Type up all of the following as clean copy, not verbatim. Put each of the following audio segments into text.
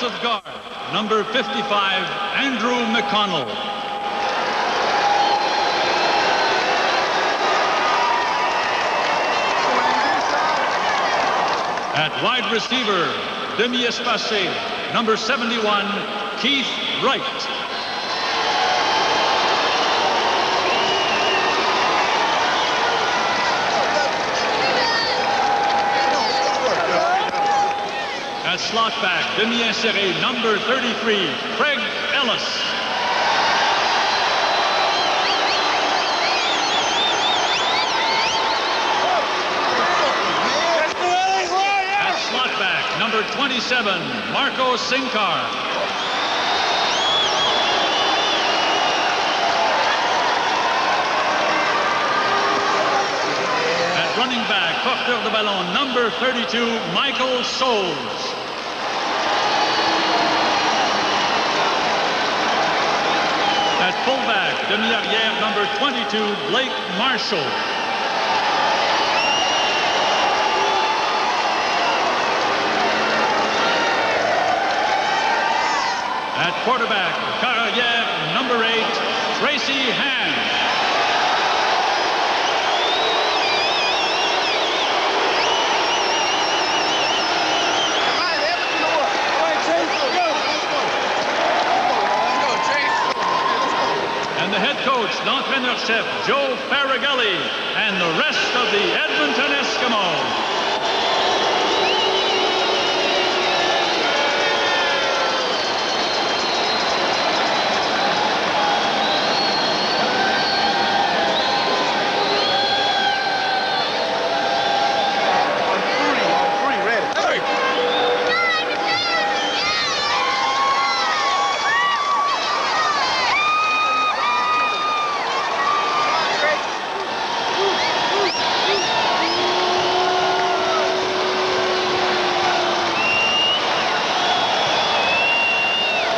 Offensive guard, number 55, Andrew McConnell. At wide receiver, demi-espacé, number 71, Keith Wright. At slot back, demi-inséré, number 33, Craig Ellis. At slot back, number 27, Marco Sinkar. At running back, porteur de ballon, number 32, Michael Souls. At fullback, demi-arrière, number 22, Blake Marshall. At quarterback, carrière, number 8, Tracy Hand. The head coach, l'entraîneur-chef, Joe Faragalli, and the rest of the Edmonton Eskimos.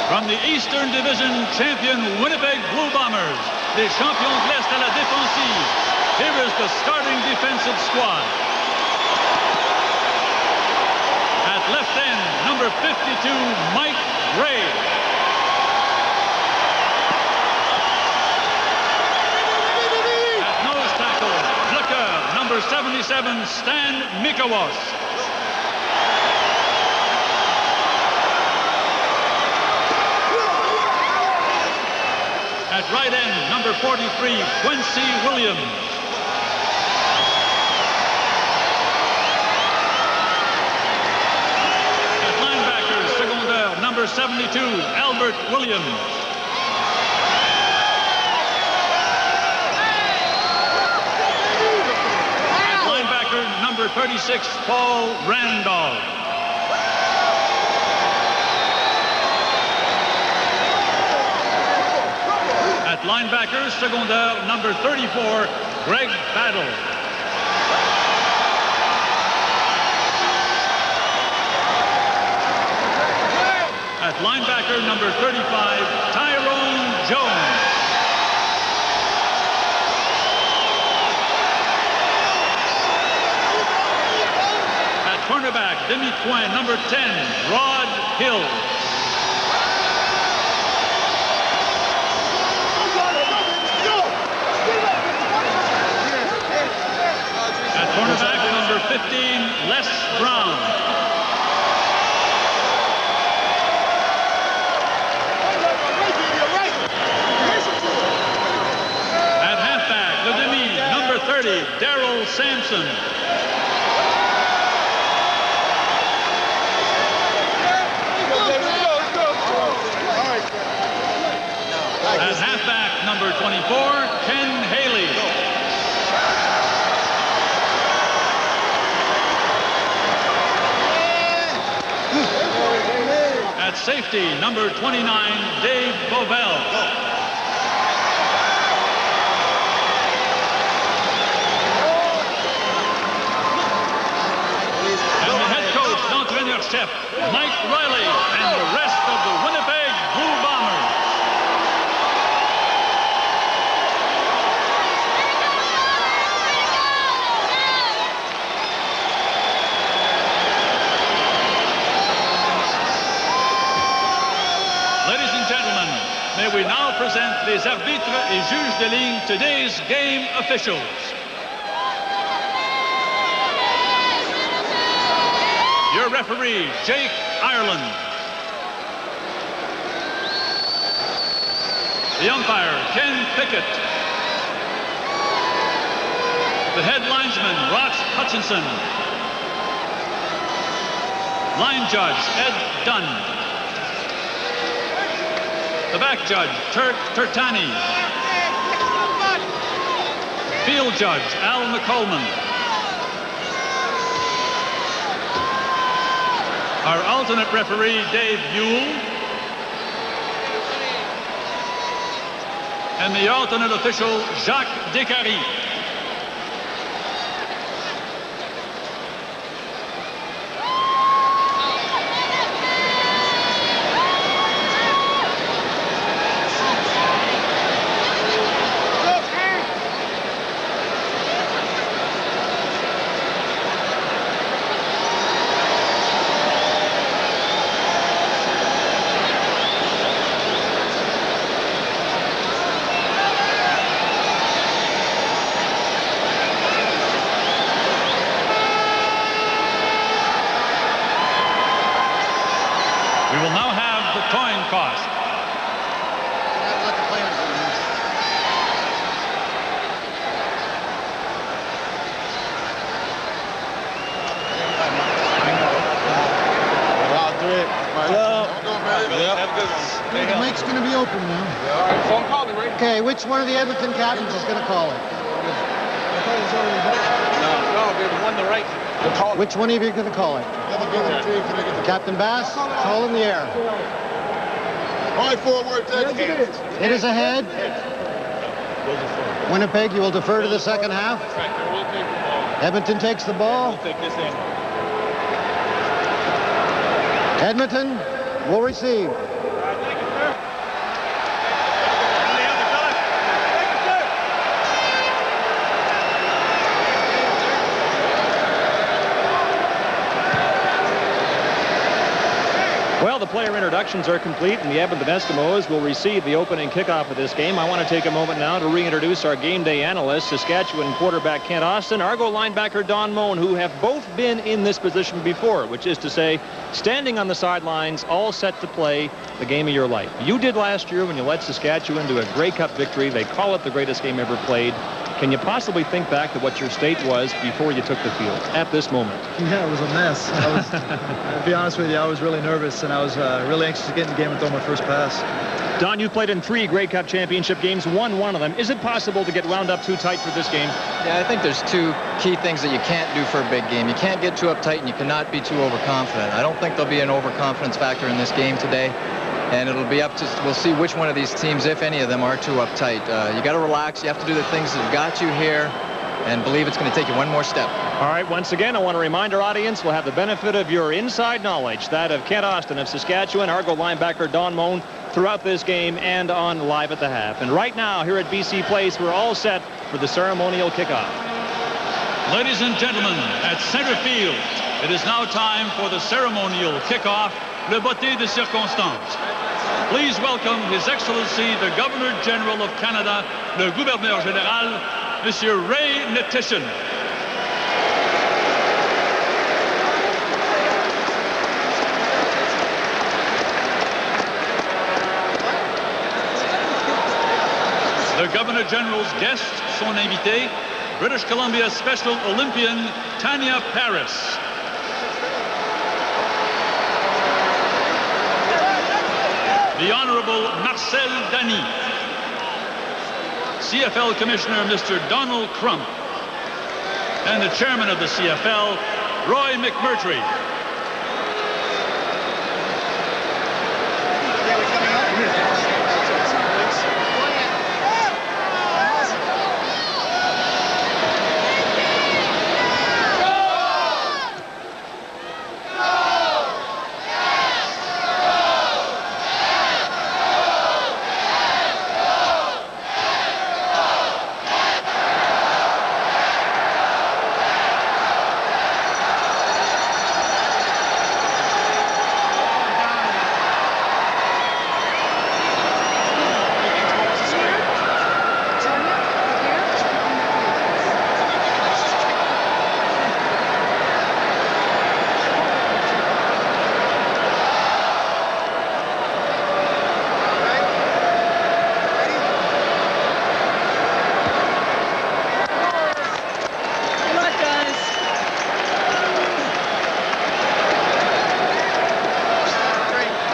From the Eastern Division champion Winnipeg Blue Bombers, les champions de l'Est à la défensive, here is the starting defensive squad. At left end, number 52, Mike Gray. At nose tackle, bloqueur, number 77, Stan Mikawas. At right end, number 43, Quincy Williams. At linebacker, secondaire, number 72, Albert Williams. At linebacker, number 36, Paul Randolph. At linebacker, secondaire, number 34, Greg Battle. At linebacker, number 35, Tyrone Jones. At cornerback, demi-coin, number 10, Rod Hill. Cornerback number 15, Les Brown. At halfback, the demi, number 30, Daryl Sampson. At halfback, number 24, Ken Haley. At safety, number 29, Dave Bovell. And the head coach, l'entraîneur-chef, Mike Riley, and the rest of the Winnipeg Blue Bombers. present les arbitres et juges de ligne, today's game officials. Your referee, Jake Ireland. The umpire, Ken Pickett. The head linesman, Ross Hutchinson. Line judge, Ed Dunn. The back judge, Turk Turtani. Field judge, Al McColeman. Our alternate referee, Dave Ewell. And the alternate official, Jacques Descaries. We will now have the coin toss. The mic's going to be open now. All right, phone call me, right? Okay, which one of the Edmonton captains is going to call it? No, the one to the right. Which one of you are going to call it? Captain Bass, call in the air. All right, forward, It is ahead. Winnipeg, you will defer to the second half. Edmonton takes the ball. Edmonton will receive. Well, the player introductions are complete, and the Edmonton Eskimos will receive the opening kickoff of this game. I want to take a moment now to reintroduce our game day analysts, Saskatchewan quarterback Kent Austin, Argo linebacker Don Moen, who have both been in this position before, which is to say, standing on the sidelines, all set to play the game of your life. You did last year when you led Saskatchewan to a Grey Cup victory. They call it the greatest game ever played. Can you possibly think back to what your state was before you took the field at this moment? Yeah, it was a mess. To be honest with you, I was really nervous, and I was really anxious to get in the game and throw my first pass. Don, you played in 3 Grey Cup championship games, won one of them. Is it possible to get wound up too tight for this game? Yeah, I think there's 2 key things that you can't do for a big game. You can't get too uptight, and you cannot be too overconfident. I don't think there'll be an overconfidence factor in this game today. And it'll be up to, we'll see which one of these teams, if any of them, are too uptight. You got to relax. You have to do the things that got you here and believe it's going to take you one more step. All right, once again, I want to remind our audience we'll have the benefit of your inside knowledge, that of Kent Austin of Saskatchewan, Argo linebacker Don Moen, throughout this game and on Live at the Half. And right now, here at BC Place, we're all set for the ceremonial kickoff. Ladies and gentlemen, at center field, it is now time for the ceremonial kickoff, le botté de circonstance. Please welcome His Excellency, the Governor General of Canada, le Gouverneur Général, Monsieur Ray Netishin. The Governor General's guests sont invités, British Columbia Special Olympian Tanya Paris. The Honorable Marcel Dany, CFL Commissioner Mr. Donald Crump, and the Chairman of the CFL, Roy McMurtry.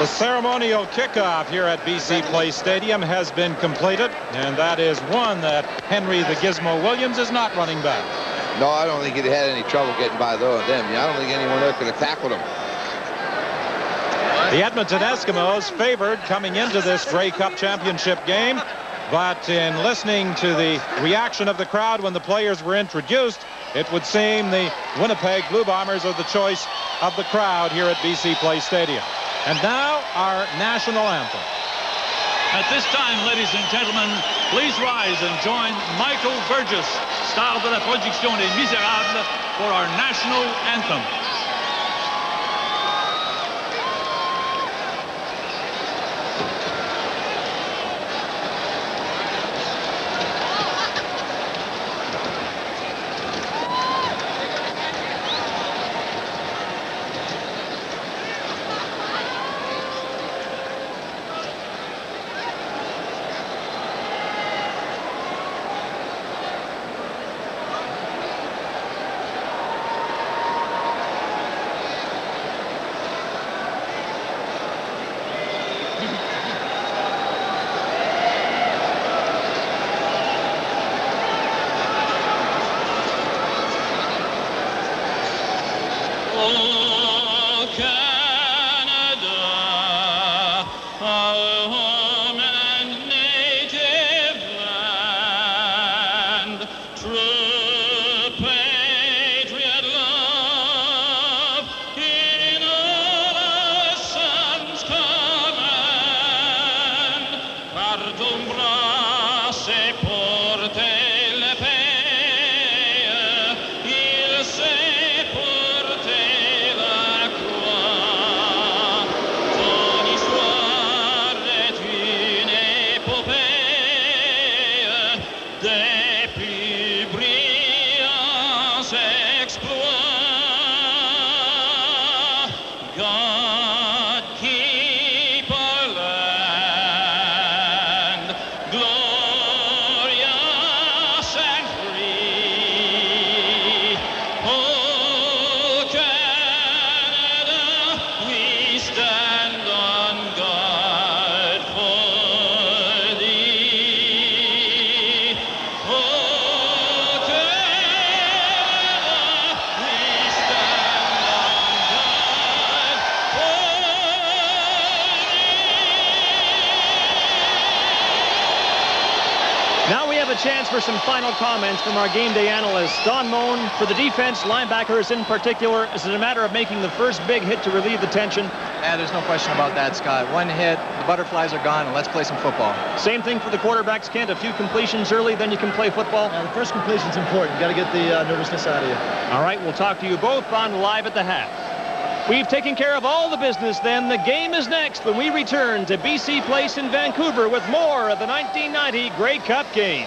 The ceremonial kickoff here at BC Place Stadium has been completed, and that is one that Henry the Gizmo Williams is not running back. No, I don't think he'd had any trouble getting by them. I don't think anyone there could have tackled him. The Edmonton Eskimos favored coming into this Grey Cup championship game, but in listening to the reaction of the crowd when the players were introduced, it would seem the Winnipeg Blue Bombers are the choice of the crowd here at BC Place Stadium. And now our national anthem. At this time, ladies and gentlemen, please rise and join Michael Burgess, star de la production Les Misérables, for our national anthem. Chance for some final comments from our game day analyst. Don Moen, for the defense, linebackers in particular, is it a matter of making the first big hit to relieve the tension? Yeah, there's no question about that, Scott. One hit, the butterflies are gone, and let's play some football. Same thing for the quarterbacks, Kent. A few completions early, then you can play football. Yeah, the first completion's important. You got to get the nervousness out of you. All right, we'll talk to you both on Live at the Half. We've taken care of all the business then. The game is next when we return to BC Place in Vancouver with more of the 1990 Grey Cup game.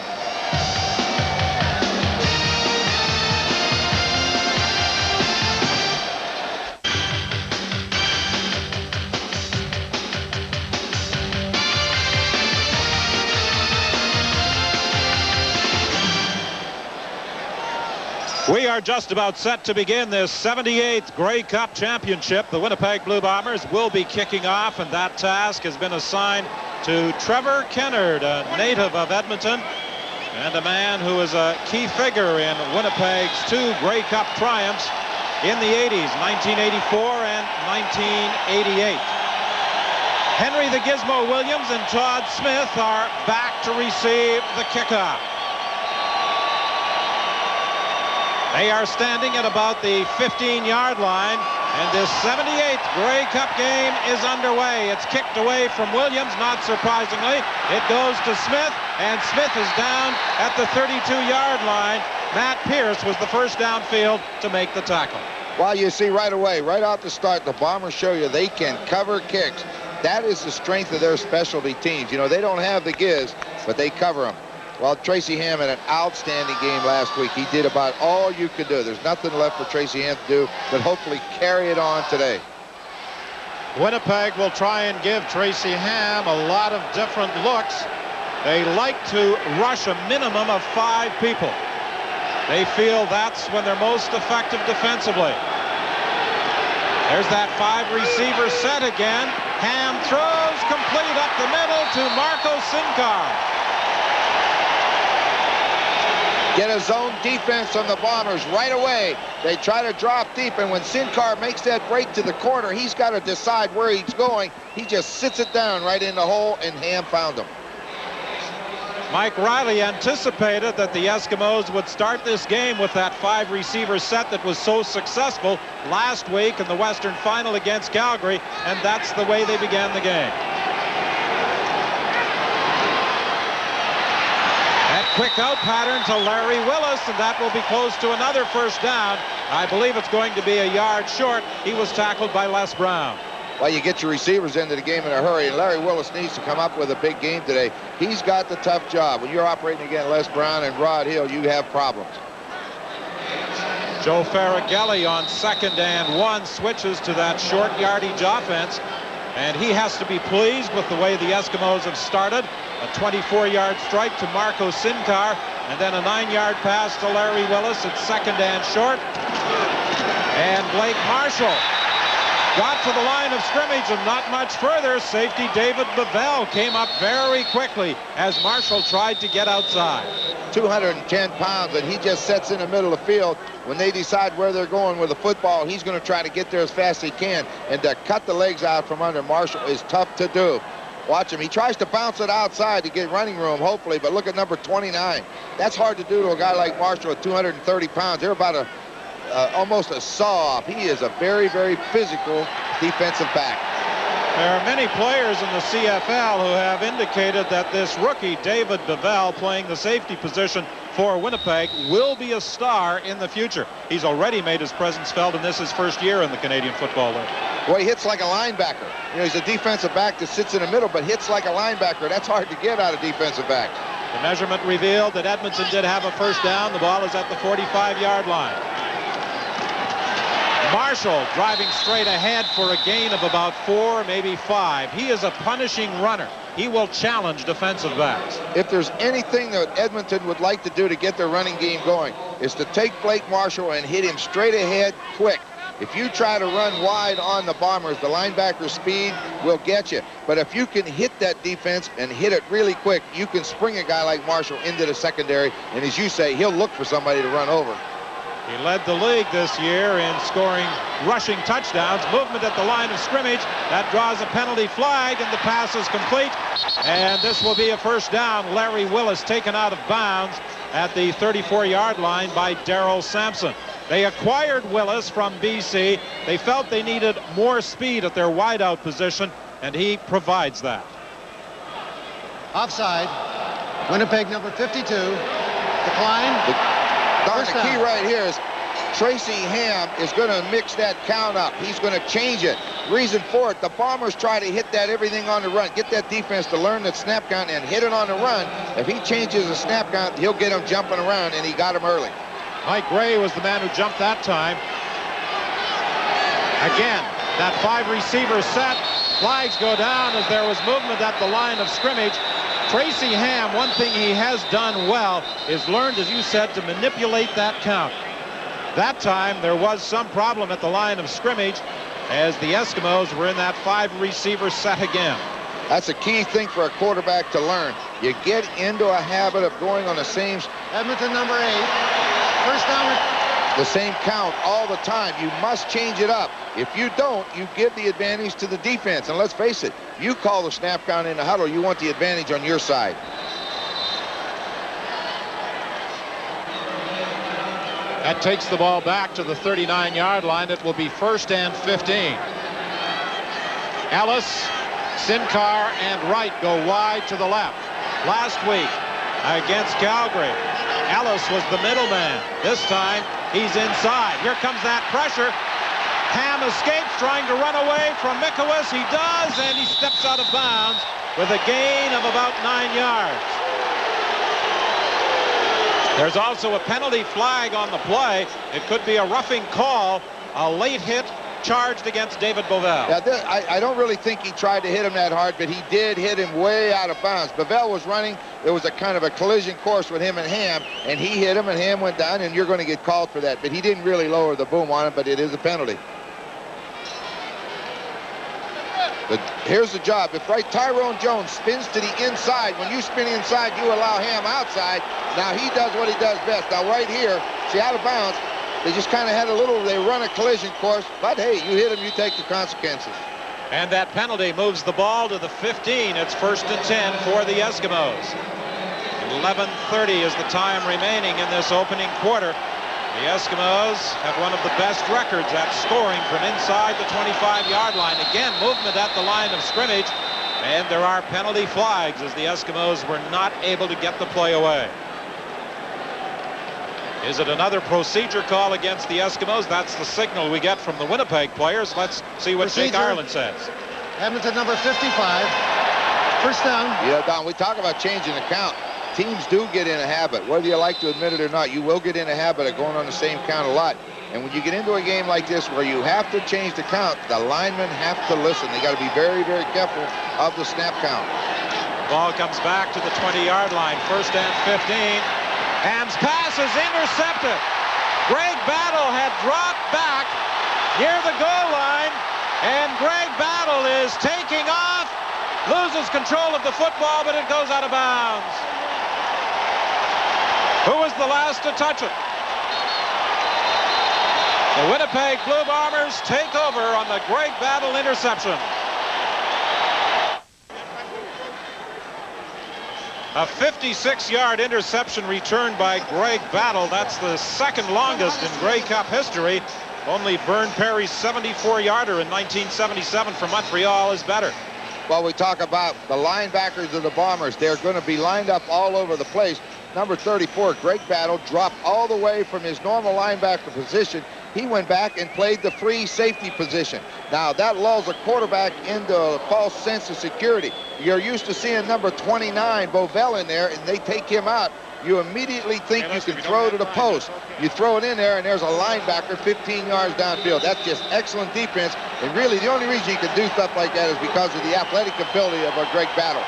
We are just about set to begin this 78th Grey Cup Championship. The Winnipeg Blue Bombers will be kicking off, and that task has been assigned to Trevor Kennard, a native of Edmonton, and a man who is a key figure in Winnipeg's two Grey Cup triumphs in the 80s, 1984 and 1988. Henry the Gizmo Williams and Todd Smith are back to receive the kickoff. They are standing at about the 15-yard line, and this 78th Grey Cup game is underway. It's kicked away from Williams, not surprisingly. It goes to Smith, and Smith is down at the 32-yard line. Matt Pierce was the first downfield to make the tackle. Well, you see right away, right off the start, the Bombers show you they can cover kicks. That is the strength of their specialty teams. You know, they don't have the giz, but they cover them. Well, Tracy Ham had an outstanding game last week. He did about all you could do. There's nothing left for Tracy Ham to do but hopefully carry it on today. Winnipeg will try and give Tracy Ham a lot of different looks. They like to rush a minimum of 5 people. They feel that's when they're most effective defensively. There's that 5-receiver set again. Ham throws complete up the middle to Marco Sincar. Get a zone defense on the Bombers right away. They try to drop deep, and when Sincar makes that break to the corner, he's got to decide where he's going. He just sits it down right in the hole, and Ham found him. Mike Riley anticipated that the Eskimos would start this game with that 5-receiver set that was so successful last week in the Western Final against Calgary, and that's the way they began the game. That quick out pattern to Larry Willis, and that will be close to another first down. I believe it's going to be a yard short. He was tackled by Les Brown. Well, you get your receivers into the game in a hurry, and Larry Willis needs to come up with a big game today. He's got the tough job. When you're operating against Les Brown and Rod Hill, you have problems. Joe Farragelli on 2nd and 1 switches to that short yardage offense, and he has to be pleased with the way the Eskimos have started. A 24-yard strike to Marco Sincar, and then a 9-yard pass to Larry Willis at 2nd and short. And Blake Marshall got to the line of scrimmage and not much further. Safety David Bevell came up very quickly as Marshall tried to get outside. 210 pounds, and he just sets in the middle of the field. When they decide where they're going with the football, he's going to try to get there as fast as he can. And to cut the legs out from under Marshall is tough to do. Watch him. He tries to bounce it outside to get running room, hopefully, but look at number 29. That's hard to do to a guy like Marshall at 230 pounds. They're about almost a saw-off. He is a very, very physical defensive back. There are many players in the CFL who have indicated that this rookie, David Bevell, playing the safety position for Winnipeg, will be a star in the future. He's already made his presence felt, and this is his first year in the Canadian Football League. Well, he hits like a linebacker. You know, he's a defensive back that sits in the middle, but hits like a linebacker. That's hard to get out of defensive backs. The measurement revealed that Edmonton did have a first down. The ball is at the 45-yard line. Marshall driving straight ahead for a gain of about 4, maybe 5. He is a punishing runner. He will challenge defensive backs. If there's anything that Edmonton would like to do to get their running game going, is to take Blake Marshall and hit him straight ahead quick. If you try to run wide on the Bombers, the linebacker's speed will get you. But if you can hit that defense and hit it really quick, you can spring a guy like Marshall into the secondary, and as you say, he'll look for somebody to run over. He led the league this year in scoring rushing touchdowns. Movement at the line of scrimmage. That draws a penalty flag, and the pass is complete. And this will be a first down. Larry Willis taken out of bounds at the 34-yard line by Darrell Sampson. They acquired Willis from BC. They felt they needed more speed at their wideout position, and he provides that. Offside. Winnipeg number 52. Decline. The key right here is Tracy Ham is going to mix that count up. He's going to change it. Reason for it, the Bombers try to hit that everything on the run. Get that defense to learn that snap count and hit it on the run. If he changes the snap count, he'll get them jumping around, and he got him early. Mike Gray was the man who jumped that time. Again, that 5-receiver set. Flags go down as there was movement at the line of scrimmage. Tracy Ham, one thing he has done well is learned, as you said, to manipulate that count. That time there was some problem at the line of scrimmage as the Eskimos were in that 5-receiver set again. That's a key thing for a quarterback to learn. You get into a habit of going on the same Edmonton number 8. First down. The same count all the time. You must change it up. If you don't, you give the advantage to the defense. And let's face it, you call the snap count in the huddle, you want the advantage on your side. That takes the ball back to the 39-yard line. It will be 1st and 15. Ellis, Sincar, and Wright go wide to the left. Last week against Calgary, Ellis was the middleman. This time, he's inside. Here comes that pressure. Ham escapes, trying to run away from Mikowicz. He does, and he steps out of bounds with a gain of about 9 yards. There's also a penalty flag on the play. It could be a roughing call. A late hit charged against David Bovell. Yeah, I don't really think he tried to hit him that hard, but he did hit him way out of bounds. Bovell was running. There was a kind of a collision course with him and Ham, and he hit him, and Ham went down, and you're going to get called for that. But he didn't really lower the boom on him, but it is a penalty. But here's the job. If Tyrone Jones spins to the inside, when you spin inside, you allow Ham outside. Now he does what he does best. Now right here, see, out of bounds, they just kind of had they run a collision course. But hey, you hit him, you take the consequences. And that penalty moves the ball to the 15. It's 1st and 10 for the Eskimos. 11:30 is the time remaining in this opening quarter. The Eskimos have one of the best records at scoring from inside the 25-yard line. Again, movement at the line of scrimmage, and there are penalty flags as the Eskimos were not able to get the play away. Is it another procedure call against the Eskimos? That's the signal we get from the Winnipeg players. Let's see what Jake Ireland says. Edmonton number 55. First down. Yeah, Don, we talk about changing the count. Teams do get in a habit, whether you like to admit it or not. You will get in a habit of going on the same count a lot. And when you get into a game like this where you have to change the count, the linemen have to listen. They got to be very, very careful of the snap count. Ball comes back to the 20-yard line. 1st and 15. Ham's pass is intercepted. Greg Battle had dropped back near the goal line, and Greg Battle is taking off, loses control of the football, but it goes out of bounds. Who was the last to touch it? The Winnipeg Blue Bombers take over on the Greg Battle interception. A 56-yard interception returned by Greg Battle. That's the second longest in Grey Cup history. Only Vern Perry's 74-yarder in 1977 from Montreal is better. Well, we talk about the linebackers of the Bombers. They're going to be lined up all over the place. Number 34, Greg Battle, dropped all the way from his normal linebacker position. He went back and played the free safety position. Now, that lulls a quarterback into a false sense of security. You're used to seeing number 29, Bovell, in there, and they take him out. You immediately think you can throw to the post. You throw it in there, and there's a linebacker 15 yards downfield. That's just excellent defense. And really, the only reason you can do stuff like that is because of the athletic ability of a Greg Battle.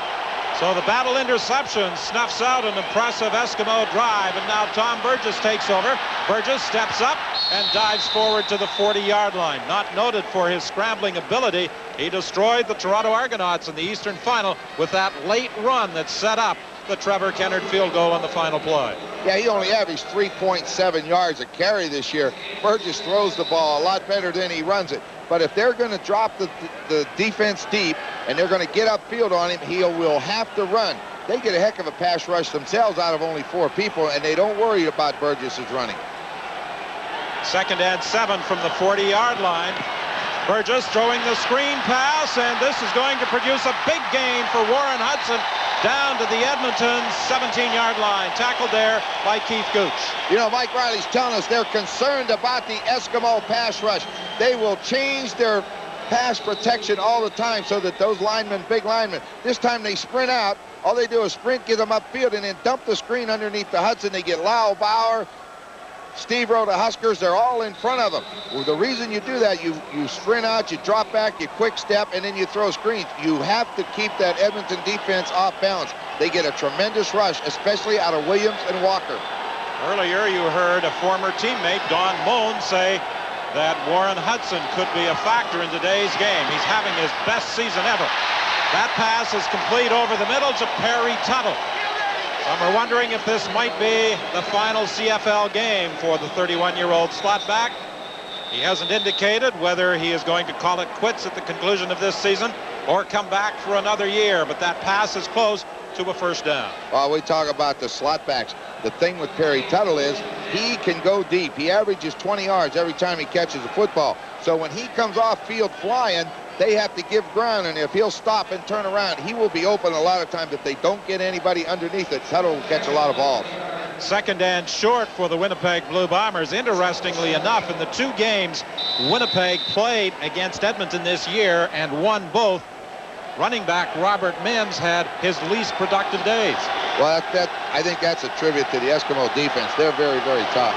So the Battle interception snuffs out an impressive Eskimo drive, and now Tom Burgess takes over. Burgess steps up and dives forward to the 40-yard line. Not noted for his scrambling ability, he destroyed the Toronto Argonauts in the Eastern Final with that late run that set up the Trevor Kennard field goal on the final play. Yeah, he only averaged 3.7 yards a carry this year. Burgess throws the ball a lot better than he runs it. But if they're going to drop the defense deep and they're going to get upfield on him, he will have to run. They get a heck of a pass rush themselves out of only 4 people, and they don't worry about Burgess's running. 2nd and 7 from the 40-yard line. Burgess throwing the screen pass, and this is going to produce a big gain for Warren Hudson down to the Edmonton 17-yard line. Tackled there by Keith Gooch. You know, Mike Riley's telling us they're concerned about the Eskimo pass rush. They will change their pass protection all the time so that those linemen, big linemen, this time they sprint out. All they do is sprint, get them upfield, and then dump the screen underneath the Hudson. They get Lyle Bauer, Steve Rowe, the Huskers, they're all in front of them. Well, the reason you do that, you sprint out, you drop back, you quick step, and then you throw screens. You have to keep that Edmonton defense off balance. They get a tremendous rush, especially out of Williams and Walker. Earlier, you heard a former teammate, Don Moen, say that Warren Hudson could be a factor in today's game. He's having his best season ever. That pass is complete over the middle to Perry Tuttle. Some are wondering if this might be the final CFL game for the 31-year-old slot back. He hasn't indicated whether he is going to call it quits at the conclusion of this season or come back for another year, but that pass is close to a first down. Well, we talk about the slot backs. The thing with Perry Tuttle is he can go deep. He averages 20 yards every time he catches a football. So when he comes off field flying, they have to give ground, and if he'll stop and turn around, he will be open a lot of times. If they don't get anybody underneath it, Tuttle will catch a lot of balls. 2nd and short for the Winnipeg Blue Bombers. Interestingly enough, in the 2 games Winnipeg played against Edmonton this year and won both, running back Robert Mims had his least productive days. Well, I think that's a tribute to the Eskimo defense. They're very, very tough.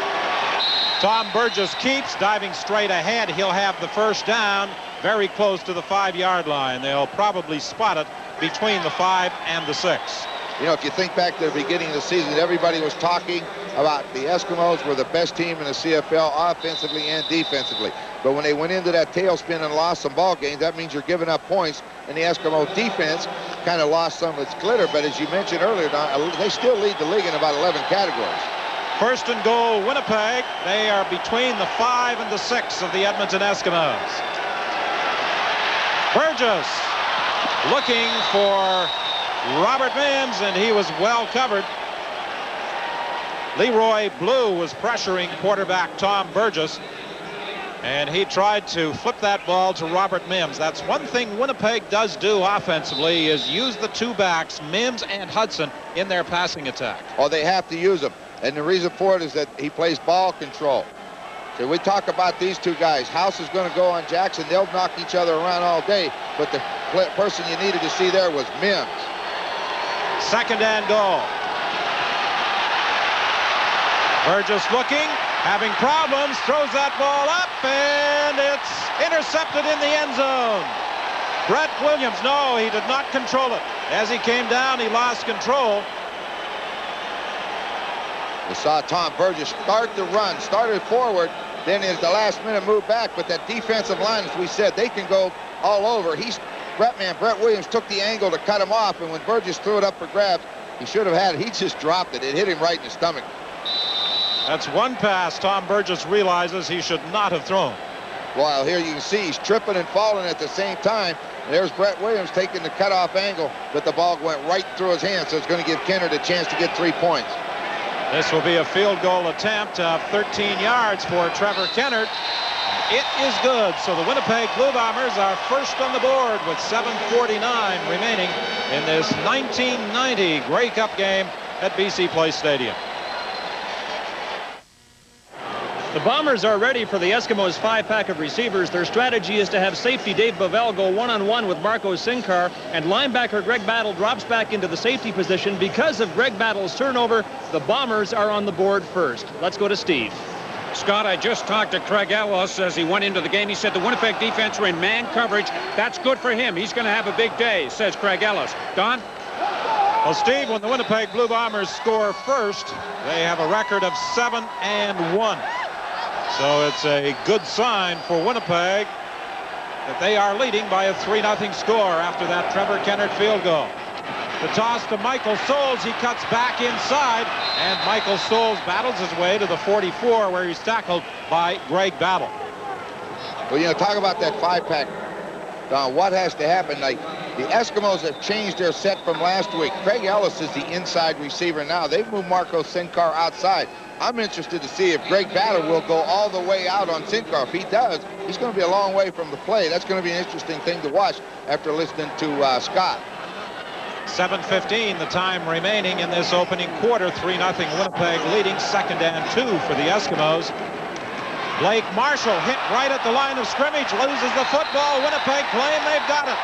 Tom Burgess keeps diving straight ahead. He'll have the first down very close to the 5-yard line. They'll probably spot it between the 5 and the 6. You know, if you think back to the beginning of the season, everybody was talking about the Eskimos were the best team in the CFL offensively and defensively. But when they went into that tailspin and lost some ball games, that means you're giving up points, and the Eskimo defense kind of lost some of its glitter. But as you mentioned earlier, Don, they still lead the league in about 11 categories. First and goal, Winnipeg. They are between the 5 and the 6 of the Edmonton Eskimos. Burgess looking for Robert Mims, and he was well covered. Leroy Blue was pressuring quarterback Tom Burgess, and he tried to flip that ball to Robert Mims. That's one thing Winnipeg does do offensively, is use the two backs, Mims and Hudson, in their passing attack. Oh, they have to use them. And the reason for it is that he plays ball control. So we talk about these two guys. House is going to go on Jackson. They'll knock each other around all day. But the person you needed to see there was Mims. Second and goal. Burgess looking, having problems, throws that ball up, and it's intercepted in the end zone. Brett Williams, no, he did not control it. As he came down, he lost control. We saw Tom Burgess start the run, started forward, then is the last minute move back. But that defensive line, as we said, they can go all over. Brett Williams took the angle to cut him off, and when Burgess threw it up for grabs, he should have had it. He just dropped it. It hit him right in the stomach. That's one pass Tom Burgess realizes he should not have thrown. Well, here you can see he's tripping and falling at the same time. There's Brett Williams taking the cutoff angle, but the ball went right through his hand, so it's going to give Kennard a chance to get 3 points. This will be a field goal attempt of 13 yards for Trevor Kennard. It is good, so the Winnipeg Blue Bombers are first on the board with 7:49 remaining in this 1990 Grey Cup game at BC Place Stadium. The Bombers are ready for the Eskimos' 5-pack of receivers. Their strategy is to have safety Dave Bavell go one-on-one with Marco Sinkar, and linebacker Greg Battle drops back into the safety position. Because of Greg Battle's turnover, the Bombers are on the board first. Let's go to Steve. Scott, I just talked to Craig Ellis as he went into the game. He said the Winnipeg defense were in man coverage. That's good for him. He's going to have a big day, says Craig Ellis. Don? Well, Steve, when the Winnipeg Blue Bombers score first, they have a record of 7-1. So it's a good sign for Winnipeg that they are leading by a 3-0 score after that Trevor Kennard field goal. The toss to Michael Souls. He cuts back inside, and Michael Souls battles his way to the 44, where he's tackled by Greg Battle. Well, you know, talk about that 5-pack. What has to happen? Like, the Eskimos have changed their set from last week. Craig Ellis is the inside receiver now. They've moved Marco Sinkar outside. I'm interested to see if Greg Battle will go all the way out on Sinkar. If he does, he's going to be a long way from the play. That's going to be an interesting thing to watch after listening to Scott. 7:15 the time remaining in this opening quarter. 3-0 Winnipeg leading. 2nd and 2 for the Eskimos. Blake Marshall hit right at the line of scrimmage, loses the football. Winnipeg claim they've got it.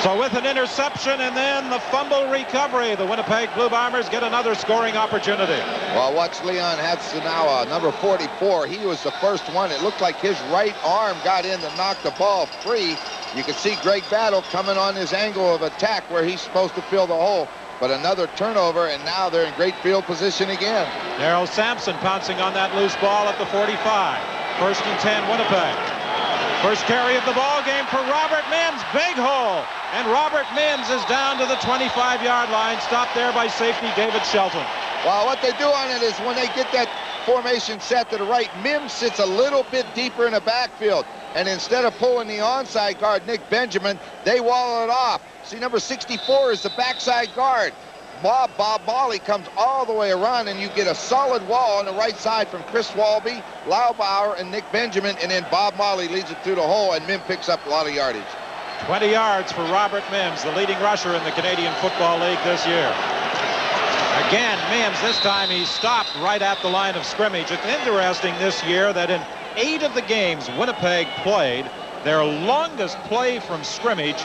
So with an interception and then the fumble recovery, the Winnipeg Blue Bombers get another scoring opportunity. Well, watch Leon Hatsunawa, number 44. He was the first one. It looked like his right arm got in to knock the ball free. You can see Greg Battle coming on his angle of attack where he's supposed to fill the hole. But another turnover, and now they're in great field position again. Darrell Sampson pouncing on that loose ball at the 45. 1st and 10 Winnipeg. First carry of the ball game for Robert Mims. Big hole. And Robert Mims is down to the 25-yard line. Stopped there by safety David Shelton. Well, what they do on it is when they get that formation set to the right, Mims sits a little bit deeper in the backfield. And instead of pulling the onside guard, Nick Benjamin, they wall it off. See, number 64 is the backside guard. Bob Molly comes all the way around, and you get a solid wall on the right side from Chris Walby, Laubauer, and Nick Benjamin, and then Bob Molly leads it through the hole, and Mims picks up a lot of yardage. 20 yards for Robert Mims, the leading rusher in the Canadian Football League this year. Again, Mims, this time he stopped right at the line of scrimmage. It's interesting this year that in 8 of the games Winnipeg played, their longest play from scrimmage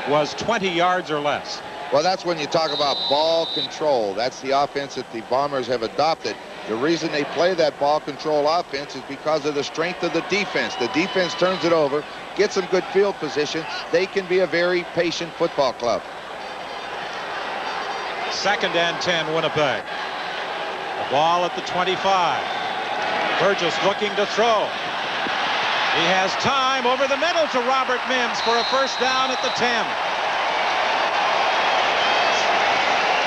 was 20 yards or less. Well, that's when you talk about ball control. That's the offense that the Bombers have adopted. The reason they play that ball control offense is because of the strength of the defense. The defense turns it over, gets some good field position. They can be a very patient football club. 2nd and 10, Winnipeg. The ball at the 25. Burgess looking to throw. He has time over the middle to Robert Mims for a first down at the 10.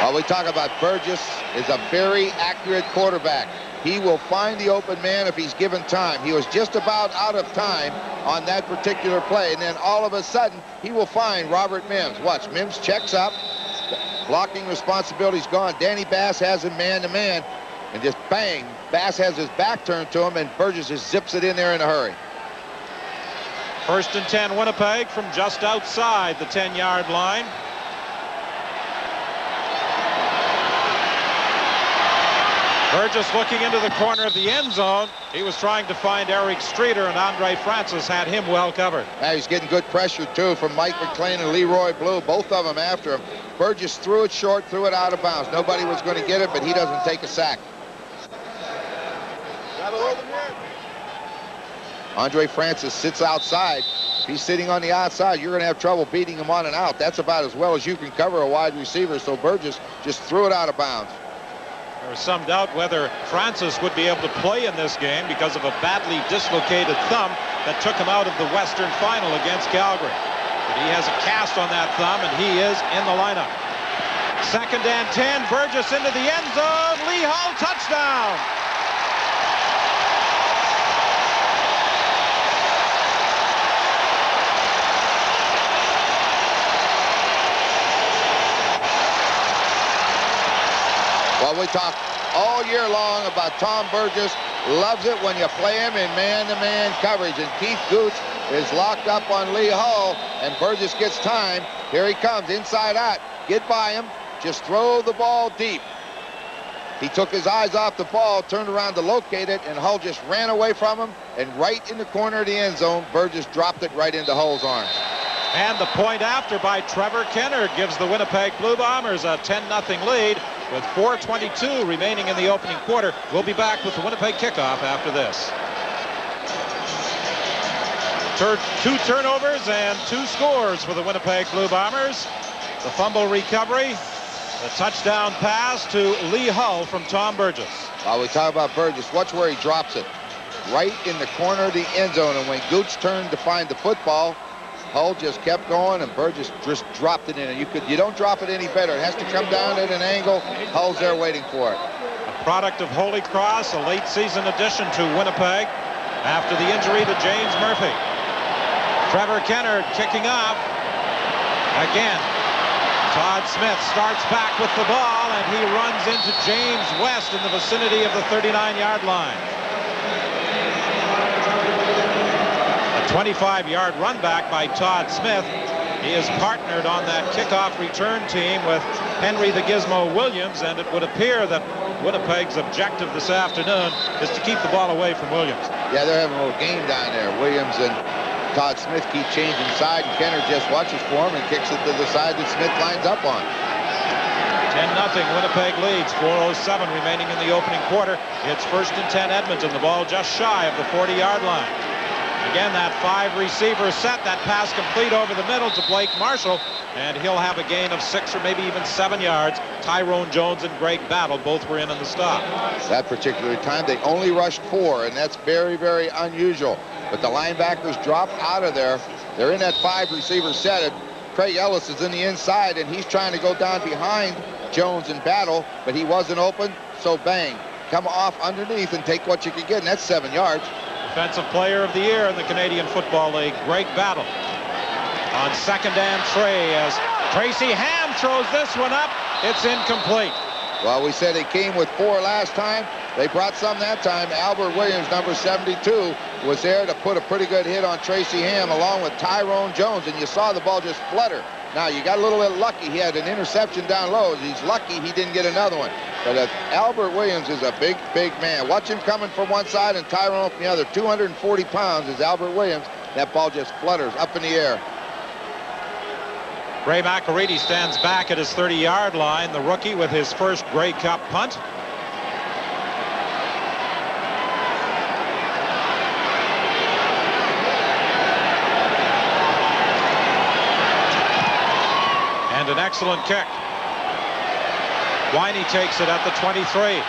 Well, we talk about Burgess is a very accurate quarterback. He will find the open man if he's given time. He was just about out of time on that particular play, and then all of a sudden he will find Robert Mims. Watch, Mims checks up, blocking responsibility's gone. Danny Bass has him man-to-man, and just bang, Bass has his back turned to him, and Burgess just zips it in there in a hurry. 1st and 10, Winnipeg from just outside the 10-yard line. Burgess looking into the corner of the end zone. He was trying to find Eric Streeter, and Andre Francis had him well covered. Now he's getting good pressure, too, from Mike McLean and Leroy Blue, both of them after him. Burgess threw it short, threw it out of bounds. Nobody was going to get it, but he doesn't take a sack. Andre Francis sits outside. If he's sitting on the outside, you're going to have trouble beating him on and out. That's about as well as you can cover a wide receiver, so Burgess just threw it out of bounds. There was some doubt whether Francis would be able to play in this game because of a badly dislocated thumb that took him out of the Western Final against Calgary. But he has a cast on that thumb, and he is in the lineup. 2nd and 10, Burgess into the end zone. Lee Hull, touchdown. Well, we talk all year long about Tom Burgess. Loves it when you play him in man-to-man coverage. And Keith Gooch is locked up on Lee Hull, and Burgess gets time. Here he comes, inside out. Get by him. Just throw the ball deep. He took his eyes off the ball, turned around to locate it, and Hull just ran away from him. And right in the corner of the end zone, Burgess dropped it right into Hull's arms. And the point after by Trevor Kennard gives the Winnipeg Blue Bombers a 10-0 lead with 4:22 remaining in the opening quarter. We'll be back with the Winnipeg kickoff after this. 2 turnovers and 2 scores for the Winnipeg Blue Bombers. The fumble recovery, the touchdown pass to Lee Hull from Tom Burgess. While we talk about Burgess, watch where he drops it. Right in the corner of the end zone. And when Gooch turned to find the football, Hull just kept going, and Burgess just dropped it in. And you don't drop it any better. It has to come down at an angle. Hull's there waiting for it. A product of Holy Cross, a late season addition to Winnipeg after the injury to James Murphy. Trevor Kennard kicking off. Again, Todd Smith starts back with the ball, and he runs into James West in the vicinity of the 39-yard line. 25-yard run back by Todd Smith. He is partnered on that kickoff return team with Henry the Gizmo Williams, and it would appear that Winnipeg's objective this afternoon is to keep the ball away from Williams. Yeah, they're having a little game down there. Williams and Todd Smith keep changing side, and Kennard just watches for him and kicks it to the side that Smith lines up on. 10-0, Winnipeg leads, 4:07 remaining in the opening quarter. It's 1st and 10 Edmonton, the ball just shy of the 40-yard line. Again, that 5-receiver set, that pass complete over the middle to Blake Marshall, and he'll have a gain of 6 or maybe even 7 yards. Tyrone Jones and Greg Battle both were in on the stop. That particular time, they only rushed 4, and that's very, very unusual. But the linebackers drop out of there. They're in that 5-receiver set, and Craig Ellis is in the inside, and he's trying to go down behind Jones and Battle, but he wasn't open, so bang. Come off underneath and take what you can get, and that's 7 yards. Defensive Player of the Year in the Canadian Football League, Greg Battle. On 2nd and 3 as Tracy Ham throws this one up. It's incomplete. Well, we said they came with 4 last time. They brought some that time. Albert Williams, number 72, was there to put a pretty good hit on Tracy Ham along with Tyrone Jones, and you saw the ball just flutter. Now, you got a little bit lucky. He had an interception down low. He's lucky he didn't get another one. But Albert Williams is a big, big man. Watch him coming from one side and Tyrone from the other. 240 pounds is Albert Williams. That ball just flutters up in the air. Ray McElready stands back at his 30-yard line, the rookie with his first Grey Cup punt. And an excellent kick. Winey takes it at the 23.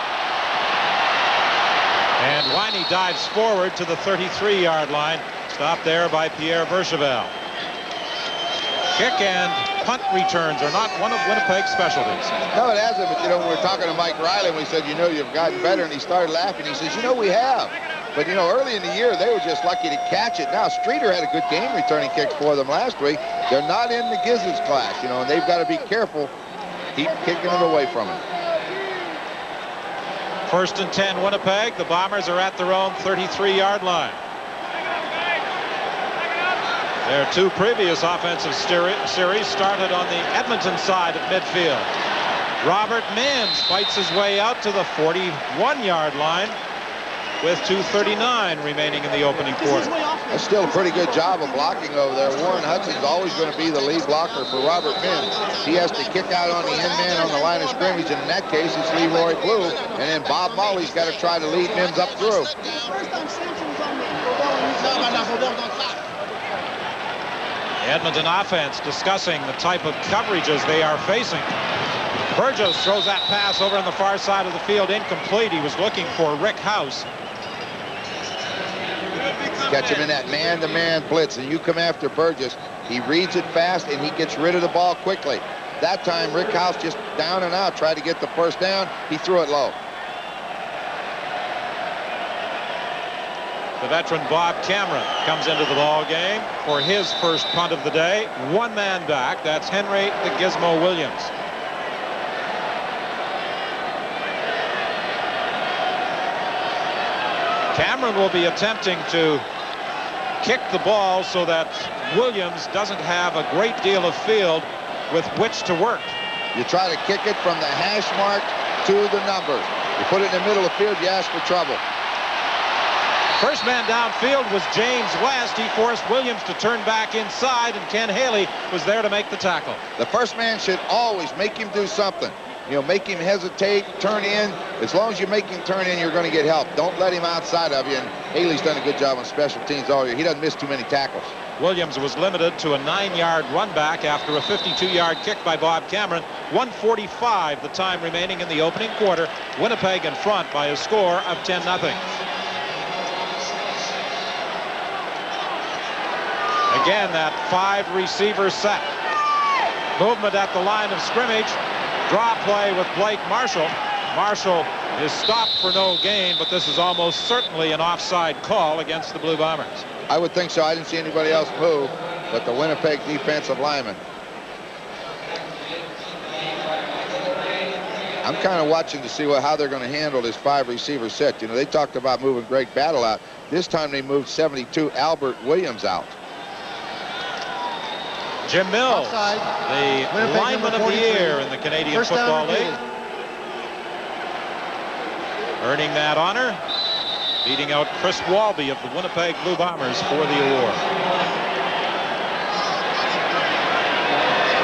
And Winey dives forward to the 33-yard line. Stopped there by Pierre Berchevel. Kick and punt returns are not one of Winnipeg's specialties. No, it hasn't. But, you know, we were talking to Mike Riley, and we said, you know, you've gotten better. And he started laughing. He says, you know, we have. But, you know, early in the year, they were just lucky to catch it. Now, Streeter had a good game returning kicks for them last week. They're not in the Gizzards class, you know, and they've got to be careful. Keep kicking it away from him. 1st and 10 Winnipeg. The Bombers are at their own 33-yard line. Their two previous offensive series started on the Edmonton side of midfield. Robert Mims fights his way out to the 41-yard line with 2:39 remaining in the opening quarter. That's still a pretty good job of blocking over there. Warren Hudson's always going to be the lead blocker for Robert Mims. He has to kick out on the end man on the line of scrimmage, and in that case, it's Leroy Blue. And then Bob Molly's got to try to lead Mims up through. The Edmonton offense discussing the type of coverages they are facing. Burgos throws that pass over on the far side of the field, incomplete. He was looking for Rick House. Catch him in that man-to-man blitz, and you come after Burgess. He reads it fast, and he gets rid of the ball quickly. That time, Rick House just down and out, tried to get the first down. He threw it low. The veteran Bob Cameron comes into the ball game for his first punt of the day. One man back. That's Henry the Gizmo Williams. Cameron will be attempting to kick the ball so that Williams doesn't have a great deal of field with which to work. You try to kick it from the hash mark to the numbers. You put it in the middle of the field, you ask for trouble. First man downfield was James West. He forced Williams to turn back inside, and Ken Haley was there to make the tackle. The first man should always make him do something. You know, make him hesitate, turn in. As long as you make him turn in, you're going to get help. Don't let him outside of you. And Haley's done a good job on special teams all year. He doesn't miss too many tackles. Williams was limited to a 9-yard run back after a 52-yard kick by Bob Cameron. 1:45 the time remaining in the opening quarter. Winnipeg in front by a score of 10-0. Again, that 5-receiver set. Movement at the line of scrimmage. Draw play with Blake Marshall. Marshall is stopped for no gain, but this is almost certainly an offside call against the Blue Bombers. I would think so. I didn't see anybody else move but the Winnipeg defensive lineman. I'm kind of watching to see how they're going to handle this 5-receiver set. You know, they talked about moving Greg Battle out. This time they moved 72 Albert Williams out. Jim Mills, Offside. the Winnipeg lineman of number the 43. year in the Canadian First down Football League. Earning that honor, beating out Chris Walby of the Winnipeg Blue Bombers for the award.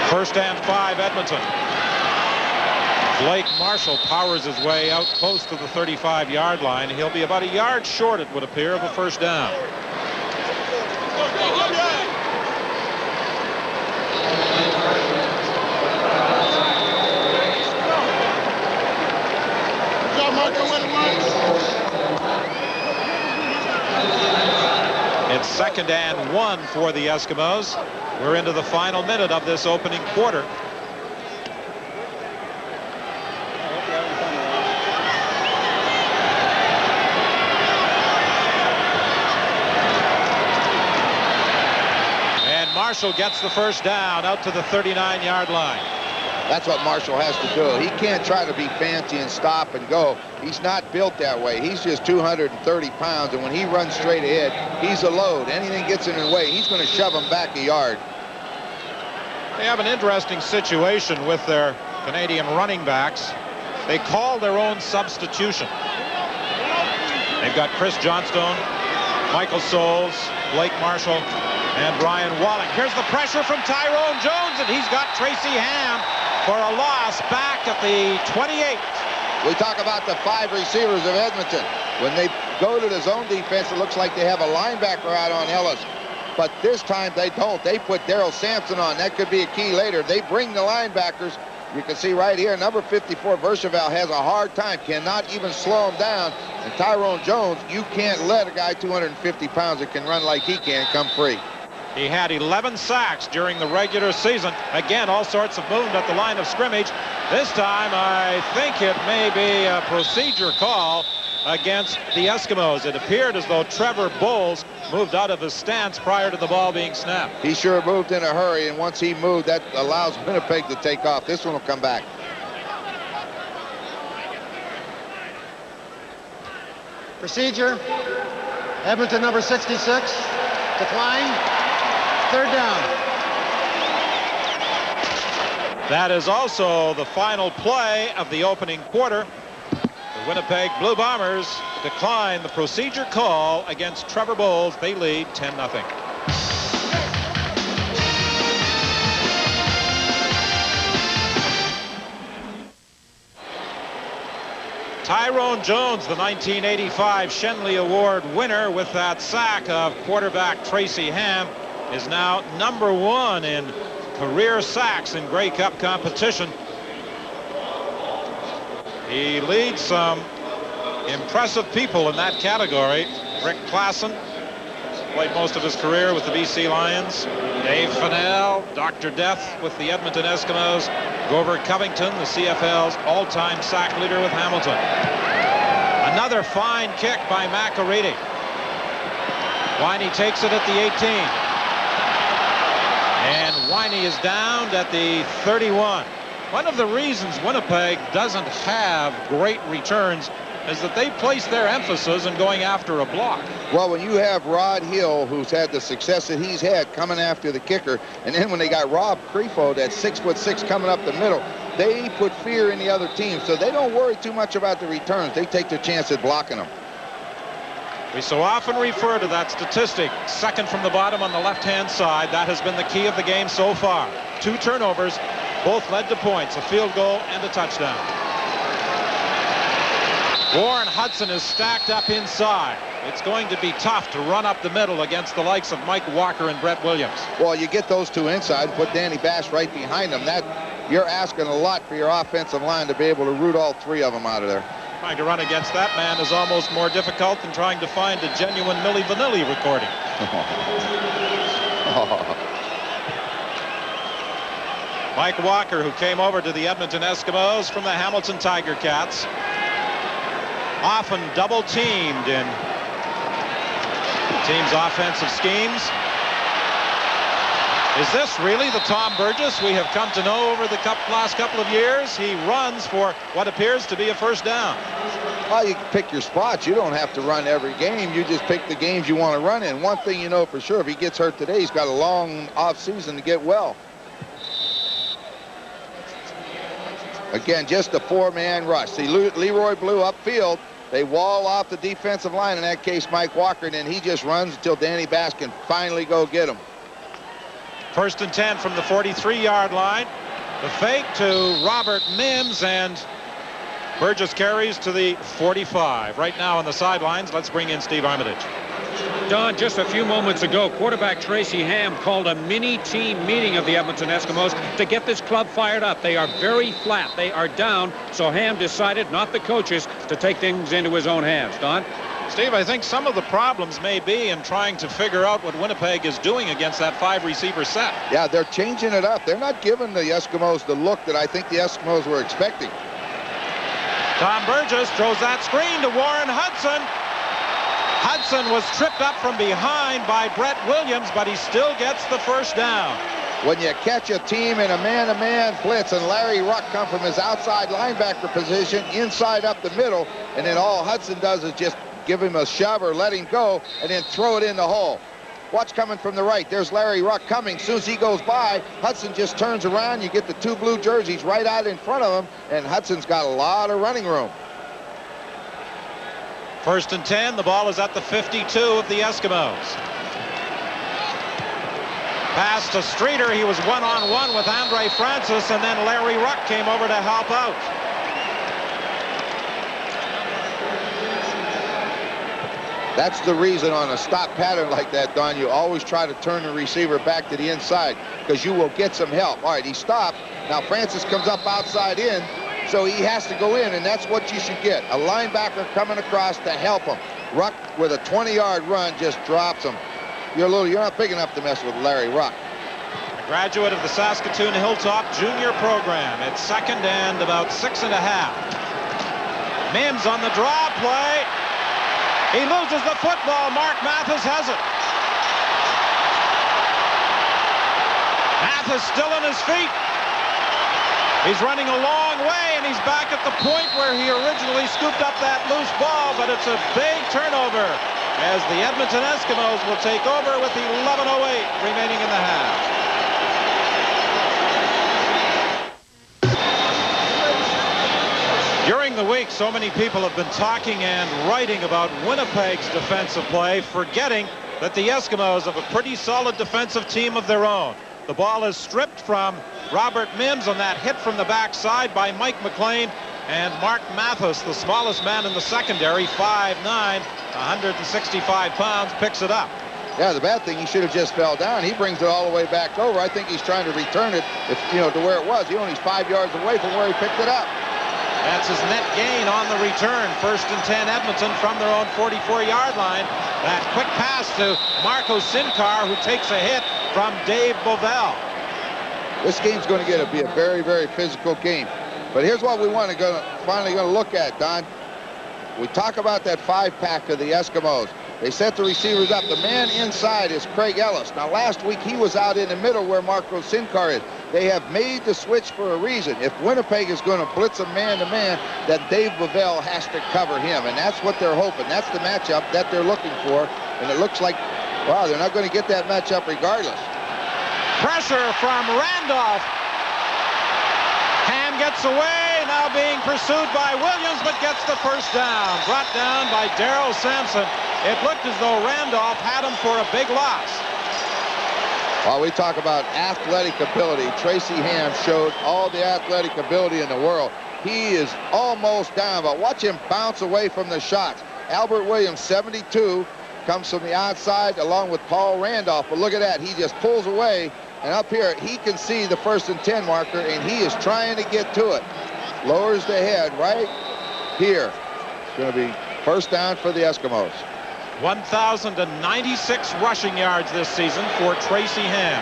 1st and 5 Edmonton. Blake Marshall powers his way out close to the 35-yard line. He'll be about a yard short, it would appear, of a first down. It's 2nd and 1 for the Eskimos. We're into the final minute of this opening quarter. And Marshall gets the first down out to the 39-yard line. That's what Marshall has to do. He can't try to be fancy and stop and go. He's not built that way. He's just 230 pounds, and when he runs straight ahead, he's a load. Anything gets in his way, he's going to shove him back a yard. They have an interesting situation with their Canadian running backs. They call their own substitution. They've got Chris Johnstone, Michael Soles, Blake Marshall, And Brian Wallach. Here's the pressure from Tyrone Jones, and he's got Tracy Ham for a loss back at the 28. We talk about the 5 receivers of Edmonton. When they go to the zone defense, it looks like they have a linebacker out on Ellis. But this time they don't. They put Daryl Sampson on. That could be a key later. They bring the linebackers. You can see right here, number 54, Vercheval, has a hard time, cannot even slow him down. And Tyrone Jones, you can't let a guy 250 pounds that can run like he can come free. He had 11 sacks during the regular season. Again, all sorts of movement at the line of scrimmage. This time, I think it may be a procedure call against the Eskimos. It appeared as though Trevor Bowles moved out of his stance prior to the ball being snapped. He sure moved in a hurry, and once he moved, that allows Winnipeg to take off. This one will come back. Procedure. Edmonton number 66. Decline. 3rd down. That is also the final play of the opening quarter. The Winnipeg Blue Bombers decline the procedure call against Trevor Bowles. They lead 10-0. Tyrone Jones, the 1985 Shenley Award winner with that sack of quarterback Tracy Ham, is now number 1 in career sacks in Grey Cup competition. He leads some impressive people in that category. Rick Klassen played most of his career with the BC Lions. Dave Fennell, Dr. Death with the Edmonton Eskimos. Grover Covington, the CFL's all-time sack leader with Hamilton. Another fine kick by McAreedy. Winey takes it at the 18. And Winey is down at the 31. One of the reasons Winnipeg doesn't have great returns is that they place their emphasis in going after a block. Well, when you have Rod Hill, who's had the success that he's had coming after the kicker, and then when they got Rob Crefo, that 6'6" coming up the middle, they put fear in the other team. So they don't worry too much about the returns. They take their chance at blocking them. We so often refer to that statistic, second from the bottom on the left-hand side. That has been the key of the game so far. 2 turnovers, both led to points, a field goal and a touchdown. Warren Hudson is stacked up inside. It's going to be tough to run up the middle against the likes of Mike Walker and Brett Williams. Well, you get those 2 inside, put Danny Bass right behind them. That you're asking a lot for your offensive line to be able to root all 3 of them out of there. Trying to run against that man is almost more difficult than trying to find a genuine Milli Vanilli recording. Mike Walker, who came over to the Edmonton Eskimos from the Hamilton Tiger Cats, often double teamed in the team's offensive schemes. Is this really the Tom Burgess we have come to know over the last couple of years? He runs for what appears to be a first down. Well, you pick your spots. You don't have to run every game. You just pick the games you want to run in. One thing you know for sure, if he gets hurt today, he's got a long off season to get well. Again, just a 4-man rush. See, Leroy Blue upfield. They wall off the defensive line, in that case, Mike Walker, and then he just runs until Danny Bass can finally go get him. 1st and 10 from the 43-yard line. The fake to Robert Mims, and Burgess carries to the 45. Right now on the sidelines, let's bring in Steve Armitage. Don, just a few moments ago, quarterback Tracy Ham called a mini-team meeting of the Edmonton Eskimos to get this club fired up. They are very flat. They are down, so Ham decided, not the coaches, to take things into his own hands. Don? Steve, I think some of the problems may be in trying to figure out what Winnipeg is doing against that 5-receiver set. Yeah, they're changing it up. They're not giving the Eskimos the look that I think the Eskimos were expecting. Tom Burgess throws that screen to Warren Hudson. Hudson was tripped up from behind by Brett Williams, but he still gets the first down. When you catch a team in a man-to-man blitz and Larry Ruck come from his outside linebacker position inside up the middle, and then all Hudson does is just give him a shove or let him go and then throw it in the hole. Watch coming from the right. There's Larry Ruck coming. As soon as he goes by, Hudson just turns around. You get the 2 blue jerseys right out in front of him, and Hudson's got a lot of running room. 1st and 10. The ball is at the 52 of the Eskimos. Pass to Streeter. He was one-on-one with Andre Francis, and then Larry Ruck came over to help out. That's the reason on a stop pattern like that, Don, you always try to turn the receiver back to the inside because you will get some help. All right, he stopped. Now Francis comes up outside in, so he has to go in, and that's what you should get. A linebacker coming across to help him. Ruck with a 20-yard run just drops him. You're not big enough to mess with Larry Ruck. A graduate of the Saskatoon Hilltop Junior program. It's second and about 6.5. Mims on the draw play. He loses the football. Mark Mathis has it. Mathis still on his feet. He's running a long way, and he's back at the point where he originally scooped up that loose ball, but it's a big turnover as the Edmonton Eskimos will take over with 11:08 remaining in the half. During the week, so many people have been talking and writing about Winnipeg's defensive play, forgetting that the Eskimos have a pretty solid defensive team of their own. The ball is stripped from Robert Mims on that hit from the backside by Mike McLean, and Mark Mathis, the smallest man in the secondary, 5'9", 165 pounds, picks it up. Yeah, the bad thing, he should have just fell down. He brings it all the way back over. I think he's trying to return it, to where it was. He only's 5 yards away from where he picked it up. That's his net gain on the return. 1st and 10 Edmonton from their own 44-yard line. That quick pass to Marco Sincar, who takes a hit from Dave Bovell. This game's going to be a very, very physical game. But here's what we want to finally going to look at, Don. We talk about that 5-pack of the Eskimos. They set the receivers up. The man inside is Craig Ellis. Now, last week he was out in the middle where Marco Sincar is. They have made the switch for a reason. If Winnipeg is going to blitz a man-to-man, then Dave Bovell has to cover him, and that's what they're hoping. That's the matchup that they're looking for, and it looks like, wow, they're not going to get that matchup regardless. Pressure from Randolph. Ham gets away, now being pursued by Williams, but gets the first down. Brought down by Darrell Sampson. It looked as though Randolph had him for a big loss. While we talk about athletic ability, Tracy Ham showed all the athletic ability in the world. He is almost down, but watch him bounce away from the shots. Albert Williams, 72, comes from the outside along with Paul Randolph. But look at that. He just pulls away, and up here he can see the 1st and 10 marker, and he is trying to get to it. Lowers the head right here. It's going to be first down for the Eskimos. 1,096 rushing yards this season for Tracy Ham.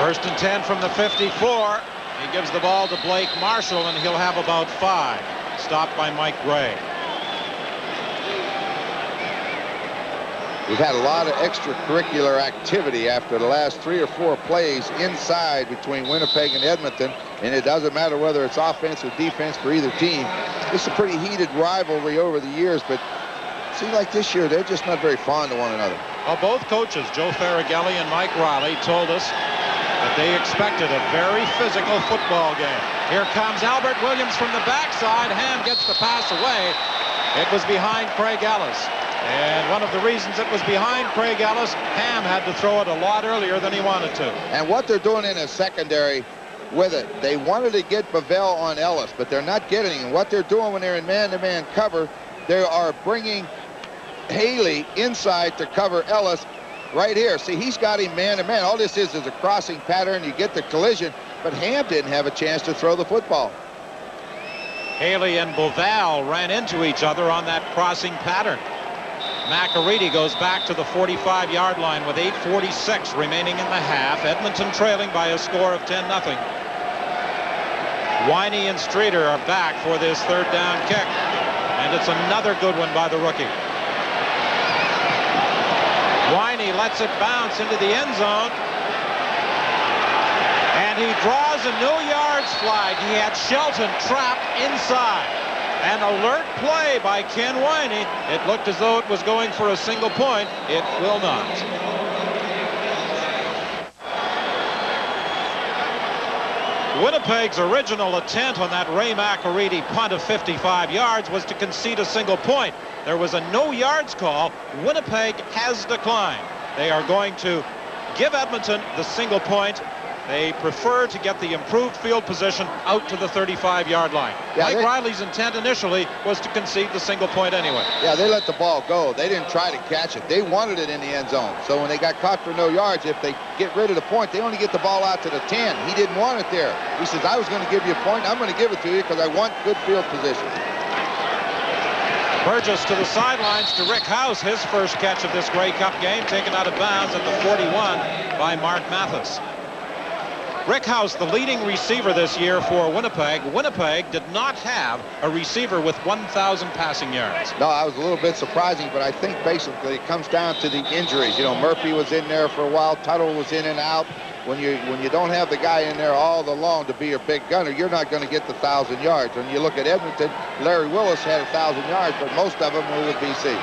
First and 10 from the 54. He gives the ball to Blake Marshall, and he'll have about 5. Stopped by Mike Gray. We've had a lot of extracurricular activity after the last 3 or 4 plays inside between Winnipeg and Edmonton, and it doesn't matter whether it's offense or defense for either team. It's a pretty heated rivalry over the years, but it seems like this year they're just not very fond of one another. Well, both coaches, Joe Faragelli and Mike Riley, told us that they expected a very physical football game. Here comes Albert Williams from the backside. Ham gets the pass away. It was behind Craig Ellis. And one of the reasons it was behind Craig Ellis, Ham had to throw it a lot earlier than he wanted to. And what they're doing in a secondary with it, they wanted to get Bovell on Ellis, but they're not getting him. What they're doing when they're in man-to-man cover, they are bringing Haley inside to cover Ellis right here. See, he's got him man-to-man. All this is a crossing pattern. You get the collision, but Ham didn't have a chance to throw the football. Haley and Bovell ran into each other on that crossing pattern. McAreedy goes back to the 45-yard line with 8:46 remaining in the half. Edmonton trailing by a score of 10-0. Winey and Streeter are back for this 3rd down kick, and it's another good one by the rookie. Winey lets it bounce into the end zone, and he draws a no-yards flag. He had Shelton trapped inside. An alert play by Ken Winey. It looked as though it was going for a single point. It will not. Winnipeg's original intent on that Ray McAreedy punt of 55 yards was to concede a single point. There was a no yards call. Winnipeg has declined. They are going to give Edmonton the single point. They prefer to get the improved field position out to the 35-yard line. Yeah, Mike Riley's intent initially was to concede the single point anyway. Yeah, they let the ball go. They didn't try to catch it. They wanted it in the end zone. So when they got caught for no yards, if they get rid of the point, they only get the ball out to the 10. He didn't want it there. He says, I was going to give you a point. I'm going to give it to you because I want good field position. Burgess to the sidelines to Rick House. His first catch of this Grey Cup game, taken out of bounds at the 41 by Mark Mathis. Rick House, the leading receiver this year for Winnipeg. Winnipeg did not have a receiver with 1,000 passing yards. No, I was a little bit surprising, but I think basically it comes down to the injuries. You know, Murphy was in there for a while. Tuttle was in and out. When you don't have the guy in there all along to be your big gunner, you're not going to get the 1,000 yards. When you look at Edmonton, Larry Willis had 1,000 yards, but most of them were with BC.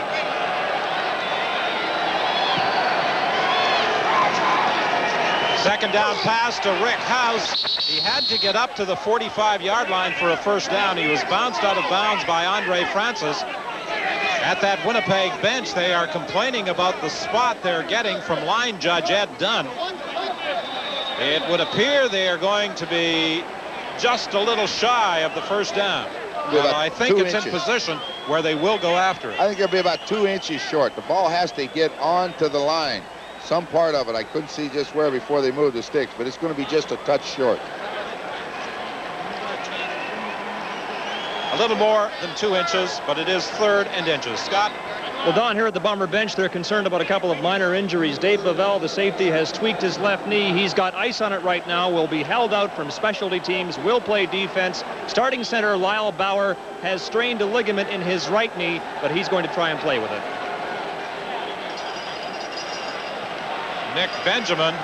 Second down pass to Rick House. He had to get up to the 45-yard line for a first down. He was bounced out of bounds by Andre Francis. At that Winnipeg bench, they are complaining about the spot they're getting from line judge Ed Dunn. It would appear they are going to be just a little shy of the first down. I think it's in position where they will go after it. I think it'll be about 2 inches short. The ball has to get onto the line. Some part of it. I couldn't see just where before they moved the sticks, but it's going to be just a touch short. A little more than 2 inches, but it is 3rd and inches. Scott? Well, Don, here at the Bomber bench, they're concerned about a couple of minor injuries. Dave Lavelle, the safety, has tweaked his left knee. He's got ice on it right now, will be held out from specialty teams, will play defense. Starting center Lyle Bauer has strained a ligament in his right knee, but he's going to try and play with it. Nick Benjamin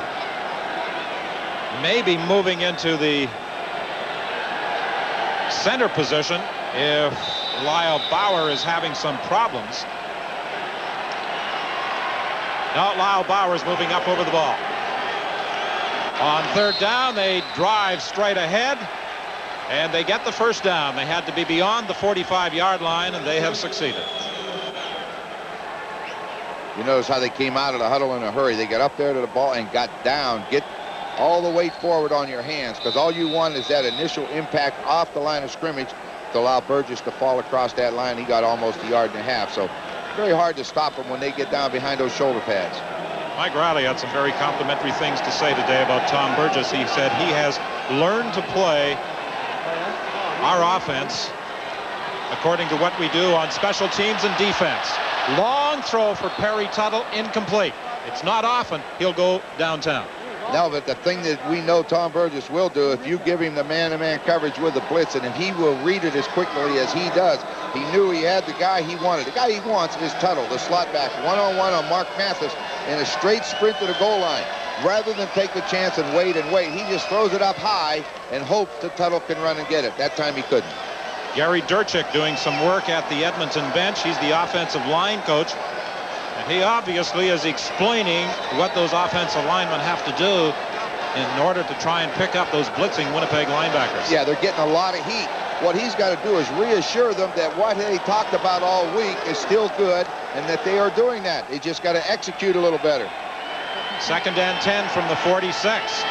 may be moving into the center position if Lyle Bauer is having some problems. No, Lyle Bauer is moving up over the ball. On 3rd down, they drive straight ahead, and they get the first down. They had to be beyond the 45-yard line, and they have succeeded. You notice how they came out of the huddle in a hurry. They got up there to the ball and got down. Get all the weight forward on your hands, because all you want is that initial impact off the line of scrimmage to allow Burgess to fall across that line. He got almost a yard and a half. So very hard to stop them when they get down behind those shoulder pads. Mike Riley had some very complimentary things to say today about Tom Burgess. He said he has learned to play our offense according to what we do on special teams and defense. Long throw for Perry Tuttle, incomplete. It's not often he'll go downtown. No, but the thing that we know Tom Burgess will do, if you give him the man-to-man coverage with the blitz, and if he will read it as quickly as he does, he knew he had the guy he wanted. The guy he wants is Tuttle, the slot back, one-on-one on Mark Mathis, in a straight sprint to the goal line. Rather than take the chance and wait, he just throws it up high and hopes that Tuttle can run and get it. That time he couldn't. Gary Durchik doing some work at the Edmonton bench. He's the offensive line coach. And he obviously is explaining what those offensive linemen have to do in order to try and pick up those blitzing Winnipeg linebackers. Yeah, they're getting a lot of heat. What he's got to do is reassure them that what they talked about all week is still good and that they are doing that. They just got to execute a little better. 2nd and 10 from the 46.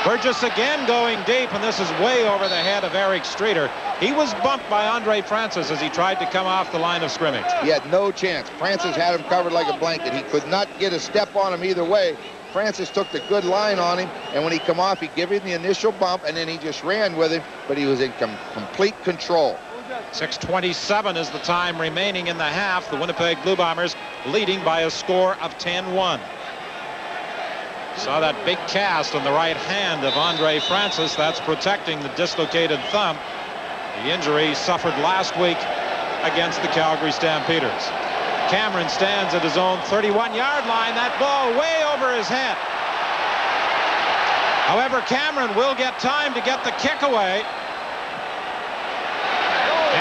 Burgess again going deep, and this is way over the head of Eric Streeter. He was bumped by Andre Francis as he tried to come off the line of scrimmage. He had no chance. Francis had him covered like a blanket. He could not get a step on him either way. Francis took the good line on him, and when he come off, he gave him the initial bump, and then he just ran with him, but he was in complete control. 6:27 is the time remaining in the half. The Winnipeg Blue Bombers leading by a score of 10-1. Saw that big cast on the right hand of Andre Francis. That's protecting the dislocated thumb. The injury suffered last week against the Calgary Stampeders. Cameron stands at his own 31-yard line. That ball way over his head. However, Cameron will get time to get the kick away.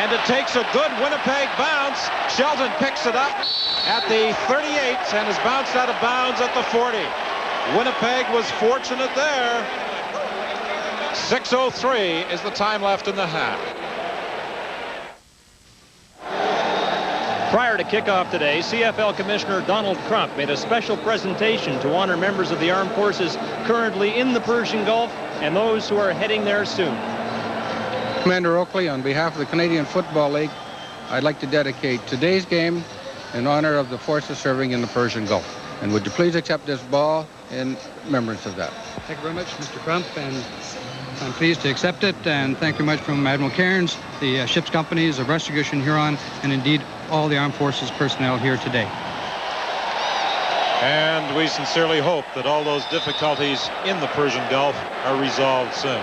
And it takes a good Winnipeg bounce. Shelton picks it up at the 38 and is bounced out of bounds at the 40. Winnipeg was fortunate there. 6:03 is the time left in the half. Prior to kickoff today, CFL Commissioner Donald Crump made a special presentation to honor members of the armed forces currently in the Persian Gulf and those who are heading there soon. Commander Oakley, on behalf of the Canadian Football League, I'd like to dedicate today's game in honor of the forces serving in the Persian Gulf. And would you please accept this ball in remembrance of that? Thank you very much, Mr. Crump, and I'm pleased to accept it. And thank you much from Admiral Cairns, the ship's companies of Rescue Huron, and indeed all the armed forces personnel here today. And we sincerely hope that all those difficulties in the Persian Gulf are resolved soon.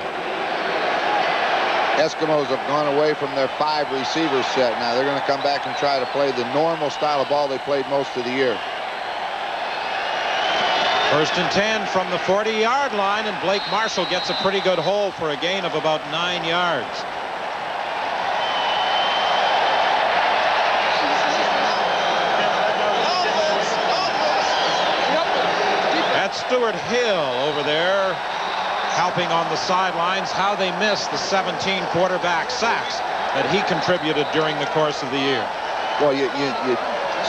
Eskimos have gone away from their 5 receiver set. Now they're going to come back and try to play the normal style of ball they played most of the year. 1st and 10 from the 40-yard line, and Blake Marshall gets a pretty good hold for a gain of about 9 yards. That's Stuart Hill over there helping on the sidelines. How they missed the 17 quarterback sacks that he contributed during the course of the year. Well,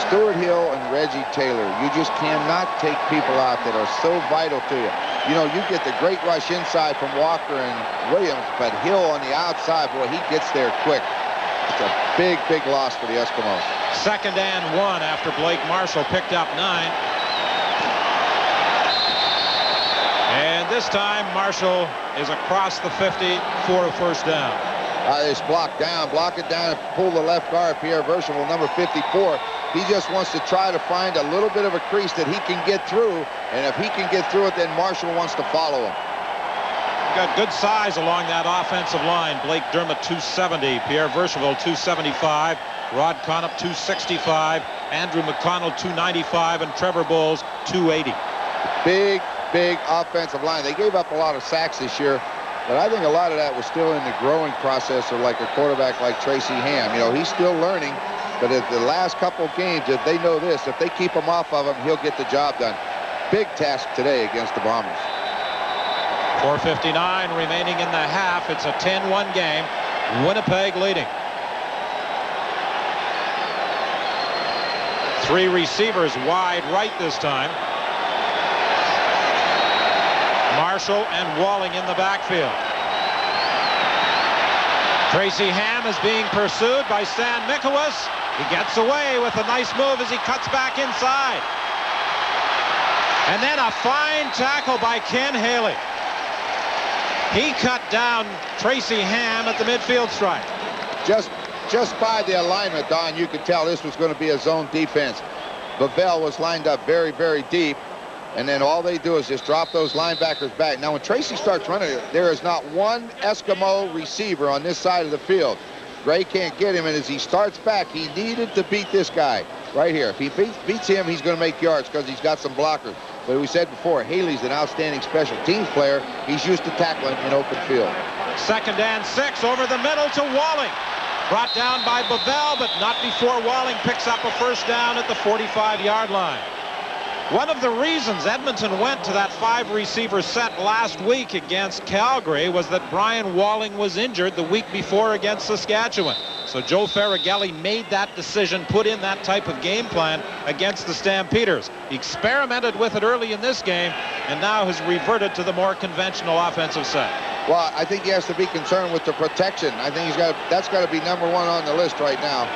Stuart Hill and Reggie Taylor, you just cannot take people out that are so vital to you. You know, you get the great rush inside from Walker and Williams, but Hill on the outside, boy, he gets there quick. It's a big, big loss for the Eskimos. 2nd and 1 after Blake Marshall picked up 9. And this time, Marshall is across the 50 for a first down. This block it down and pull the left guard, Pierre Verchevel, number 54. He just wants to try to find a little bit of a crease that he can get through, and if he can get through it, then Marshall wants to follow him. Got good size along that offensive line. Blake Dermott 270, Pierre Verchevel 275, Rod Conop 265, Andrew McConnell 295, and Trevor Bowles 280. Big offensive line. They gave up a lot of sacks this year, but I think a lot of that was still in the growing process of like a quarterback like Tracy Ham. You know, he's still learning. But at the last couple of games, if they know this, if they keep him off of him, he'll get the job done. Big task today against the Bombers. 4:59 remaining in the half. It's a 10-1 game. Winnipeg leading. 3 receivers wide right this time. Marshall and Walling in the backfield. Tracy Ham is being pursued by Stan Mikowicz. He gets away with a nice move as he cuts back inside. And then a fine tackle by Ken Haley. He cut down Tracy Ham at the midfield stripe. Just by the alignment, Don, you could tell this was going to be a zone defense. Babel was lined up very, very deep. And then all they do is just drop those linebackers back. Now, when Tracy starts running, there is not one Eskimo receiver on this side of the field. Gray can't get him, and as he starts back, he needed to beat this guy right here. If he beats him, he's going to make yards because he's got some blockers. But we said before, Haley's an outstanding special teams player. He's used to tackling in open field. 2nd and 6 over the middle to Walling. Brought down by Babel, but not before Walling picks up a first down at the 45-yard line. One of the reasons Edmonton went to that 5 receiver set last week against Calgary was that Brian Walling was injured the week before against Saskatchewan. So Joe Farragelli made that decision, put in that type of game plan against the Stampeders. He experimented with it early in this game and now has reverted to the more conventional offensive set. Well, I think he has to be concerned with the protection. I think that's got to be number 1 on the list right now.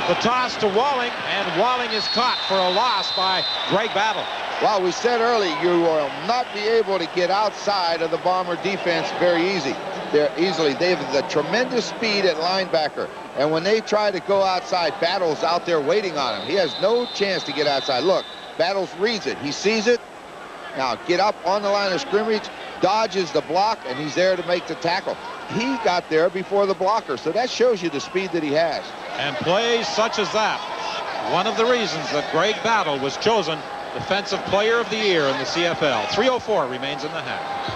The toss to Walling, and Walling is caught for a loss by Greg Battle. Well, we said early, you will not be able to get outside of the Bomber defense very easily. They have the tremendous speed at linebacker, and when they try to go outside, Battle's out there waiting on him. He has no chance to get outside. Look, Battles reads it. He sees it. Now get up on the line of scrimmage, dodges the block, and he's there to make the tackle. He got there before the blocker, so that shows you the speed that he has. And plays such as that, one of the reasons that Greg Battle was chosen Defensive Player of the Year in the CFL. 3:04 remains in the half.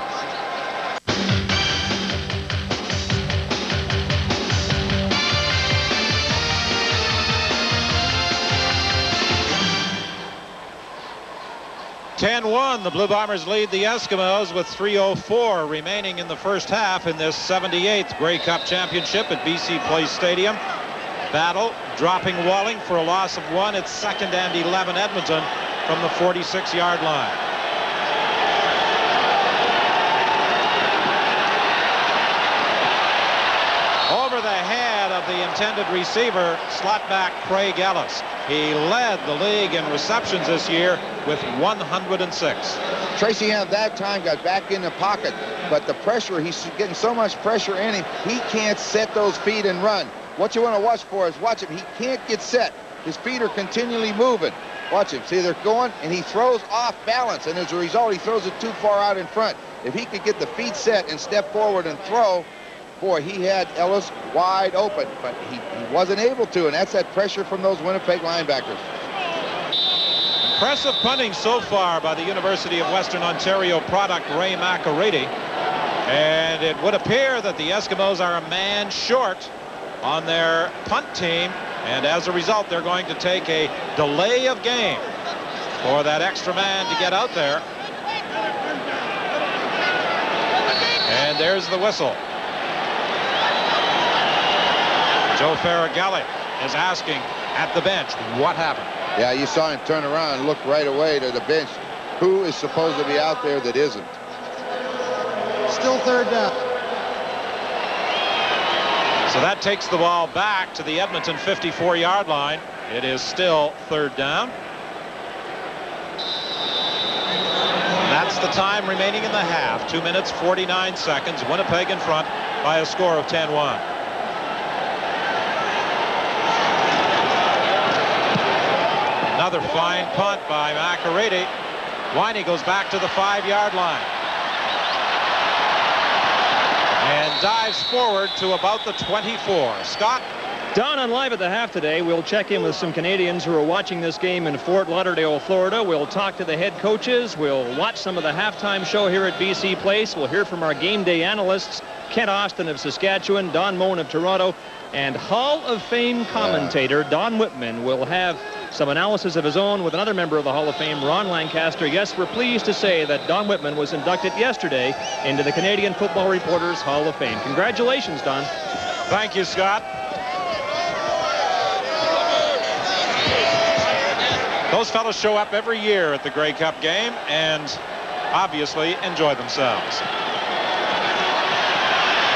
10-1, the Blue Bombers lead the Eskimos with 3:04 remaining in the first half in this 78th Grey Cup Championship at BC Place Stadium. Battle dropping Walling for a loss of 1. It's 2nd and 11 Edmonton from the 46-yard line. Over the head of the intended receiver, slot back Craig Ellis. He led the league in receptions this year with 106. Tracy Ham that time got back in the pocket, but the pressure, he's getting so much pressure in him, he can't set those feet and run. What you want to watch for is watch him. He can't get set. His feet are continually moving. Watch him. See, they're going, and he throws off balance, and as a result, he throws it too far out in front. If he could get the feet set and step forward and throw, boy, he had Ellis wide open, but he wasn't able to, and that's that pressure from those Winnipeg linebackers. Impressive punting so far by the University of Western Ontario product Ray McArady. And it would appear that the Eskimos are a man short on their punt team, and as a result, they're going to take a delay of game for that extra man to get out there. And there's the whistle. Joe Farragelli is asking at the bench, what happened? Yeah, you saw him turn around and look right away to the bench. Who is supposed to be out there that isn't? Still 3rd down. So that takes the ball back to the Edmonton 54-yard line. It is still 3rd down. That's the time remaining in the half. 2 minutes, 49 seconds. Winnipeg in front by a score of 10-1. Another fine punt by McArady. Winey goes back to the 5-yard line and dives forward to about the 24. Scott? Down on Live at the Half today, we'll check in with some Canadians who are watching this game in Fort Lauderdale, Florida. We'll talk to the head coaches. We'll watch some of the halftime show here at BC Place. We'll hear from our game day analysts, Kent Austin of Saskatchewan, Don Moen of Toronto, and Hall of Fame commentator Don Whitman will have some analysis of his own with another member of the Hall of Fame, Ron Lancaster. Yes, we're pleased to say that Don Whitman was inducted yesterday into the Canadian Football Reporters Hall of Fame. Congratulations, Don. Thank you, Scott. Those fellows show up every year at the Grey Cup game and obviously enjoy themselves.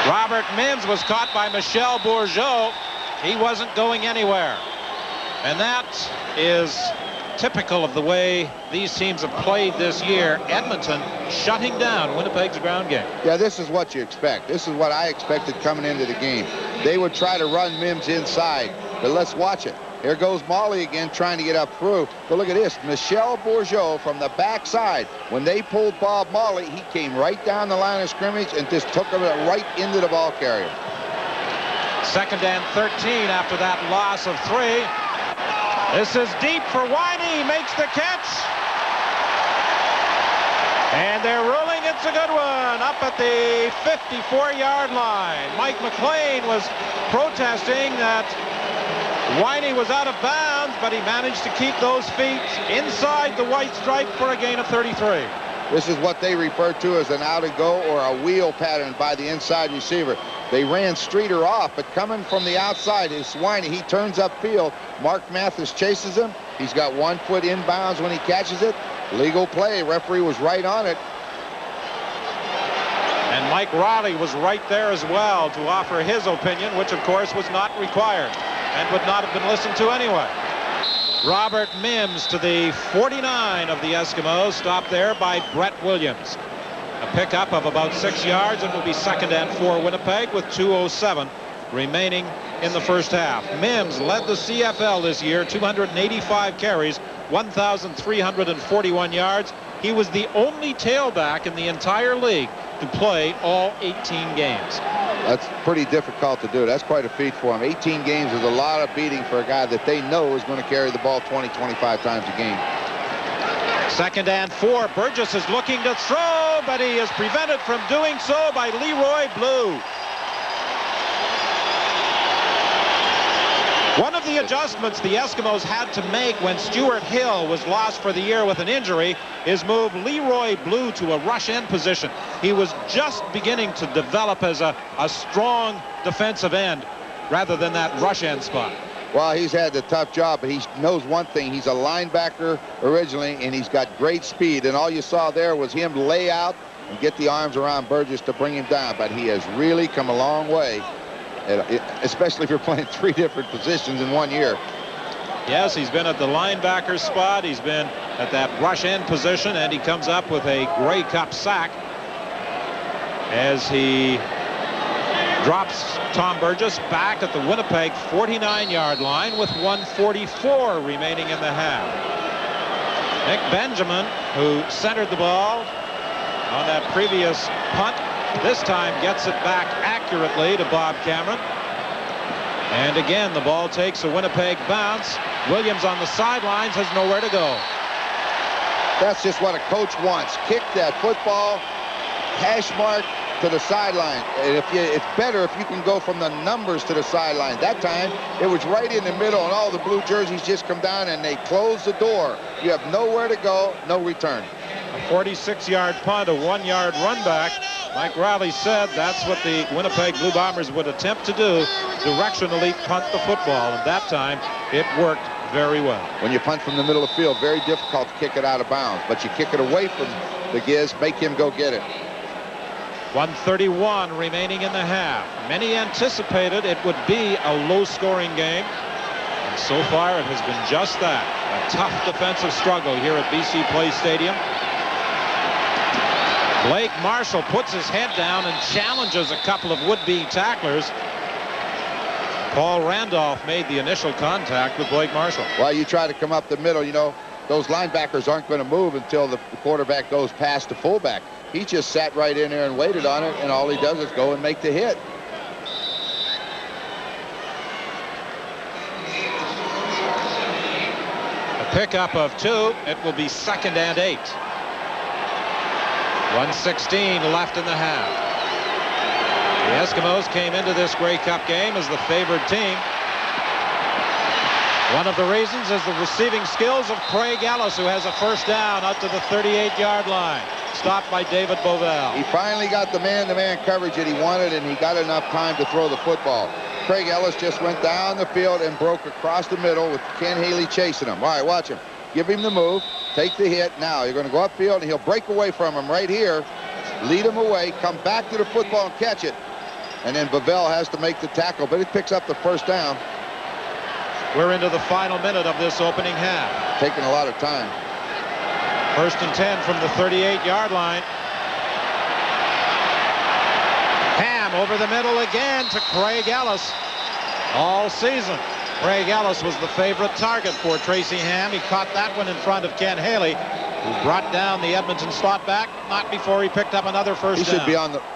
Robert Mims was caught by Michel Bourgeau. He wasn't going anywhere. And that is typical of the way these teams have played this year. Edmonton shutting down Winnipeg's ground game. Yeah, this is what you expect. This is what I expected coming into the game. They would try to run Mims inside, but let's watch it. Here goes Molly again trying to get up through. But look at this. Michel Bourgeau from the backside. When they pulled Bob Molly, he came right down the line of scrimmage and just took him right into the ball carrier. 2nd and 13 after that loss of 3. This is deep for Winey. Makes the catch. And they're ruling it's a good one up at the 54-yard line. Mike McLean was protesting that Winey was out of bounds, but he managed to keep those feet inside the white stripe for a gain of 33. This is what they refer to as an out and go or a wheel pattern by the inside receiver. They ran Streeter off, but coming from the outside is Winey. He turns upfield. Mark Mathis chases him. He's got 1 foot inbounds when he catches it. Legal play. Referee was right on it. And Mike Riley was right there as well to offer his opinion, which of course was not required and would not have been listened to anyway. Robert Mims to the 49 of the Eskimos, stopped there by Brett Williams. A pickup of about 6 yards. It will be 2nd and 4 Winnipeg with 2:07 remaining in the first half. Mims led the CFL this year, 285 carries, 1,341 yards. He was the only tailback in the entire league to play all 18 games. That's pretty difficult to do. That's quite a feat for him. 18 games is a lot of beating for a guy that they know is going to carry the ball 20, 25 times a game. 2nd and 4. Burgess is looking to throw, but he is prevented from doing so by Leroy Blue. One of the adjustments the Eskimos had to make when Stuart Hill was lost for the year with an injury is move Leroy Blue to a rush end position. He was just beginning to develop as a strong defensive end rather than that rush end spot. Well, he's had the tough job, but he knows one thing. He's a linebacker originally, and he's got great speed. And all you saw there was him lay out and get the arms around Burgess to bring him down. But he has really come a long way, especially if you're playing 3 different positions in 1 year. Yes, he's been at the linebacker spot. He's been at that rush end position, and he comes up with a Grey Cup sack as he drops Tom Burgess back at the Winnipeg 49-yard line with 1:44 remaining in the half. Nick Benjamin, who centered the ball on that previous punt, this time gets it back accurately to Bob Cameron. And again, the ball takes a Winnipeg bounce. Williams on the sidelines has nowhere to go. That's just what a coach wants. Kick that football, hash mark to the sideline. And it's better if you can go from the numbers to the sideline. That time, it was right in the middle, and all the blue jerseys just come down, and they close the door. You have nowhere to go, no return. A 46-yard punt, a 1-yard run back. Mike Riley said that's what the Winnipeg Blue Bombers would attempt to do, directionally punt the football, and that time it worked very well. When you punt from the middle of the field, very difficult to kick it out of bounds, but you kick it away from the Giz, make him go get it. 1:31 remaining in the half. Many anticipated it would be a low-scoring game, and so far it has been just that. A tough defensive struggle here at BC Place Stadium. Blake Marshall puts his head down and challenges a couple of would-be tacklers. Paul Randolph made the initial contact with Blake Marshall. Well, you try to come up the middle, you know, those linebackers aren't going to move until the quarterback goes past the fullback. He just sat right in there and waited on it, and all he does is go and make the hit. A pickup of 2. It will be 2nd and 8. 1:16 left in the half. The Eskimos came into this Grey Cup game as the favored team. One of the reasons is the receiving skills of Craig Ellis, who has a first down out to the 38-yard line. Stopped by David Bovell. He finally got the man-to-man coverage that he wanted, and he got enough time to throw the football. Craig Ellis just went down the field and broke across the middle with Ken Haley chasing him. All right, watch him. Give him the move. Take the hit. Now you're going to go upfield, and he'll break away from him right here. Lead him away. Come back to the football and catch it. And then Bovell has to make the tackle, but he picks up the first down. We're into the final minute of this opening half. Taking a lot of time. 1st and 10 from the 38-yard line. Ham over the middle again to Craig Ellis. All season, Craig Ellis was the favorite target for Tracy Ham. He caught that one in front of Ken Haley, who brought down the Edmonton slot back, not before he picked up another first down.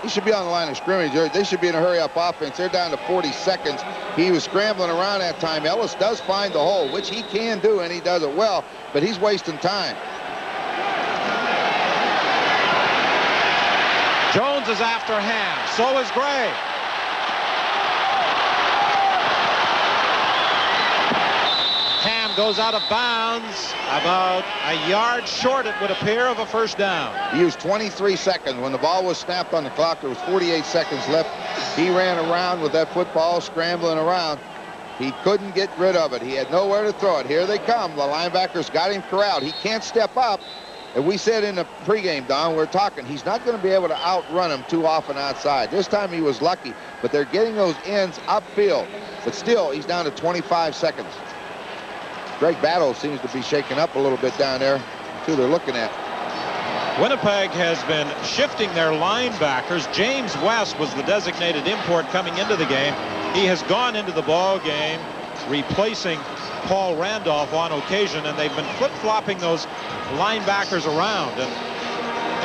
He should be on the line of scrimmage. They should be in a hurry-up offense. They're down to 40 seconds. He was scrambling around that time. Ellis does find the hole, which he can do, and he does it well, but he's wasting time. Jones is after Ham. So is Gray. Ham goes out of bounds about a yard short, it would appear, of a first down. He used 23 seconds. When the ball was snapped on the clock, there was 48 seconds left. He ran around with that football, scrambling around. He couldn't get rid of it. He had nowhere to throw it. Here they come. The linebackers got him corralled. He can't step up. And we said in the pregame, Don, we're talking, he's not going to be able to outrun him too often outside. This time he was lucky, but they're getting those ends upfield. But still, he's down to 25 seconds. Greg Battle seems to be shaking up a little bit down there. That's who they're looking at. Winnipeg has been shifting their linebackers. James West was the designated import coming into the game. He has gone into the ball game replacing Paul Randolph on occasion, and they've been flip-flopping those linebackers around. And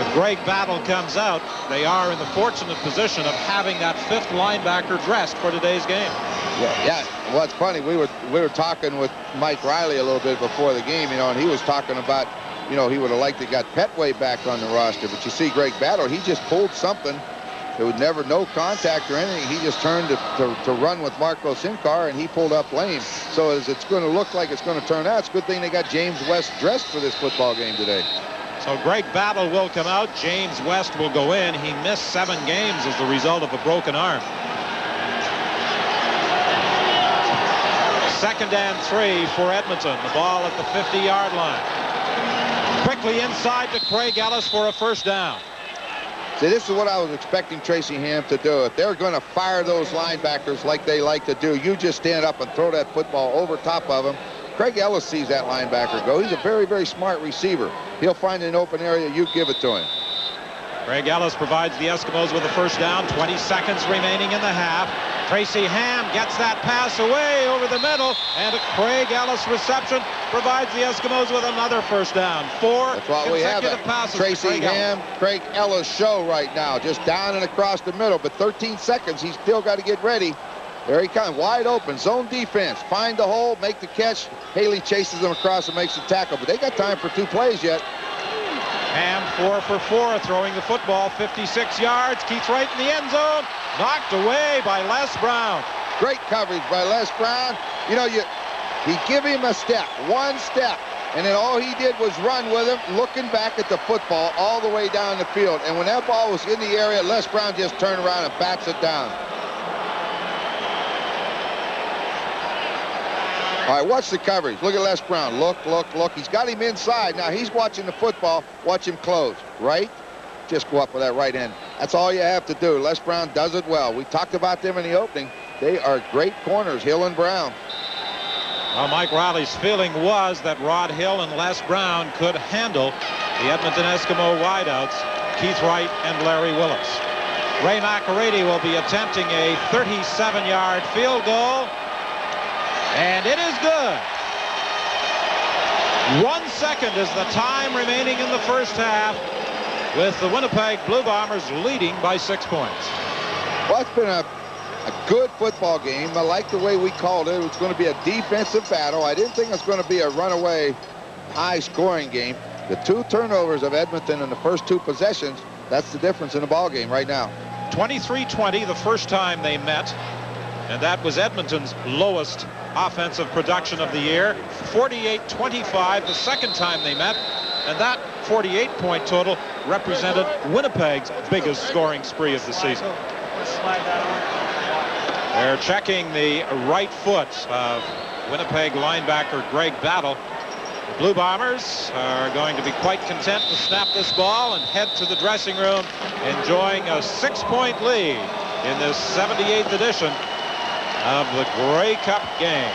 if Greg Battle comes out, they are in the fortunate position of having that 5th linebacker dressed for today's game. Yeah. Well, it's funny. We were talking with Mike Riley a little bit before the game, you know, and he was talking about, you know, he would have liked to got Petway back on the roster. But you see Greg Battle, he just pulled something It was never no contact or anything. He just turned to run with Marco Sincar, and he pulled up lane. So as it's going to look like it's going to turn out, it's a good thing they got James West dressed for this football game today. So Greg Battle will come out. James West will go in. He missed 7 games as the result of a broken arm. 2nd and 3 for Edmonton. The ball at the 50-yard line. Quickly inside to Craig Ellis for a first down. See, this is what I was expecting Tracy Ham to do. If they're going to fire those linebackers like they like to do, you just stand up and throw that football over top of them. Craig Ellis sees that linebacker go. He's a very, very smart receiver. He'll find an open area. You give it to him. Craig Ellis provides the Eskimos with a first down. 20 seconds remaining in the half. Tracy Ham gets that pass away over the middle, and a Craig Ellis reception provides the Eskimos with another first down. 4 That's what we have. passes. Tracy Ham, Craig Ellis show right now, just down and across the middle. But 13 seconds, he's still got to get ready. There he comes, wide open, zone defense. Find the hole, make the catch. Haley chases him across and makes the tackle. But they got time for 2 plays yet. Ham 4 for 4, throwing the football 56 yards. Keith Wright in the end zone. Knocked away by Les Brown. Great coverage by Les Brown. You know, he give him a step, 1 step, and then all he did was run with him, looking back at the football all the way down the field. And when that ball was in the area, Les Brown just turned around and bats it down. All right, watch the coverage. Look at Les Brown. Look, look, look. He's got him inside. Now he's watching the football. Watch him close. Right? Just go up with that right end. That's all you have to do. Les Brown does it well. We talked about them in the opening. They are great corners, Hill and Brown. Well, Mike Riley's feeling was that Rod Hill and Les Brown could handle the Edmonton Eskimo wideouts, Keith Wright and Larry Willis. Ray McErady will be attempting a 37-yard field goal. And it is good. 1 second is the time remaining in the first half, with the Winnipeg Blue Bombers leading by 6 points. Well, it's been a good football game. I like the way we called it. It was going to be a defensive battle. I didn't think it was going to be a runaway, high-scoring game. The 2 turnovers of Edmonton in the first 2 possessions, that's the difference in the ball game right now. 23-20 the first time they met, and that was Edmonton's lowest offensive production of the year. 48-25 the second time they met, and that 48-point total represented Winnipeg's biggest scoring spree of the season. They're checking the right foot of Winnipeg linebacker Greg Battle. The Blue Bombers are going to be quite content to snap this ball and head to the dressing room, enjoying a 6-point lead in this 78th edition of the Grey Cup game.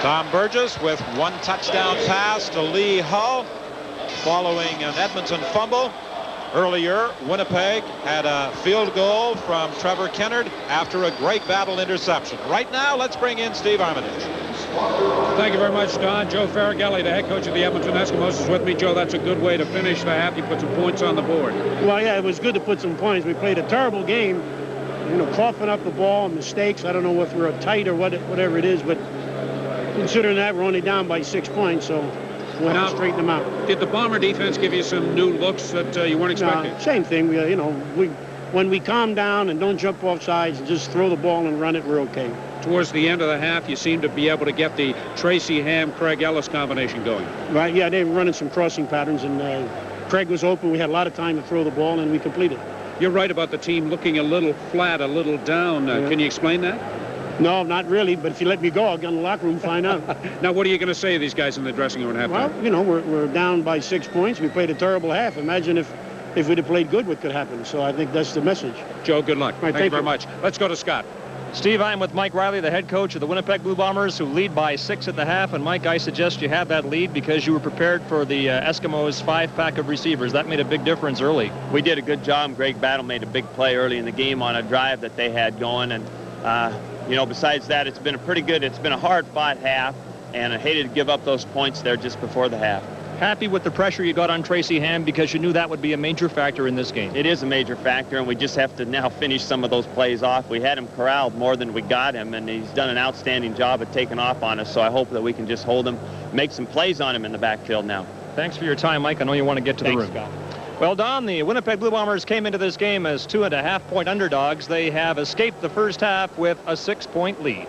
Tom Burgess with 1 touchdown pass to Lee Hull following an Edmonton fumble. Earlier, Winnipeg had a field goal from Trevor Kennard after a Greg Battle interception. Right now, let's bring in Steve Armitage. Thank you very much, Don. Joe Farragelli, the head coach of the Edmonton Eskimos, is with me. Joe, that's a good way to finish the half. You put some points on the board. Well, yeah, it was good to put some points. We played a terrible game, you know, coughing up the ball, mistakes. I don't know if we're tight or whatever it is, but considering that, we're only down by 6 points, so we'll have to straighten them out. Did the Bomber defense give you some new looks that you weren't expecting? No, same thing. You know, when we calm down and don't jump off sides and just throw the ball and run it, we're okay. Towards the end of the half, you seemed to be able to get the Tracy Ham, Craig Ellis combination going. Right, yeah, they were running some crossing patterns, and Craig was open. We had a lot of time to throw the ball, and we completed. You're right about the team looking a little flat, a little down. Yeah. Can you explain that? No, not really, but if you let me go, I'll get in the locker room and find out. Now, what are you going to say to these guys in the dressing room at halftime? Well, you know, we're down by 6 points. We played a terrible half. Imagine if we'd have played good, what could happen. So I think that's the message. Joe, good luck. Right, thank you very much. Let's go to Scott. Steve, I'm with Mike Riley, the head coach of the Winnipeg Blue Bombers, who lead by 6 at the half. And, Mike, I suggest you have that lead because you were prepared for the Eskimos' 5-pack of receivers. That made a big difference early. We did a good job. Greg Battle made a big play early in the game on a drive that they had going. And, you know, besides that, it's been a hard-fought half, and I hated to give up those points there just before the half. Happy with the pressure you got on Tracy Ham because you knew that would be a major factor in this game. It is a major factor, and we just have to now finish some of those plays off. We had him corralled more than we got him, and he's done an outstanding job at taking off on us, so I hope that we can just hold him, make some plays on him in the backfield now. Thanks for your time, Mike. I know you want to get to the room. Scott. Well, Don, the Winnipeg Blue Bombers came into this game as 2.5-point underdogs. They have escaped the first half with a 6-point lead.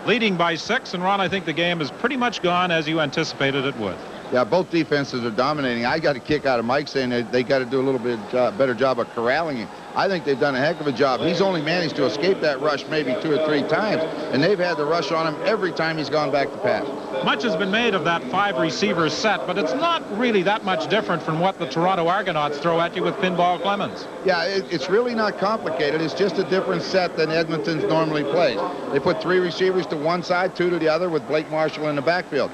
Leading by 6, and Ron, I think the game is pretty much gone as you anticipated it would. Yeah, both defenses are dominating. I got a kick out of Mike saying that they got to do a little bit better job of corralling him. I think they've done a heck of a job. He's only managed to escape that rush maybe 2 or 3 times, and they've had the rush on him every time he's gone back to pass. Much has been made of that 5-receiver set, but it's not really that much different from what the Toronto Argonauts throw at you with Pinball Clemens. Yeah, it's really not complicated. It's just a different set than Edmonton's normally plays. They put 3 receivers to one side, 2 to the other, with Blake Marshall in the backfield.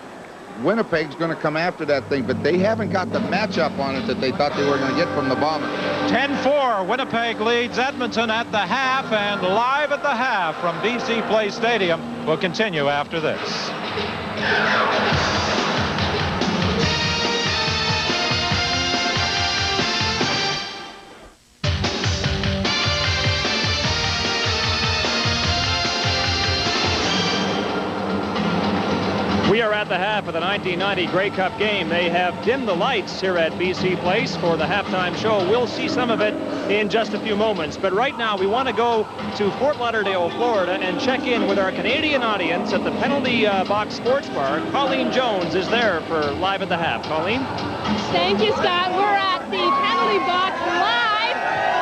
Winnipeg's going to come after that thing, but they haven't got the matchup on it that they thought they were going to get from the Bombers. 10-4, Winnipeg leads Edmonton at the half, and live at the half from BC Place Stadium will continue after this. We are at the half of the 1990 Grey Cup game. They have dimmed the lights here at BC Place for the halftime show. We'll see some of it in just a few moments. But right now, we want to go to Fort Lauderdale, Florida, and check in with our Canadian audience at the Penalty Box Sports Bar. Colleen Jones is there for Live at the Half. Colleen? Thank you, Scott. We're at the Penalty Box live.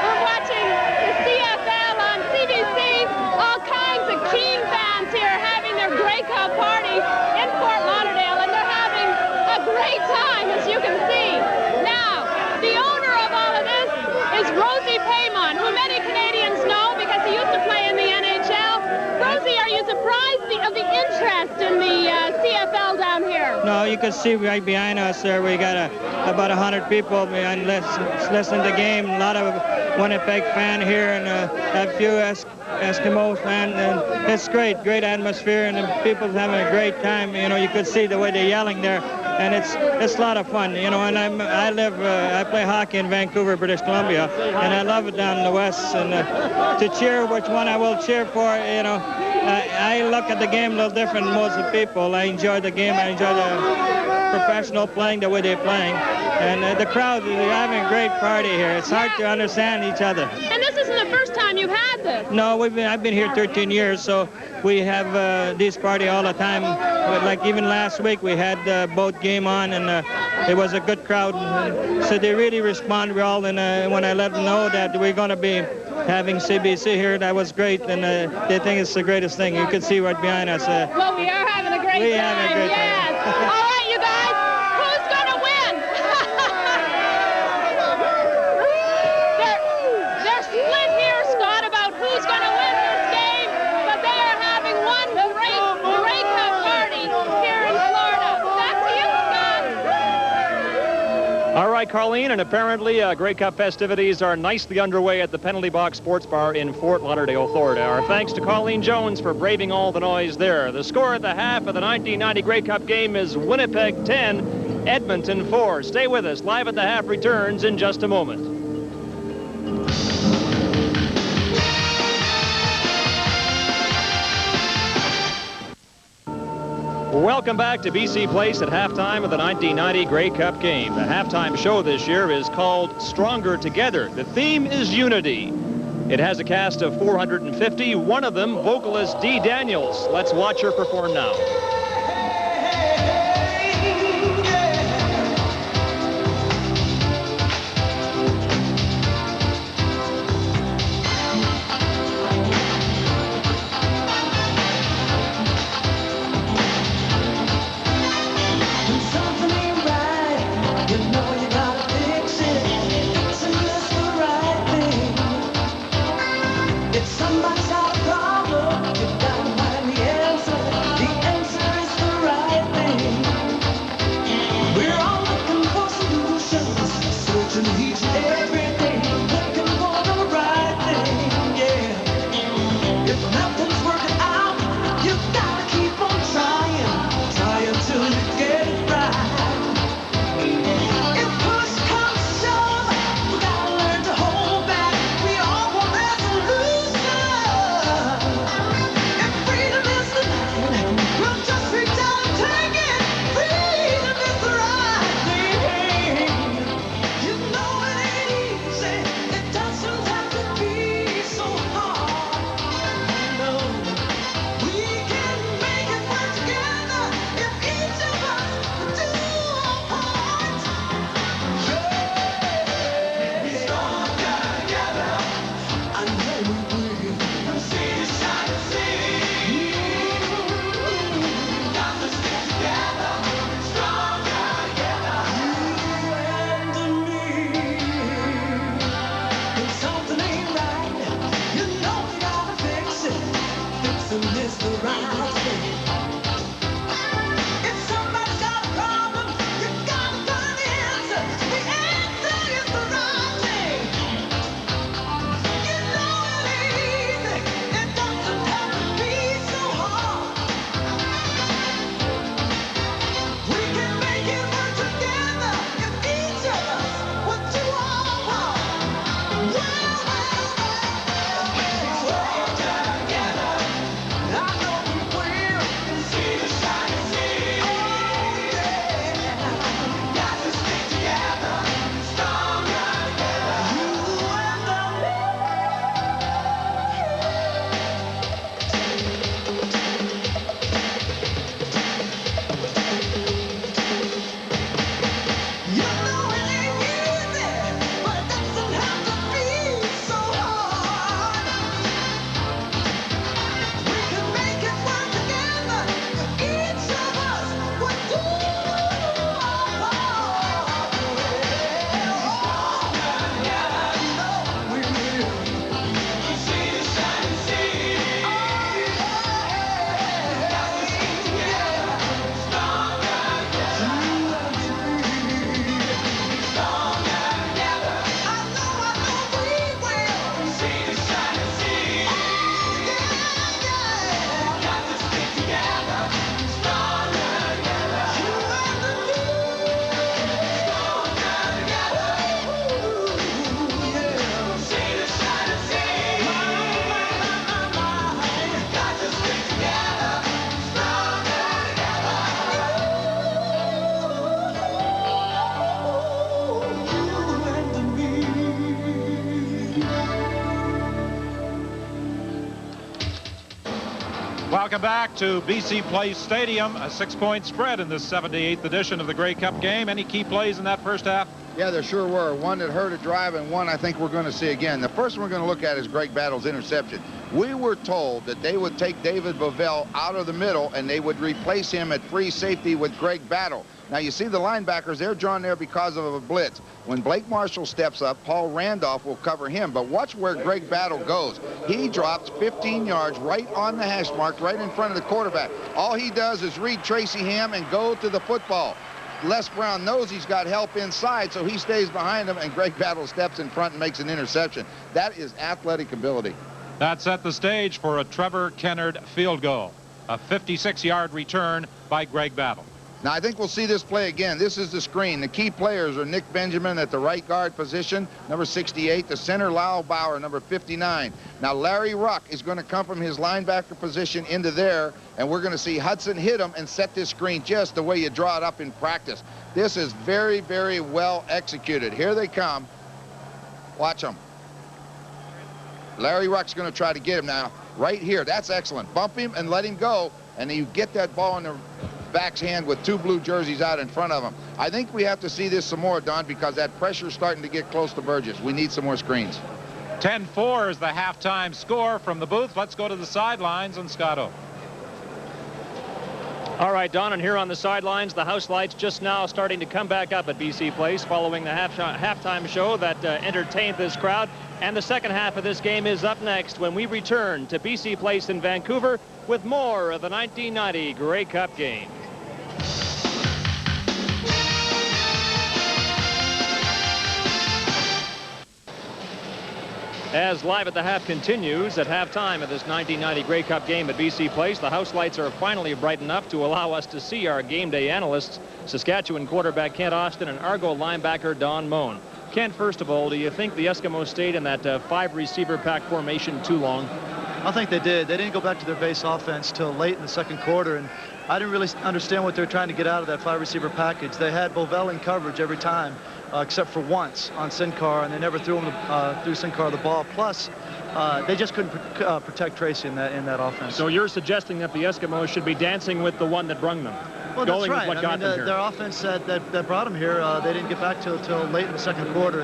We're watching the CFL on CBC. All kinds of Keen fans here having their Grey Cup party in Fort Lauderdale, and they're having a great time, as you can see. Now, the owner of all of this is Rosie Paymon, who many Canadians know because he used to play in the NHL. Rosie, are you surprised of the interest in the CFL down here? No, you can see right behind us there, we got about 100 people behind listening to the game. A lot of Winnipeg fan here, and a few Eskimos fan, and it's great atmosphere, and the people's having a great time. You know, you could see the way they're yelling there, and it's a lot of fun. You know, and I play hockey in Vancouver, British Columbia, and I love it down in the West. And to cheer which one I will cheer for, you know, I look at the game a little different than most of the people. I enjoy the game. I enjoy the professional playing the way they're playing, and the crowd, they're having a great party here. It's hard to understand each other. And this isn't the first time you've had this. No, I've been here 13 years, so we have this party all the time. But like even last week, we had boat game on, and it was a good crowd. So they really respond well, and when I let them know that we're going to be having CBC here, that was great, and they think it's the greatest thing. You can see right behind us. Well, we are having a great time. Having a great yes. time. All right, you guys, who's going to win? They're split here, Scott, about who's going to win this game, but they are having one great Cup party here in Florida. Back to you, Scott. All right, Colleen, and apparently Grey Cup festivities are nicely underway at the Penalty Box Sports Bar in Fort Lauderdale, Florida. Our thanks to Colleen Jones for braving all the noise there. The score at the half of the 1990 Grey Cup game is Winnipeg 10, Edmonton 4. Stay with us. Live at the Half returns in just a moment. Welcome back to BC Place at halftime of the 1990 Grey Cup game. The halftime show this year is called Stronger Together. The theme is unity. It has a cast of 450, one of them vocalist Dee Daniels. Let's watch her perform now. Somebody's got a problem, you gotta find the answer. The answer Welcome back to BC Place Stadium. A 6-point spread in this 78th edition of the Grey Cup game. Any key plays in that first half? Yeah, there sure were. One that hurt a drive and one I think we're going to see again. The first one we're going to look at is Greg Battle's interception. We were told that they would take David Bovell out of the middle and they would replace him at free safety with Greg Battle. Now, you see the linebackers, they're drawn there because of a blitz. When Blake Marshall steps up, Paul Randolph will cover him. But watch where Greg Battle goes. He drops 15 yards right on the hash mark, right in front of the quarterback. All he does is read Tracy Ham and go to the football. Les Brown knows he's got help inside, so he stays behind him, and Greg Battle steps in front and makes an interception. That is athletic ability. That set the stage for a Trevor Kennard field goal. A 56-yard return by Greg Battle. Now, I think we'll see this play again. This is the screen. The key players are Nick Benjamin at the right guard position, number 68. The center, Lyle Bauer, number 59. Now, Larry Ruck is going to come from his linebacker position into there, and we're going to see Hudson hit him and set this screen just the way you draw it up in practice. This is very, very well executed. Here they come. Watch them. Larry Ruck's going to try to get him now. Right here. That's excellent. Bump him and let him go, and then you get that ball in the back's hand with two blue jerseys out in front of him. I think we have to see this some more, Don, because that pressure's starting to get close to Burgess. We need some more screens. 10-4 is the halftime score from the booth. Let's go to the sidelines and Scotto. All right, Don, and here on the sidelines, the house lights just now starting to come back up at BC Place following the halftime show that entertained this crowd. And the second half of this game is up next when we return to BC Place in Vancouver with more of the 1990 Grey Cup game. As Live at the Half continues at halftime of this 1990 Grey Cup game at BC Place, the house lights are finally bright enough to allow us to see our game day analysts, Saskatchewan quarterback Kent Austin and Argo linebacker Don Moen. Kent, first of all, do you think the Eskimos stayed in that 5-receiver pack formation too long? I think they did. They didn't go back to their base offense till late in the second quarter, and I didn't really understand what they were trying to get out of that 5-receiver package. They had Bovell in coverage every time, except for once on Sincar, and they never threw Sincar the ball. Plus, they just couldn't protect Tracy in that offense. So you're suggesting that the Eskimos should be dancing with the one that brung them? Well, that's right. I mean, their offense that brought them here, they didn't get back till late in the second quarter.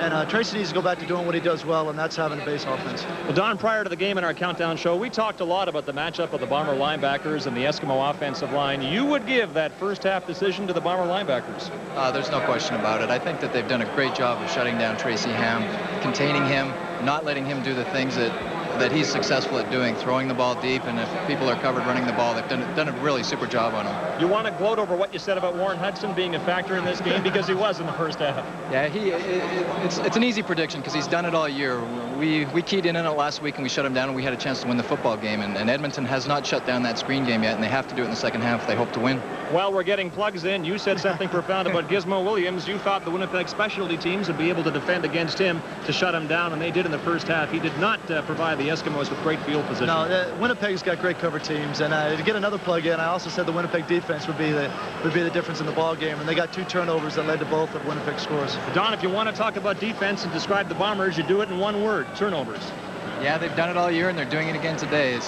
And Tracy needs to go back to doing what he does well, and that's having a base offense. Well, Don, prior to the game in our countdown show, we talked a lot about the matchup of the Bomber linebackers and the Eskimo offensive line. You would give that first half decision to the Bomber linebackers. There's no question about it. I think that they've done a great job of shutting down Tracy Ham, containing him, not letting him do the things that he's successful at doing, throwing the ball deep, and if people are covered running the ball, they've done a really super job on him. You want to gloat over what you said about Warren Hudson being a factor in this game, because he was in the first half. Yeah, it's an easy prediction because he's done it all year. We keyed in on it last week and we shut him down, and we had a chance to win the football game, and Edmonton has not shut down that screen game yet, and they have to do it in the second half if they hope to win. Well, we're getting plugs in. You said something profound about Gizmo Williams. You thought the Winnipeg specialty teams would be able to defend against him to shut him down, and they did in the first half. He did not provide the Eskimos with great field position. No, Winnipeg's got great cover teams, and to get another plug in, I also said the Winnipeg defense would be the difference in the ball game, and they got 2 turnovers that led to both of Winnipeg scores. Don, if you want to talk about defense and describe the Bombers, you do it in one word: turnovers. Yeah, they've done it all year, and they're doing it again today.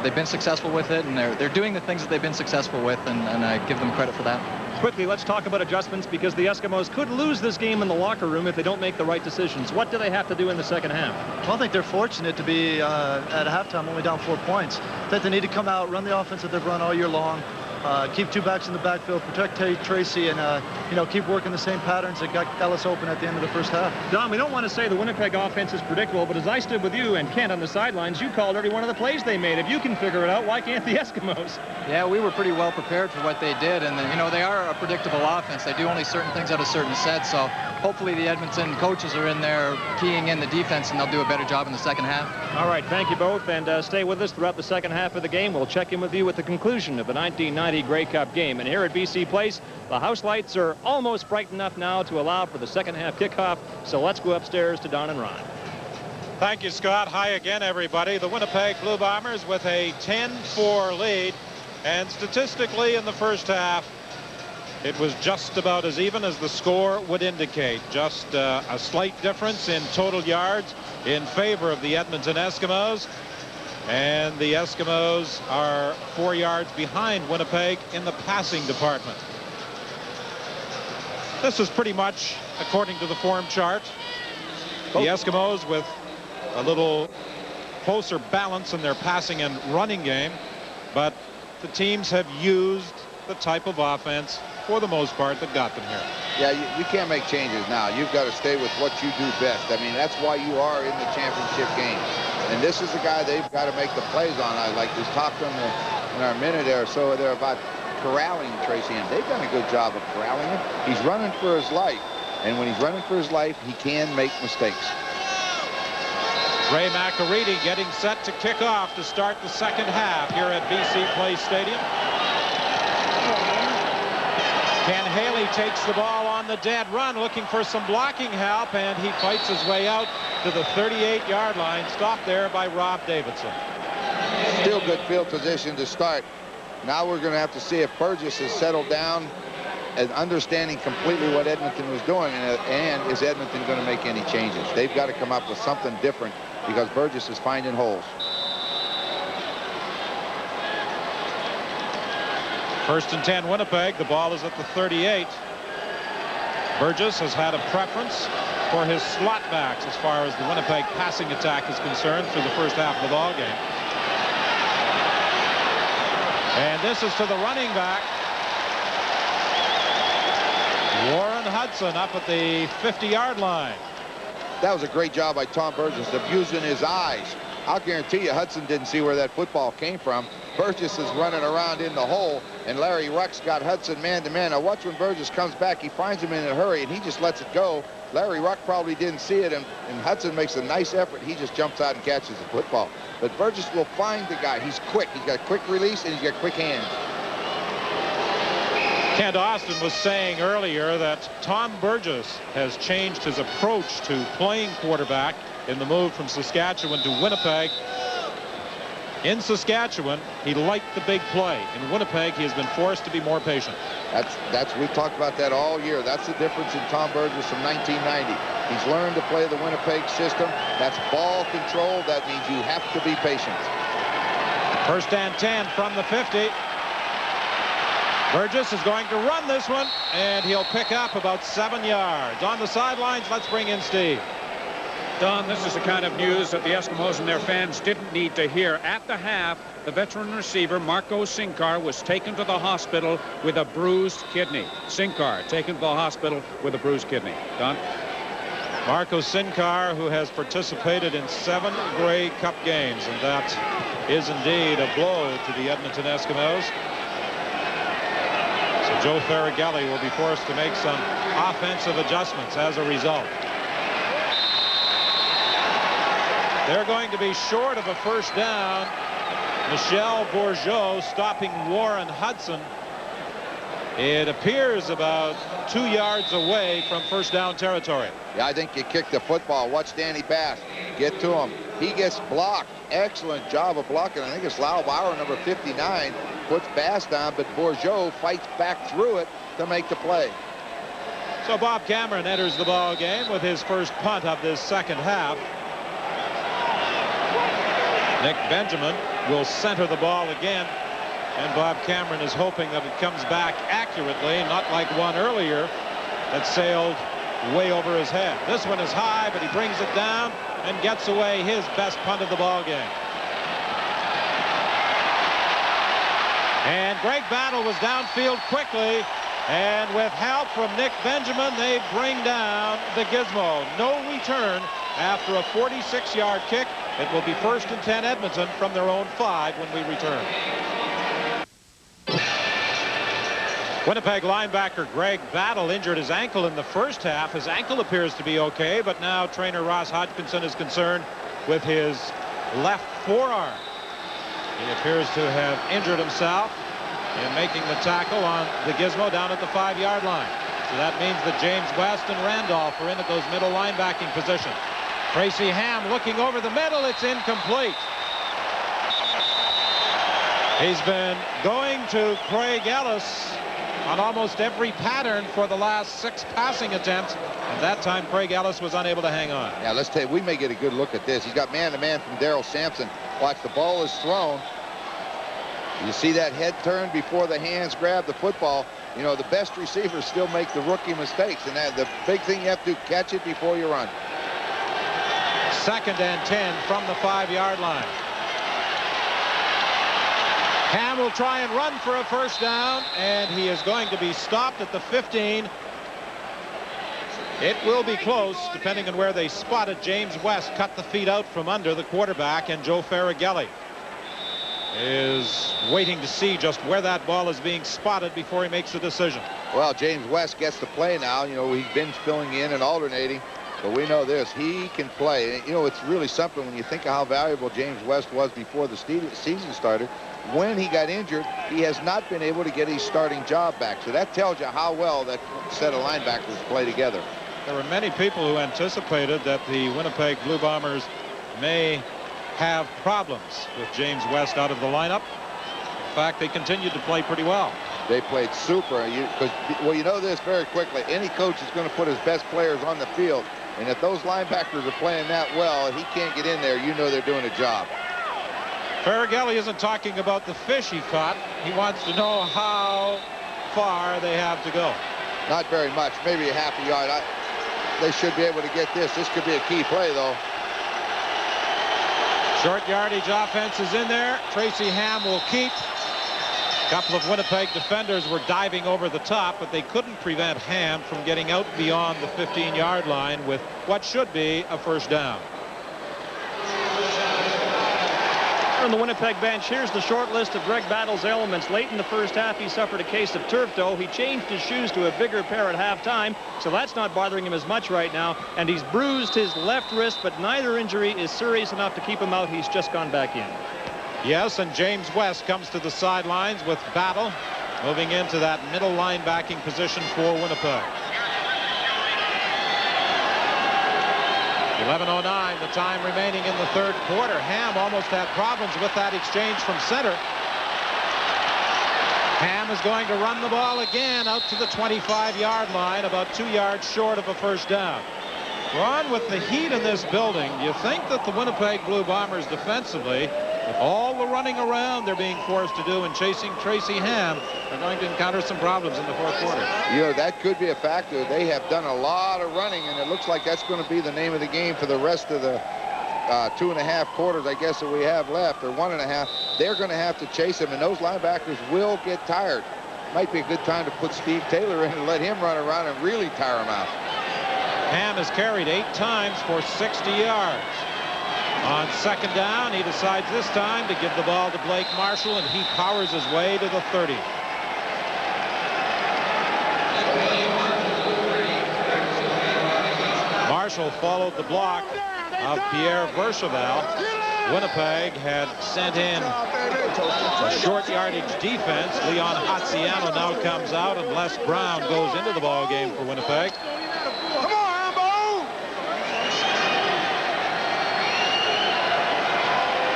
They've been successful with it, and they're doing the things that they've been successful with, and I give them credit for that. Quickly, let's talk about adjustments, because the Eskimos could lose this game in the locker room if they don't make the right decisions. What do they have to do in the second half? Well, I think they're fortunate to be at halftime only down 4 points. I think they need to come out, run the offense that they've run all year long, keep 2 backs in the backfield, protect Tracy, and keep working the same patterns that got Ellis open at the end of the first half. Don, we don't want to say the Winnipeg offense is predictable, but as I stood with you and Kent on the sidelines, you called every one of the plays they made. If you can figure it out, why can't the Eskimos? Yeah, we were pretty well prepared for what they did, and they are a predictable offense. They do only certain things out of certain sets, so hopefully the Edmonton coaches are in there keying in the defense, and they'll do a better job in the second half. All right, thank you both, and stay with us throughout the second half of the game. We'll check in with you at the conclusion of the 1990 Grey Cup game. And here at BC Place, the house lights are almost bright enough now to allow for the second half kickoff, so let's go upstairs to Don and Ron. Thank you, Scott. Hi again, everybody. The Winnipeg Blue Bombers with a 10-4 lead, and statistically in the first half, it was just about as even as the score would indicate. Just a slight difference in total yards in favor of the Edmonton Eskimos. And the Eskimos are 4 yards behind Winnipeg in the passing department. This is pretty much according to the form chart. The Eskimos with a little closer balance in their passing and running game, but the teams have used the type of offense for the most part that got them here. Yeah, you can't make changes now. You've got to stay with what you do best. I mean, that's why you are in the championship game. And this is the guy they've got to make the plays on. I like we talked to them in our minute or so there about corralling Tracy Ham. They've done a good job of corralling him. He's running for his life. And when he's running for his life, he can make mistakes. Ray McAreedy getting set to kick off to start the second half here at BC Place Stadium. Ken Haley takes the ball on the dead run, looking for some blocking help, and he fights his way out to the 38-yard line, stopped there by Rob Davidson. Still good field position to start. Now we're going to have to see if Burgess has settled down and understanding completely what Edmonton was doing, and is Edmonton going to make any changes? They've got to come up with something different because Burgess is finding holes. First and 10 Winnipeg. The ball is at the 38. Burgess has had a preference for his slot backs as far as the Winnipeg passing attack is concerned through the first half of the ball game. And this is to the running back. Warren Hudson up at the 50-yard line. That was a great job by Tom Burgess of using his eyes. I'll guarantee you Hudson didn't see where that football came from. Burgess is running around in the hole, and Larry Ruck's got Hudson man-to-man. Now watch when Burgess comes back. He finds him in a hurry, and he just lets it go. Larry Ruck probably didn't see it, and Hudson makes a nice effort. He just jumps out and catches the football. But Burgess will find the guy. He's quick. He's got quick release, and he's got quick hands. Kent Austin was saying earlier that Tom Burgess has changed his approach to playing quarterback in the move from Saskatchewan to Winnipeg. In Saskatchewan, he liked the big play. In Winnipeg, he has been forced to be more patient. We've talked about that all year. That's the difference in Tom Burgess from 1990. He's learned to play the Winnipeg system. That's ball control. That means you have to be patient. First and 10 from the 50. Burgess is going to run this one, and he'll pick up about 7 yards. On the sidelines, let's bring in Steve. Don, this is the kind of news that the Eskimos and their fans didn't need to hear. At the half, the veteran receiver, Marco Sinkar, was taken to the hospital with a bruised kidney. Sinkar taken to the hospital with a bruised kidney. Don? Marco Sinkar, who has participated in 7 Grey Cup games, and that is indeed a blow to the Edmonton Eskimos. So Joe Farragelli will be forced to make some offensive adjustments as a result. They're going to be short of a first down. Michel Bourgeau stopping Warren Hudson. It appears about 2 yards away from first down territory. Yeah, I think you kick the football. Watch Danny Bass get to him. He gets blocked. Excellent job of blocking. I think it's Lau Bauer, number 59, puts Bass down, but Bourgeau fights back through it to make the play. So Bob Cameron enters the ball game with his first punt of this second half. Nick Benjamin will center the ball again, and Bob Cameron is hoping that it comes back accurately, not like one earlier that sailed way over his head. This one is high, but he brings it down and gets away his best punt of the ball game. And Greg Battle was downfield quickly, and with help from Nick Benjamin, they bring down the Gizmo. No return after a 46-yard kick. It will be first and 10 Edmonton from their own 5 when we return. Winnipeg linebacker Greg Battle injured his ankle in the first half. His ankle appears to be okay, but now trainer Ross Hodgkinson is concerned with his left forearm. He appears to have injured himself in making the tackle on the Gizmo down at the 5-yard line. So that means that James West and Randolph are in at those middle linebacking positions. Tracy Ham looking over the middle. It's incomplete. He's been going to Craig Ellis on almost every pattern for the last 6 passing attempts, and that time Craig Ellis was unable to hang on. Yeah, let's tell you, we may get a good look at this. He's got man-to-man from Darrell Sampson. Watch, the ball is thrown. You see that head turn before the hands grab the football. You know, the best receivers still make the rookie mistakes, and that the big thing you have to do, catch it before you run. 2nd and 10 from the 5-yard line. Ham will try and run for a first down, and he is going to be stopped at the 15. It will be close, depending on where they spot it. James West cut the feet out from under the quarterback, and Joe Faragelli is waiting to see just where that ball is being spotted before he makes a decision. Well, James West gets to play now. You know, he's been filling in and alternating, but we know this, he can play. You know, it's really something when you think of how valuable James West was before the season started. When he got injured, he has not been able to get his starting job back. So that tells you how well that set of linebackers play together. There were many people who anticipated that the Winnipeg Blue Bombers may have problems with James West out of the lineup. In fact, they continued to play pretty well. They played super. Well, you know this very quickly. Any coach is going to put his best players on the field. And if those linebackers are playing that well, he can't get in there, you know they're doing a job. Faragelli isn't talking about the fish he caught. He wants to know how far they have to go. Not very much, maybe a half a yard. They should be able to get this. This could be a key play, though. Short yardage offense is in there. Tracy Ham will keep. A couple of Winnipeg defenders were diving over the top, but they couldn't prevent Ham from getting out beyond the 15-yard line with what should be a first down. On the Winnipeg bench, here's the short list of Greg Battle's ailments. Late in the first half, he suffered a case of turf toe. He changed his shoes to a bigger pair at halftime, so that's not bothering him as much right now. And he's bruised his left wrist, but neither injury is serious enough to keep him out. He's just gone back in. Yes, and James West comes to the sidelines with Battle moving into that middle linebacking position for Winnipeg. 11:09, the time remaining in the third quarter. Ham almost had problems with that exchange from center. Ham is going to run the ball again out to the 25-yard line, about 2 yards short of a first down. Ron, with the heat in this building, do you think that the Winnipeg Blue Bombers defensively, with all the running around they're being forced to do and chasing Tracy Ham, are going to encounter some problems in the fourth quarter? You know, that could be a factor. They have done a lot of running, and it looks like that's going to be the name of the game for the rest of the 2.5 quarters, I guess, that we have left, or 1.5. They're going to have to chase him, and those linebackers will get tired. Might be a good time to put Steve Taylor in and let him run around and really tire him out. Ham has carried 8 times for 60 yards. On second down, he decides this time to give the ball to Blake Marshall, and he powers his way to the 30. Marshall followed the block of Pierre Vercheval. Winnipeg had sent in a short yardage defense. Leon Hatziano now comes out, and Les Brown goes into the ball game for Winnipeg.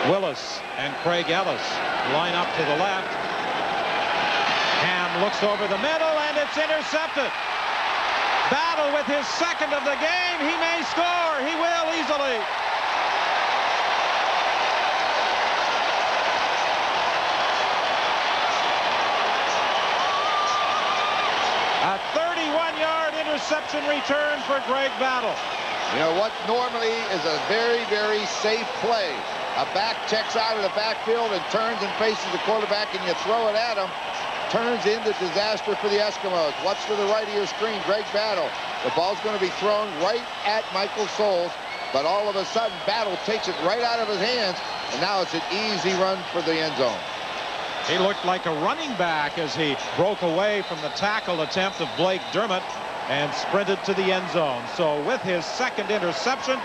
Willis and Craig Ellis line up to the left. Ham looks over the middle, and it's intercepted. Battle with his second of the game. He may score. He will easily. A 31-yard interception return for Greg Battle. You know what normally is a very, very safe play. A back checks out of the backfield and turns and faces the quarterback, and you throw it at him. Turns into disaster for the Eskimos. What's to the right of your screen? Greg Battle. The ball's going to be thrown right at Michael Souls, but all of a sudden Battle takes it right out of his hands, and now it's an easy run for the end zone. He looked like a running back as he broke away from the tackle attempt of Blake Dermott and sprinted to the end zone. So with his second interception,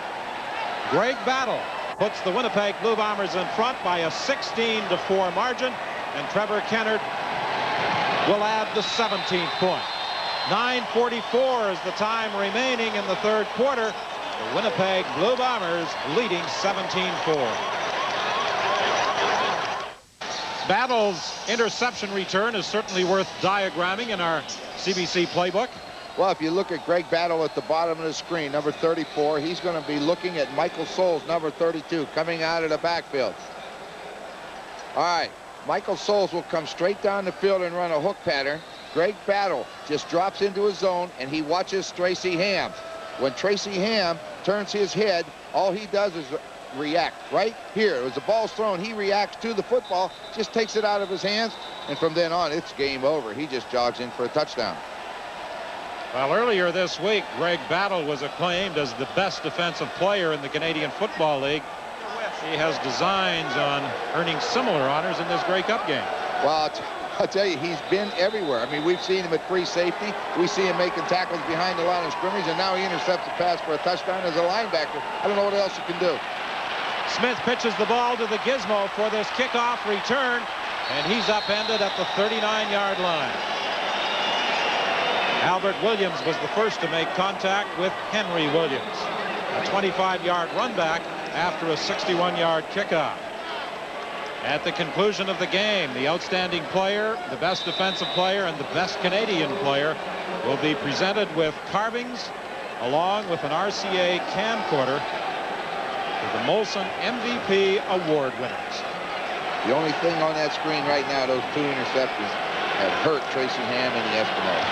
Greg Battle puts the Winnipeg Blue Bombers in front by a 16-4 margin, and Trevor Kennard will add the 17th point. 9:44 is the time remaining in the third quarter. The Winnipeg Blue Bombers leading 17-4. Battle's interception return is certainly worth diagramming in our CBC playbook. Well, if you look at Greg Battle at the bottom of the screen, number 34, he's going to be looking at Michael Souls, number 32, coming out of the backfield. All right, Michael Souls will come straight down the field and run a hook pattern. Greg Battle just drops into his zone, and he watches Tracy Ham. When Tracy Ham turns his head, all he does is react. Right here, as the ball's thrown, he reacts to the football, just takes it out of his hands, and from then on, it's game over. He just jogs in for a touchdown. Well, earlier this week, Greg Battle was acclaimed as the best defensive player in the Canadian Football League. He has designs on earning similar honors in this Grey Cup game. Well, I'll tell you, he's been everywhere. I mean, we've seen him at free safety. We see him making tackles behind the line of scrimmage, and now he intercepts a pass for a touchdown as a linebacker. I don't know what else he can do. Smith pitches the ball to the gizmo for this kickoff return, and he's upended at the 39-yard line. Albert Williams was the first to make contact with Henry Williams. A 25-yard run back after a 61-yard kickoff. At the conclusion of the game, the outstanding player, the best defensive player, and the best Canadian player will be presented with carvings along with an RCA camcorder for the Molson MVP award winners. The only thing on that screen right now, those two interceptions have hurt Tracy Ham and the Eskimos.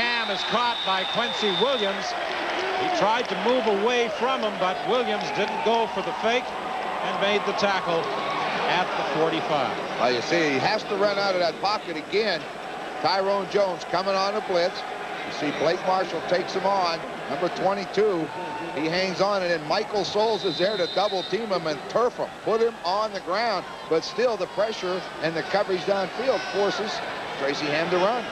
Ham is caught by Quincy Williams. He tried to move away from him, but Williams didn't go for the fake and made the tackle at the 45. Well, you see, he has to run out of that pocket again. Tyrone Jones coming on a blitz. You see Blake Marshall takes him on. Number 22, he hangs on, and then Michael Souls is there to double team him and turf him, put him on the ground. But still, the pressure and the coverage downfield forces Tracy Ham to run.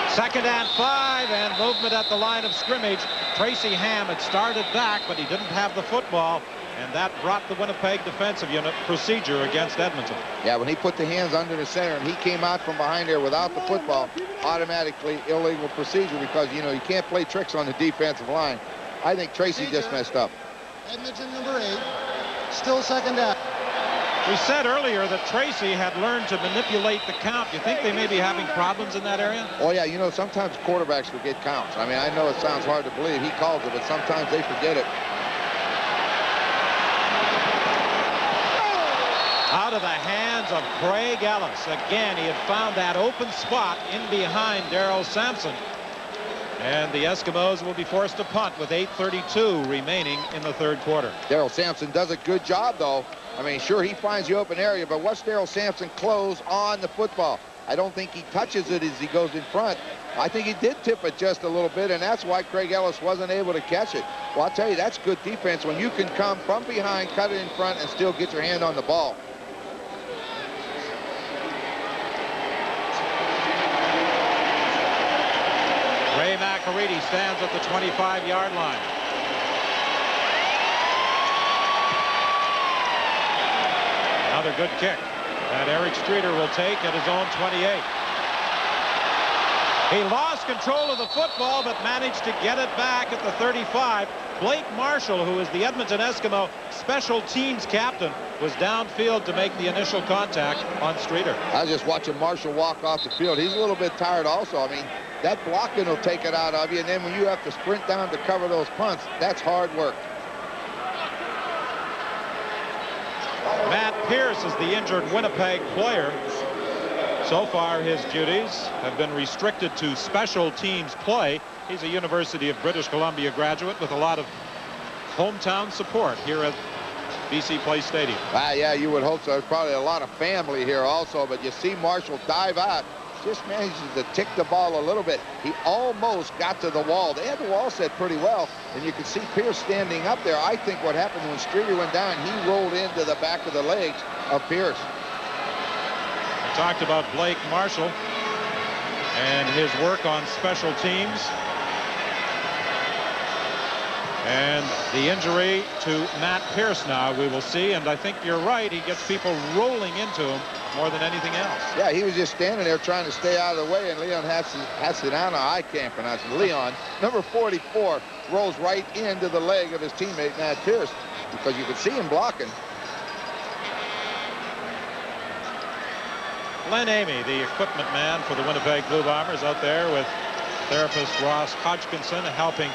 2nd and 5, and movement at the line of scrimmage. Tracy Ham had started back, but he didn't have the football, and that brought the Winnipeg defensive unit procedure against Edmonton. Yeah, when he put the hands under the center and he came out from behind there without the football, automatically illegal procedure, because, you know, you can't play tricks on the defensive line. I think Tracy just messed up. Edmonton number 8, still 2nd down. We said earlier that Tracy had learned to manipulate the count. You think they may be having problems in that area? Oh, yeah, you know, sometimes quarterbacks forget counts. I mean, I know it sounds hard to believe. He calls it, but sometimes they forget it. Out of the hands of Craig Ellis. Again, he had found that open spot in behind Darrell Sampson. And the Eskimos will be forced to punt with 8:32 remaining in the 3rd quarter. Darrell Sampson does a good job, though. I mean, sure, he finds the open area, but watch Darrell Sampson close on the football. I don't think he touches it as he goes in front. I think he did tip it just a little bit, and that's why Craig Ellis wasn't able to catch it. Well, I'll tell you, that's good defense when you can come from behind, cut it in front, and still get your hand on the ball. Ray McAreedy stands at the 25-yard line. Another good kick that Eric Streeter will take at his own 28. He lost control of the football, but managed to get it back at the 35. Blake Marshall, who is the Edmonton Eskimo special teams captain, was downfield to make the initial contact on Streeter. I was just watching Marshall walk off the field. He's a little bit tired also. I mean, that blocking will take it out of you, and then when you have to sprint down to cover those punts, that's hard work. Matt Pierce is the injured Winnipeg player. So far, his duties have been restricted to special teams play. He's a University of British Columbia graduate with a lot of hometown support here at BC Place Stadium. Yeah, you would hope so. There's probably a lot of family here also, but you see Marshall dive out. Just manages to tick the ball a little bit. He almost got to the wall. They had the wall set pretty well, and you can see Pierce standing up there. I think what happened when Streeter went down, he rolled into the back of the legs of Pierce. We talked about Blake Marshall and his work on special teams. And the injury to Matt Pierce now we will see, and I think you're right. He gets people rolling into him more than anything else. Yeah, he was just standing there trying to stay out of the way, and Leon Hasidana, I can't pronounce it. Leon, number 44, rolls right into the leg of his teammate, Matt Pierce, because you could see him blocking. Len Amy, the equipment man for the Winnipeg Blue Bombers, out there with therapist Ross Hodgkinson helping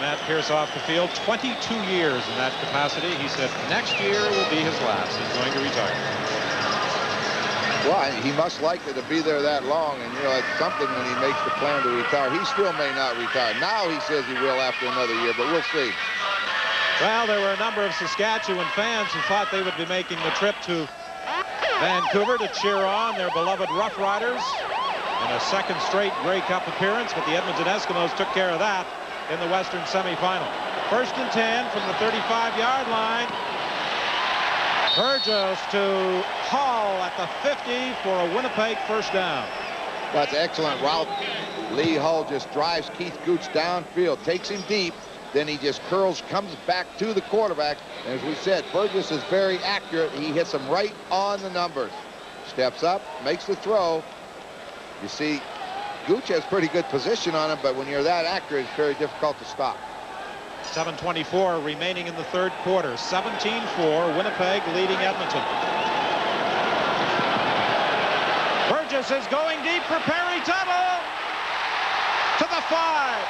Matt Pierce off the field. 22 years in that capacity. He said next year will be his last. He's going to retire. Well, he must like it to be there that long, and, you know, it's something when he makes the plan to retire. He still may not retire. Now he says he will after another year, but we'll see. Well, there were a number of Saskatchewan fans who thought they would be making the trip to Vancouver to cheer on their beloved Rough Riders in a second straight Grey Cup appearance, but the Edmonton Eskimos took care of that in the Western semifinal. 1st and 10 from the 35-yard line. Burgess to Hall at the 50 for a Winnipeg first down. That's an excellent route. Lee Hull just drives Keith Gooch downfield, takes him deep, then he just curls, comes back to the quarterback. And as we said, Burgess is very accurate. He hits him right on the numbers. Steps up, makes the throw. You see, Gooch has pretty good position on him, but when you're that accurate, it's very difficult to stop. 7:24 remaining in the third quarter. 17-4, Winnipeg leading Edmonton. Burgess is going deep for Perry Tuttle to the 5.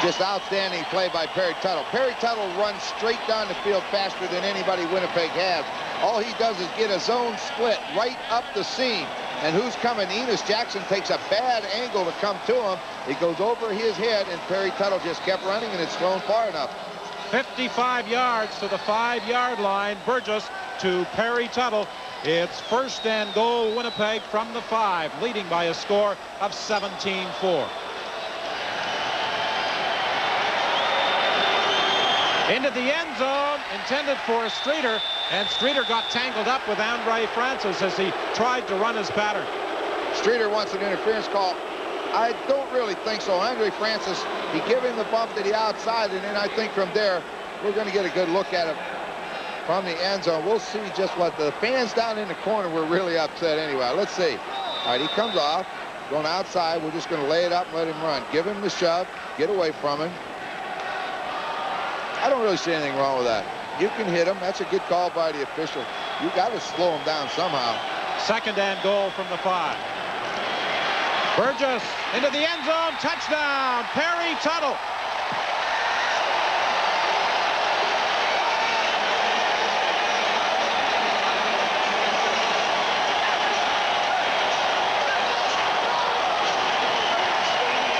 Just outstanding play by Perry Tuttle. Perry Tuttle runs straight down the field faster than anybody Winnipeg has. All he does is get a zone split right up the seam. And who's coming? Enos Jackson takes a bad angle to come to him. It goes over his head, and Perry Tuttle just kept running, and it's thrown far enough. 55 yards to the 5-yard line. Burgess to Perry Tuttle. It's 1st and goal, Winnipeg from the 5, leading by a score of 17-4. Into the end zone, intended for Streeter, and Streeter got tangled up with Andre Francis as he tried to run his pattern. Streeter wants an interference call. I don't really think so. Andre Francis, he gave him the bump to the outside, and then I think from there, we're going to get a good look at it from the end zone. We'll see just what the fans down in the corner were really upset anyway. Let's see. All right, he comes off, going outside. We're just going to lay it up and let him run. Give him the shove, get away from him. I don't really see anything wrong with that. You can hit him. That's a good call by the official. You got to slow him down somehow. 2nd and goal from the 5. Burgess into the end zone. Touchdown, Perry Tuttle.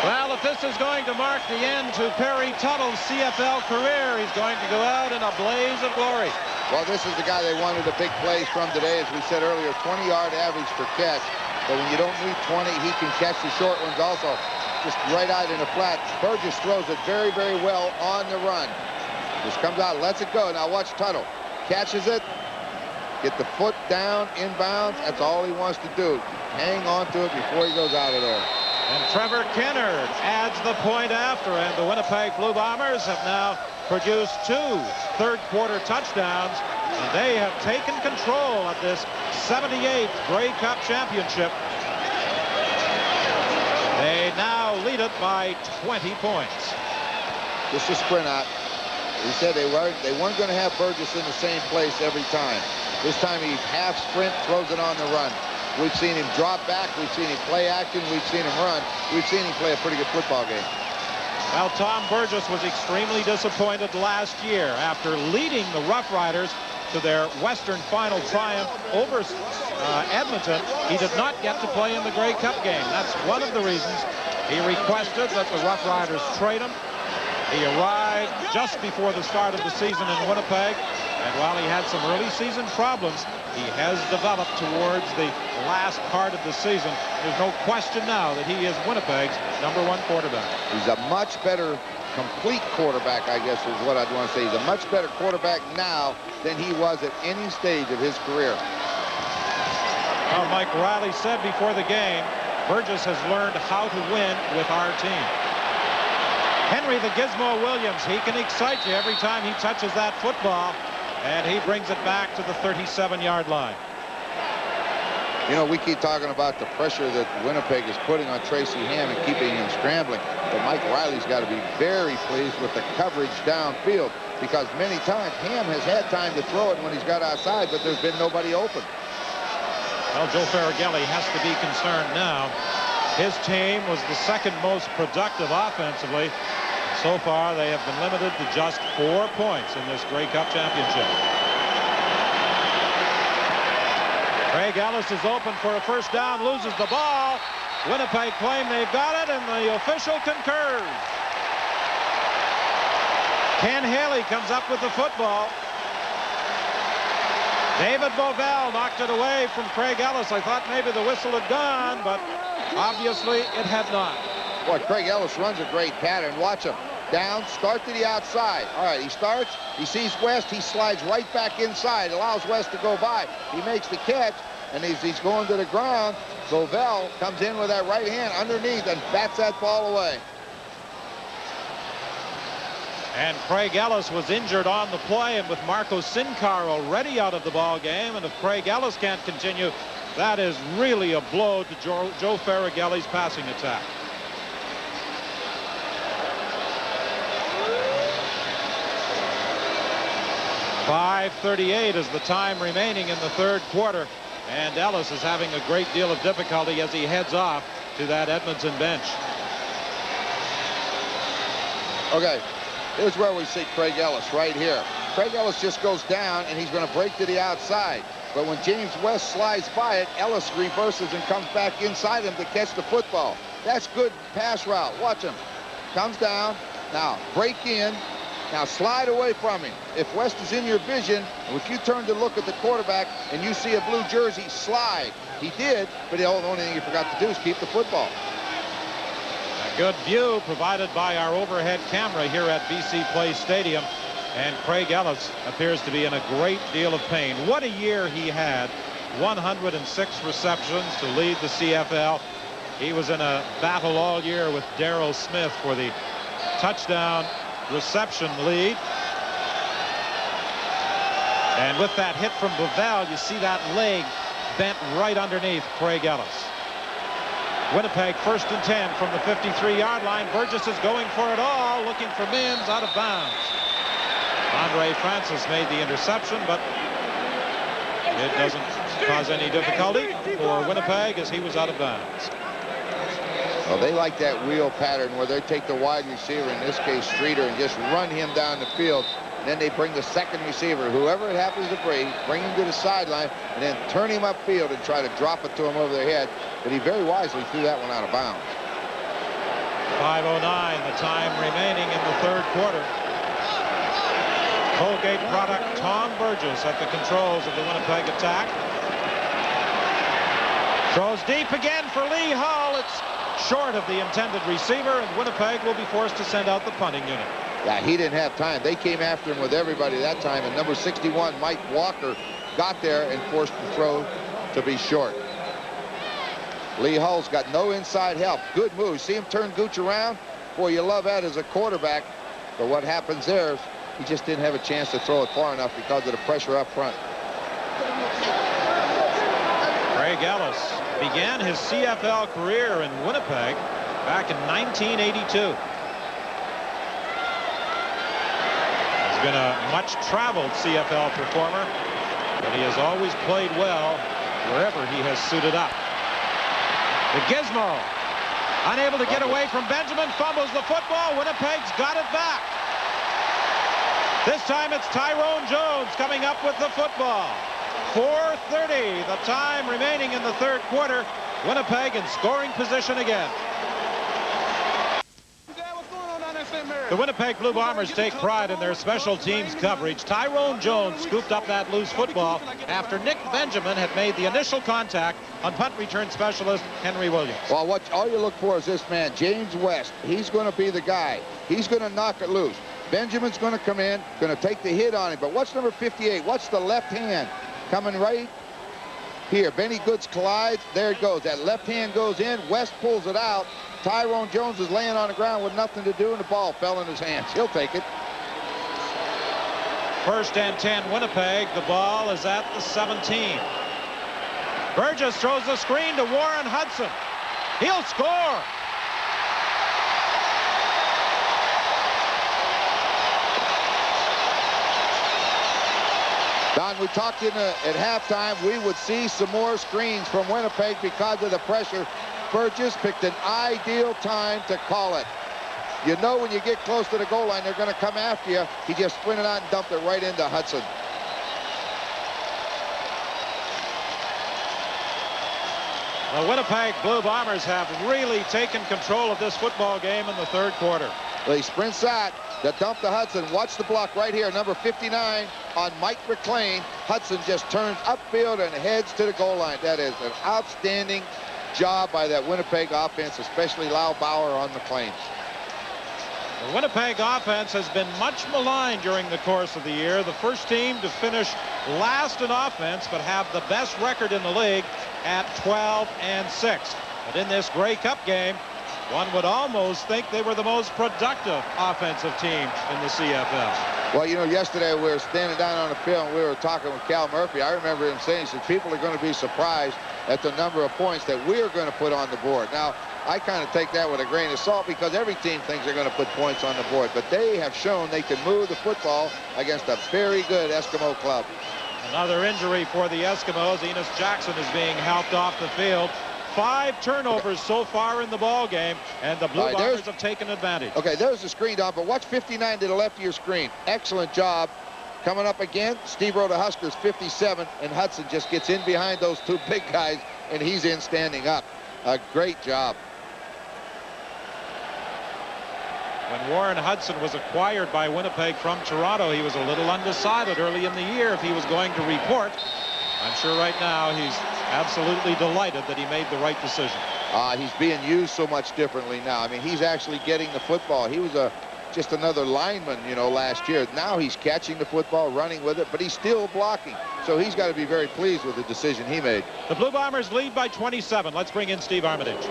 Well, if this is going to mark the end to Perry Tuttle's CFL career, he's going to go out in a blaze of glory. Well, this is the guy they wanted the big plays from today. As we said earlier, 20-yard average per catch. But when you don't need 20, he can catch the short ones also. Just right out in the flat. Burgess throws it very, very well on the run. Just comes out, lets it go. Now watch Tuttle. Catches it. Get the foot down, inbounds. That's all he wants to do. Hang on to it before he goes out of there. And Trevor Kennard adds the point after, and the Winnipeg Blue Bombers have now produced 2 third-quarter touchdowns, and they have taken control of this 78th Grey Cup championship. They now lead it by 20 points. Just a sprint out. He said they weren't going to have Burgess in the same place every time. This time he half sprint, throws it on the run. We've seen him drop back. We've seen him play action. We've seen him run. We've seen him play a pretty good football game. Well, Tom Burgess was extremely disappointed last year after leading the Rough Riders to their Western final triumph over Edmonton. He did not get to play in the Grey Cup game. That's one of the reasons he requested that the Rough Riders trade him. He arrived just before the start of the season in Winnipeg, and while he had some early season problems, he has developed towards the last part of the season. There's no question now that he is Winnipeg's #1 quarterback. He's a much better complete quarterback, I guess is what I'd want to say. He's a much better quarterback now than he was at any stage of his career. Well, Mike Riley said before the game, Burgess has learned how to win with our team. Henry the Gizmo Williams, he can excite you every time he touches that football, and he brings it back to the 37-yard line. You know, we keep talking about the pressure that Winnipeg is putting on Tracy Ham and keeping him scrambling. But Mike Riley's got to be very pleased with the coverage downfield. because many times Ham has had time to throw it when he's got outside, but there's been nobody open. Well, Joe Farragelli has to be concerned now. His team was the second most productive offensively. So far, they have been limited to just 4 points in this Grey Cup championship. Craig Ellis is open for a first down, loses the ball. Winnipeg claim they've got it, and the official concurs. Ken Haley comes up with the football. David Bovell knocked it away from Craig Ellis. I thought maybe the whistle had gone, but obviously it had not. Boy, Craig Ellis runs a great pattern. Watch him. Down, start to the outside. All right, he starts, he sees West, he slides right back inside, allows West to go by. He makes the catch, and he's going to the ground. Bovell comes in with that right hand underneath and bats that ball away. And Craig Ellis was injured on the play, and with Marco Sincar already out of the ball game, and if Craig Ellis can't continue, that is really a blow to Joe Farragelli's passing attack. .538 is the time remaining in the third quarter, and Ellis is having a great deal of difficulty as he heads off to that Edmonton bench. Okay, here's where we see Craig Ellis right here. Craig Ellis just goes down, and he's going to break to the outside. But when James West slides by it, Ellis reverses and comes back inside him to catch the football. That's good pass route. Watch him. Comes down. Now, break in. Now slide away from him. If West is in your vision, if you turn to look at the quarterback and you see a blue jersey, slide. He did, but the only thing he forgot to do is keep the football. A good view provided by our overhead camera here at BC Place Stadium. And Craig Ellis appears to be in a great deal of pain. What a year he had. 106 receptions to lead the CFL. He was in a battle all year with Darrell Smith for the touchdown reception lead. And with that hit from Bovell, you see that leg bent right underneath Craig Ellis. Winnipeg 1st and 10 from the 53-yard line. Burgess is going for it all, looking for Mims, out of bounds. Andre Francis made the interception, but it doesn't cause any difficulty for Winnipeg as he was out of bounds. Well, they like that wheel pattern where they take the wide receiver, in this case Streeter, and just run him down the field. And then they bring the second receiver, whoever it happens to bring him to the sideline, and then turn him upfield and try to drop it to him over their head. But he very wisely threw that one out of bounds. 5:09, the time remaining in the third quarter. Colgate product Tom Burgess at the controls of the Winnipeg attack. Throws deep again for Lee Hull. It's short of the intended receiver, and Winnipeg will be forced to send out the punting unit. Yeah, he didn't have time. They came after him with everybody that time, and number 61, Mike Walker, got there and forced the throw to be short. Lee Hull's got no inside help. Good move. See him turn Gooch around? Boy, you love that as a quarterback. But what happens there is he just didn't have a chance to throw it far enough because of the pressure up front. Craig Ellis began his CFL career in Winnipeg back in 1982. He's been a much-traveled CFL performer, but he has always played well wherever he has suited up. The Gizmo, unable to get away from Benjamin, fumbles the football. Winnipeg's got it back. This time it's Tyrone Jones coming up with the football. 4:30, the time remaining in the third quarter. Winnipeg in scoring position again. The Winnipeg Blue Bombers take pride in their special teams coverage. Tyrone Jones scooped up that loose football after Nick Benjamin had made the initial contact on punt return specialist Henry Williams. Well, all you look for is this man, James West. He's going to be the guy. He's going to knock it loose. Benjamin's going to come in, going to take the hit on him. But what's number 58? What's the left hand coming right here? Benny Goods collides. There it goes. That left hand goes in. West pulls it out. Tyrone Jones is laying on the ground with nothing to do, and the ball fell in his hands. He'll take it. 1st and 10 Winnipeg. The ball is at the 17. Burgess throws the screen to Warren Hudson. He'll score. Don, we talked at halftime we would see some more screens from Winnipeg because of the pressure. Burgess picked an ideal time to call it. You know when you get close to the goal line, they're going to come after you. He just sprinted out and dumped it right into Hudson. The Winnipeg Blue Bombers have really taken control of this football game in the third quarter. Well, he sprints out to dump to Hudson. Watch the block right here, number 59 on Mike McLean. Hudson just turns upfield and heads to the goal line. That is an outstanding job by that Winnipeg offense, especially Lyle Bauer on McLean. The Winnipeg offense has been much maligned during the course of the year. The first team to finish last in offense, but have the best record in the league at 12-6. But in this Grey Cup game, one would almost think they were the most productive offensive team in the CFL. Well, you know, yesterday we were standing down on the field and we were talking with Cal Murphy. I remember him saying, he said, people are going to be surprised at the number of points that we're going to put on the board. Now, I kind of take that with a grain of salt because every team thinks they're going to put points on the board. But they have shown they can move the football against a very good Eskimo club. Another injury for the Eskimos. Enos Jackson is being helped off the field. 5 turnovers so far in the ball game, and the Blue Bombers have taken advantage. Okay, there's the screen, Don, but watch 59 to the left of your screen. Excellent job. Coming up again, Steve Rowe, the Huskers, 57, and Hudson just gets in behind those two big guys, and he's in standing up. A great job. When Warren Hudson was acquired by Winnipeg from Toronto, he was a little undecided early in the year if he was going to report. I'm sure right now he's absolutely delighted that he made the right decision. He's being used so much differently now. I mean, he's actually getting the football. He was just another lineman, you know, last year. Now he's catching the football, running with it, but he's still blocking. So he's got to be very pleased with the decision he made. The Blue Bombers lead by 27. Let's bring in Steve Armitage.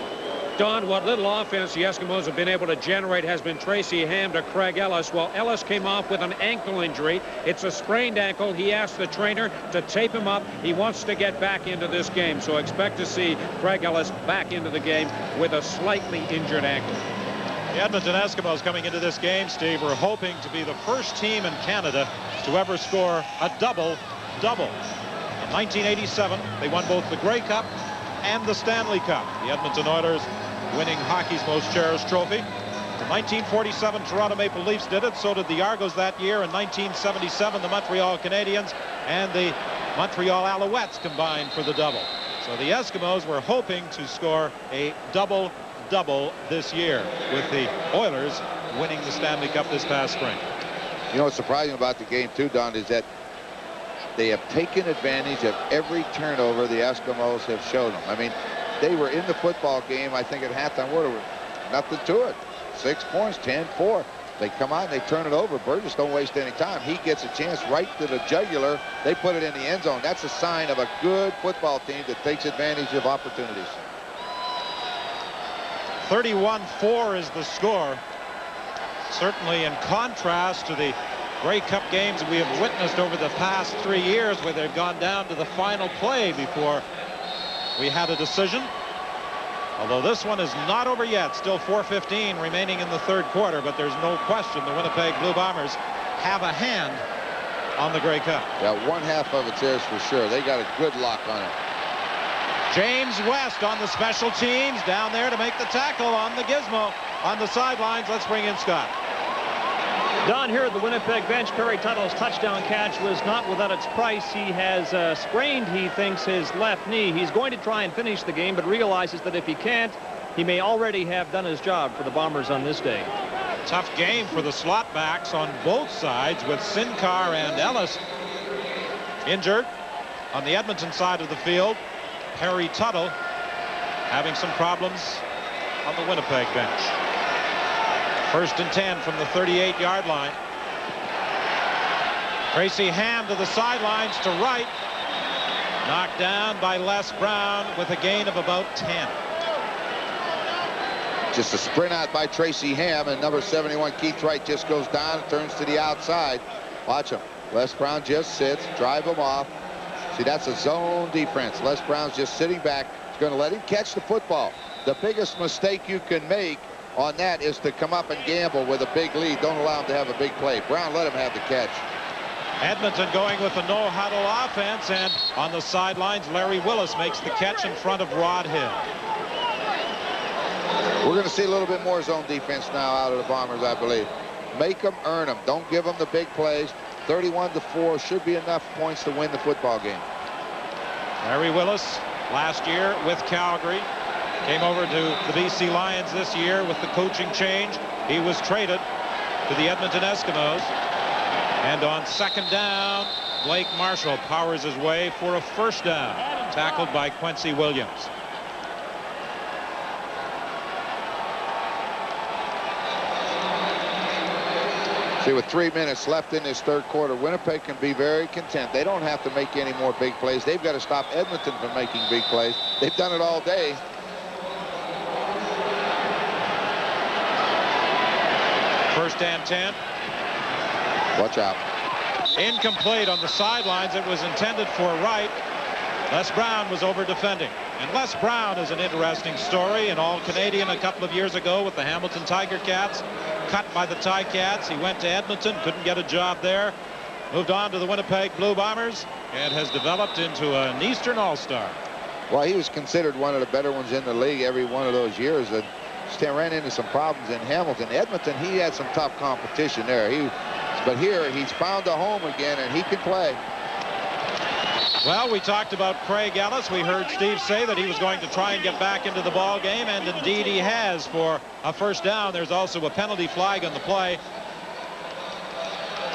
Don, what little offense the Eskimos have been able to generate has been Tracy Ham to Craig Ellis. Well, Ellis came off with an ankle injury. It's a sprained ankle. He asked the trainer to tape him up. He wants to get back into this game. So expect to see Craig Ellis back into the game with a slightly injured ankle. The Edmonton Eskimos coming into this game, Steve, were hoping to be the first team in Canada to ever score a double-double. In 1987, they won both the Grey Cup and the Stanley Cup. The Edmonton Oilers winning hockey's most cherished trophy. In 1947, Toronto Maple Leafs did it. So did the Argos that year. In 1977, the Montreal Canadiens and the Montreal Alouettes combined for the double. So the Eskimos were hoping to score a double-double this year, with the Oilers winning the Stanley Cup this past spring. You know what's surprising about the game, too, Don, is that they have taken advantage of every turnover the Eskimos have shown them. I mean, they were in the football game, I think, at halftime. Nothing to it. 6 points, 10-4. They come out and they turn it over. Burgess don't waste any time. He gets a chance right to the jugular. They put it in the end zone. That's a sign of a good football team that takes advantage of opportunities. 31-4 is the score. Certainly in contrast to the Grey Cup games we have witnessed over the past 3 years, where they've gone down to the final play before we had a decision. Although this one is not over yet. Still 4:15 remaining in the third quarter, but there's no question the Winnipeg Blue Bombers have a hand on the Grey Cup. Yeah, one half of it's theirs for sure. They got a good lock on it. James West on the special teams, down there to make the tackle on the gizmo on the sidelines. Let's bring in Scott. Don, here at the Winnipeg bench, Perry Tuttle's touchdown catch was not without its price. He has sprained, he thinks, his left knee. He's going to try and finish the game, but realizes that if he can't, he may already have done his job for the Bombers on this day. Tough game for the slot backs on both sides, with Sincar and Ellis injured. On the Edmonton side of the field, Perry Tuttle having some problems on the Winnipeg bench. 1st and 10 from the 38-yard line. Tracy Ham to the sidelines to right. Knocked down by Les Brown with a gain of about 10. Just a sprint out by Tracy Ham, and number 71, Keith Wright, just goes down and turns to the outside. Watch him. Les Brown just sits, drive him off. See, that's a zone defense. Les Brown's just sitting back. He's going to let him catch the football. The biggest mistake you can make on that is to come up and gamble with a big lead. Don't allow him to have a big play. Brown let him have the catch. Edmonton going with a no-huddle offense, and on the sidelines, Larry Willis makes the catch in front of Rod Hill. We're going to see a little bit more zone defense now out of the Bombers, I believe. Make them earn them. Don't give them the big plays. 31-4 should be enough points to win the football game. Larry Willis, last year with Calgary, came over to the BC Lions this year with the coaching change. He was traded to the Edmonton Eskimos. And on second down, Blake Marshall powers his way for a first down, tackled by Quincy Williams. See, with 3 minutes left in this third quarter, Winnipeg can be very content. They don't have to make any more big plays. They've got to stop Edmonton from making big plays. They've done it all day. First and 10. Watch out. Incomplete on the sidelines. It was intended for Wright. Les Brown was over defending. And Les Brown is an interesting story. An All-Canadian a couple of years ago with the Hamilton Tiger Cats. Cut by the Ticats. He went to Edmonton, couldn't get a job there. Moved on to the Winnipeg Blue Bombers and has developed into an Eastern All-Star. Well, he was considered one of the better ones in the league every one of those years. And ran into some problems in Hamilton. Edmonton, he had some tough competition there. But here, he's found a home again, and he can play. Well, we talked about Craig Ellis. We heard Steve say that he was going to try and get back into the ball game, and indeed he has for a first down. There's also a penalty flag on the play.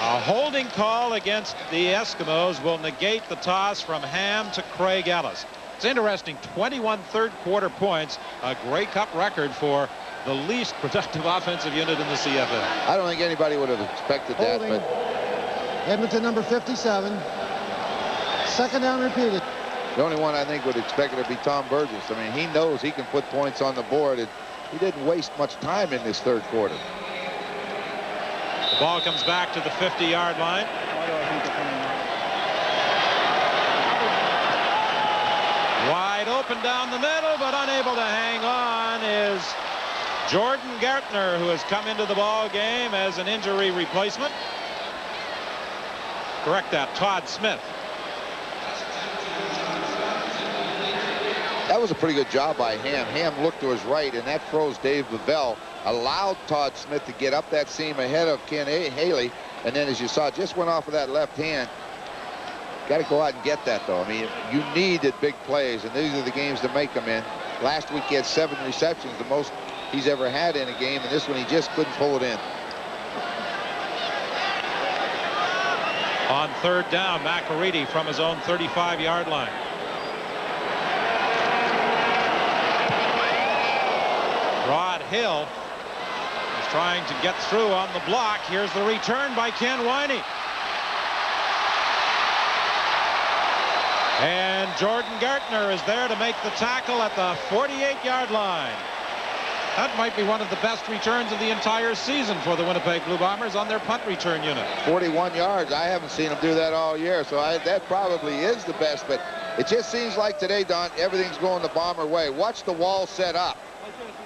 A holding call against the Eskimos will negate the toss from Ham to Craig Ellis. It's interesting, 21 third quarter points, a Grey Cup record for the least productive offensive unit in the CFL. I don't think anybody would have expected that, but Edmonton number 57. Second down repeated. The only one I think would expect it to be Tom Burgess. I mean, he knows he can put points on the board. He didn't waste much time in this third quarter. The ball comes back to the 50-yard line. Wide open down the middle, but unable to hang on is Jordan Gartner, who has come into the ball game as an injury replacement. Correct that, Todd Smith. That was a pretty good job by Ham. Ham looked to his right, and that froze Dave Bavell, allowed Todd Smith to get up that seam ahead of Ken Haley, and then, as you saw, just went off of that left hand. Got to go out and get that, though. I mean, you needed big plays, and these are the games to make them in. Last week he had 7 receptions, the most he's ever had in a game, and this one he just couldn't pull it in. On third down, McElready from his own 35-yard line. Rod Hill is trying to get through on the block. Here's the return by Ken Winey. And Jordan Gartner is there to make the tackle at the 48-yard line. That might be one of the best returns of the entire season for the Winnipeg Blue Bombers on their punt return unit. 41 yards. I haven't seen him do that all year, so that probably is the best. But it just seems like today, Don, everything's going the Bomber way. Watch the wall set up.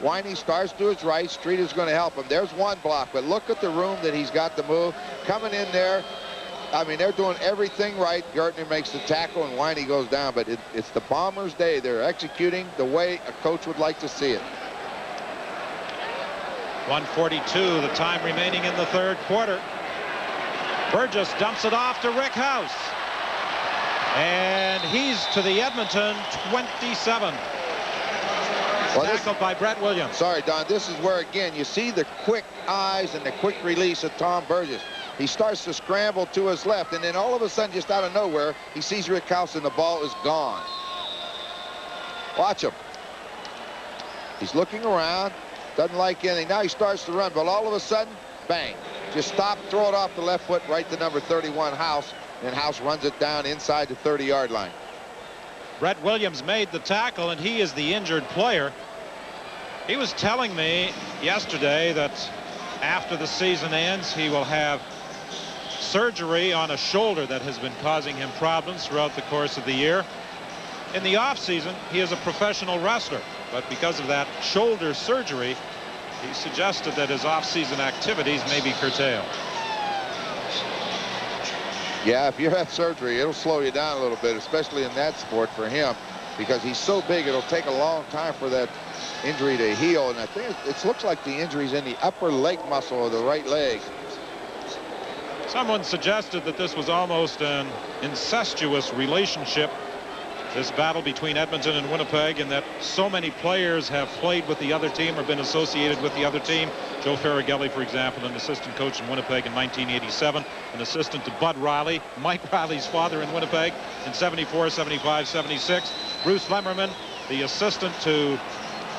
Winey starts to his right. Street is going to help him. There's one block, but look at the room that he's got to move. Coming in there. I mean, they're doing everything right. Gartner makes the tackle, and Winey goes down. But it's the Bombers' day. They're executing the way a coach would like to see it. 1:42, the time remaining in the third quarter. Burgess dumps it off to Rick House. And he's to the Edmonton 27. Well, tackled by Brett Williams. Sorry, Don. This is where, again, you see the quick eyes and the quick release of Tom Burgess. He starts to scramble to his left, and then all of a sudden, just out of nowhere, he sees Rick House, and the ball is gone. Watch him. He's looking around. Doesn't like anything. Now he starts to run, but all of a sudden, bang. Just stop, throw it off the left foot right to number 31, House, and House runs it down inside the 30-yard line. Brett Williams made the tackle, and he is the injured player. He was telling me yesterday that after the season ends, he will have surgery on a shoulder that has been causing him problems throughout the course of the year. In the offseason, he is a professional wrestler, but because of that shoulder surgery, he suggested that his off-season activities may be curtailed. Yeah, if you have surgery, it'll slow you down a little bit, especially in that sport for him, because he's so big, it'll take a long time for that injury to heal. And I think it looks like the injury's in the upper leg muscle of the right leg. Someone suggested that this was almost an incestuous relationship, this battle between Edmonton and Winnipeg, and that so many players have played with the other team or been associated with the other team. Joe Faragelli, for example, an assistant coach in Winnipeg in 1987, an assistant to Bud Riley, Mike Riley's father in Winnipeg in 74, 75, 76. Bruce Lemmerman, the assistant to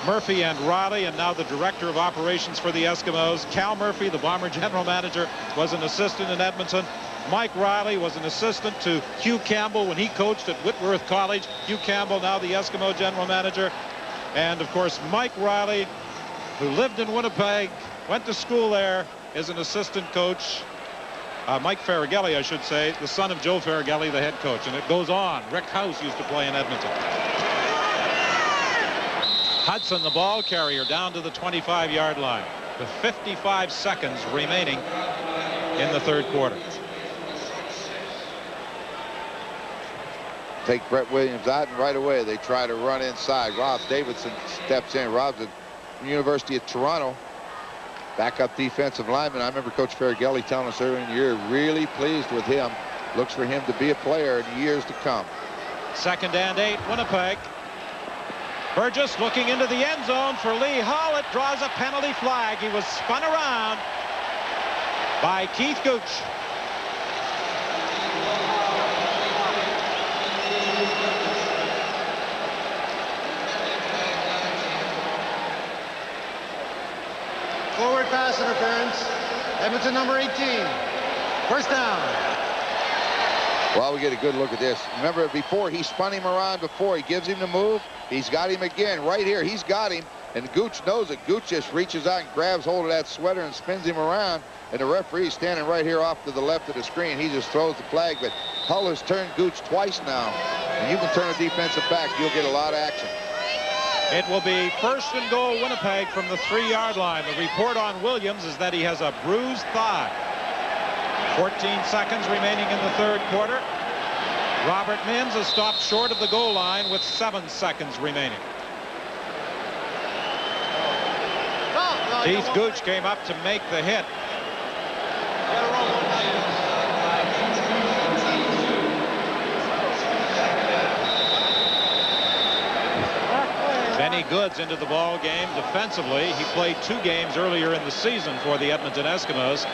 Murphy and Riley, and now the director of operations for the Eskimos. Cal Murphy, the Bomber general manager, was an assistant in Edmonton. Mike Riley was an assistant to Hugh Campbell when he coached at Whitworth College. Hugh Campbell, now the Eskimo general manager. And of course, Mike Riley, who lived in Winnipeg, went to school there, is an assistant coach. Mike Faragelli, I should say, the son of Joe Faragelli, the head coach. And it goes on. Rick House used to play in Edmonton. Hudson, the ball carrier, down to the 25-yard line with 55 seconds remaining in the third quarter. Take Brett Williams out, and right away they try to run inside. Rob Davidson steps in. Rob's at the University of Toronto, backup defensive lineman. I remember Coach Faragelli telling us earlier in the year, really pleased with him. Looks for him to be a player in years to come. 2nd and 8, Winnipeg. Burgess looking into the end zone for Lee Hull. It draws a penalty flag. He was spun around by Keith Gooch. Forward pass interference. Edmonton number 18. First down. Well, we get a good look at this. Remember, before he spun him around before. He gives him the move. He's got him again right here. He's got him, and Gooch knows it. Gooch just reaches out and grabs hold of that sweater and spins him around, and the referee's standing right here off to the left of the screen. He just throws the flag, but Hull has turned Gooch twice now, and you can turn a defensive back. You'll get a lot of action. It will be 1st and goal, Winnipeg, from the 3-yard line. The report on Williams is that he has a bruised thigh. 14 seconds remaining in the third quarter. Robert Mims is stopped short of the goal line with 7 seconds remaining. Keith Gooch came up to make the hit. Benny Goods into the ball game defensively. He played 2 games earlier in the season for the Edmonton Eskimos.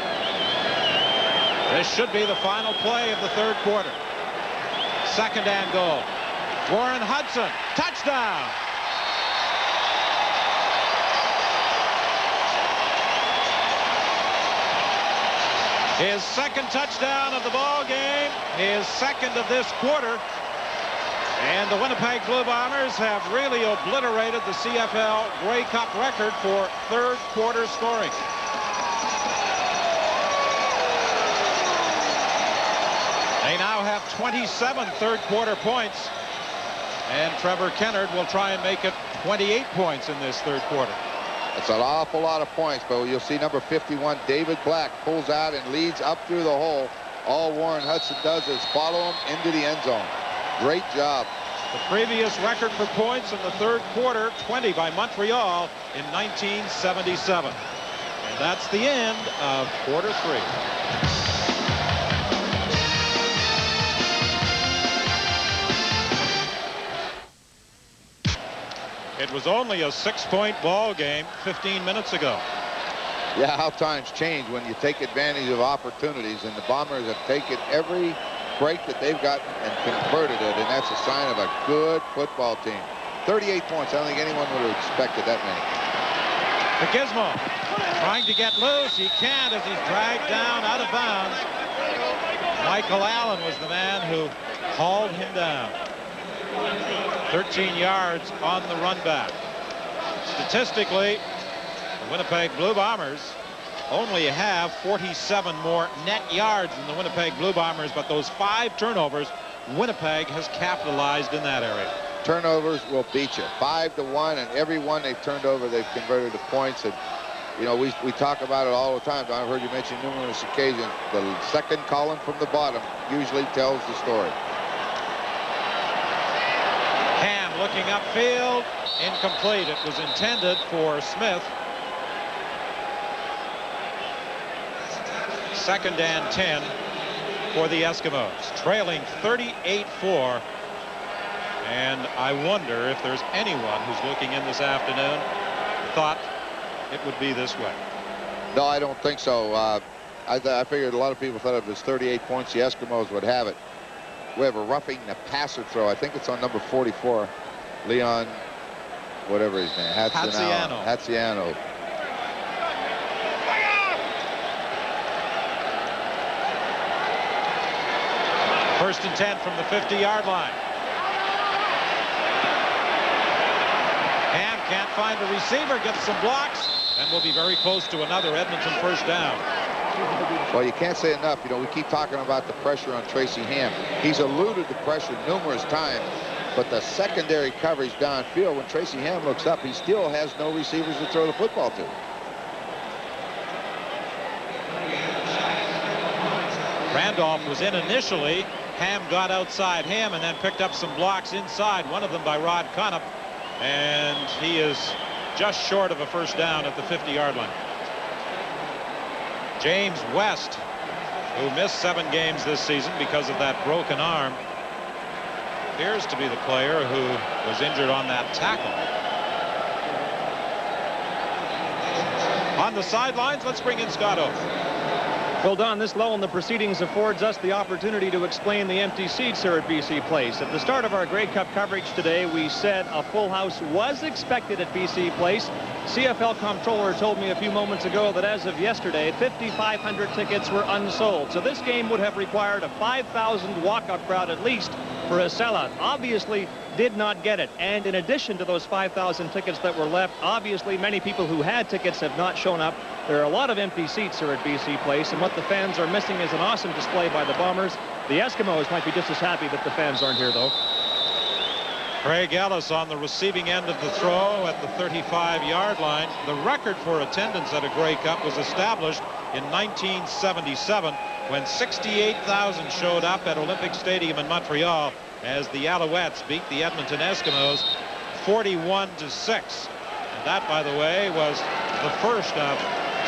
This should be the final play of the third quarter. 2nd and goal. Warren Hudson, touchdown. His 2nd touchdown of the ball game, his 2nd of this quarter. And the Winnipeg Blue Bombers have really obliterated the CFL Grey Cup record for third quarter scoring. They now have 27 third quarter points, and Trevor Kennard will try and make it 28 points in this third quarter. That's an awful lot of points, but you'll see number 51, David Black, pulls out and leads up through the hole. All Warren Hudson does is follow him into the end zone. Great job. The previous record for points in the third quarter, 20 by Montreal in 1977. And that's the end of quarter 3. It was only a 6-point ball game 15 minutes ago. Yeah, how times change when you take advantage of opportunities, and the Bombers have taken every break that they've gotten and converted it, and that's a sign of a good football team. 38 points. I don't think anyone would have expected that many. The Gizmo trying to get loose. He can't as he's dragged down out of bounds. Michael Allen was the man who hauled him down. 13 yards on the run back. Statistically, the Winnipeg Blue Bombers only have 47 more net yards than the Winnipeg Blue Bombers, but those 5 turnovers, Winnipeg has capitalized in that area. Turnovers will beat you. 5-1, and every one they've turned over, they've converted to points. And You know, we talk about it all the time. I've heard you mention numerous occasions. The second column from the bottom usually tells the story. Ham looking upfield. Incomplete. It was intended for Smith. 2nd and 10 for the Eskimos. Trailing 38-4. And I wonder if there's anyone who's looking in this afternoon thought it would be this way. No, I don't think so. I figured a lot of people thought if it was 38 points, the Eskimos would have it. We have a roughing the passer throw. I think it's on number 44, Leon, whatever his name, Hatziano. 1st and 10 from the 50-yard line. Ham can't find the receiver, gets some blocks, and will be very close to another Edmonton first down. Well, you can't say enough. You know, we keep talking about the pressure on Tracy Ham. He's eluded the pressure numerous times, but the secondary coverage downfield, when Tracy Ham looks up, he still has no receivers to throw the football to. Randolph was in initially. Ham got outside him and then picked up some blocks inside, one of them by Rod Connup, and he is just short of a first down at the 50-yard line. James West, who missed 7 games this season because of that broken arm, appears to be the player who was injured on that tackle. On the sidelines, let's bring in Scott Oak. Well, Don, this lull in the proceedings affords us the opportunity to explain the empty seats here at BC Place. At the start of our Grey Cup coverage today, we said a full house was expected at BC Place. CFL comptroller told me a few moments ago that as of yesterday, 5,500 tickets were unsold. So this game would have required a 5,000 walk-up crowd at least for a sellout. Obviously, did not get it. And in addition to those 5,000 tickets that were left, obviously many people who had tickets have not shown up. There are a lot of empty seats here at BC Place, and what the fans are missing is an awesome display by the Bombers. The Eskimos might be just as happy that the fans aren't here, though. Craig Ellis on the receiving end of the throw at the 35-yard line. The record for attendance at a Grey Cup was established in 1977 when 68,000 showed up at Olympic Stadium in Montreal as the Alouettes beat the Edmonton Eskimos 41-6. And that, by the way, was the first of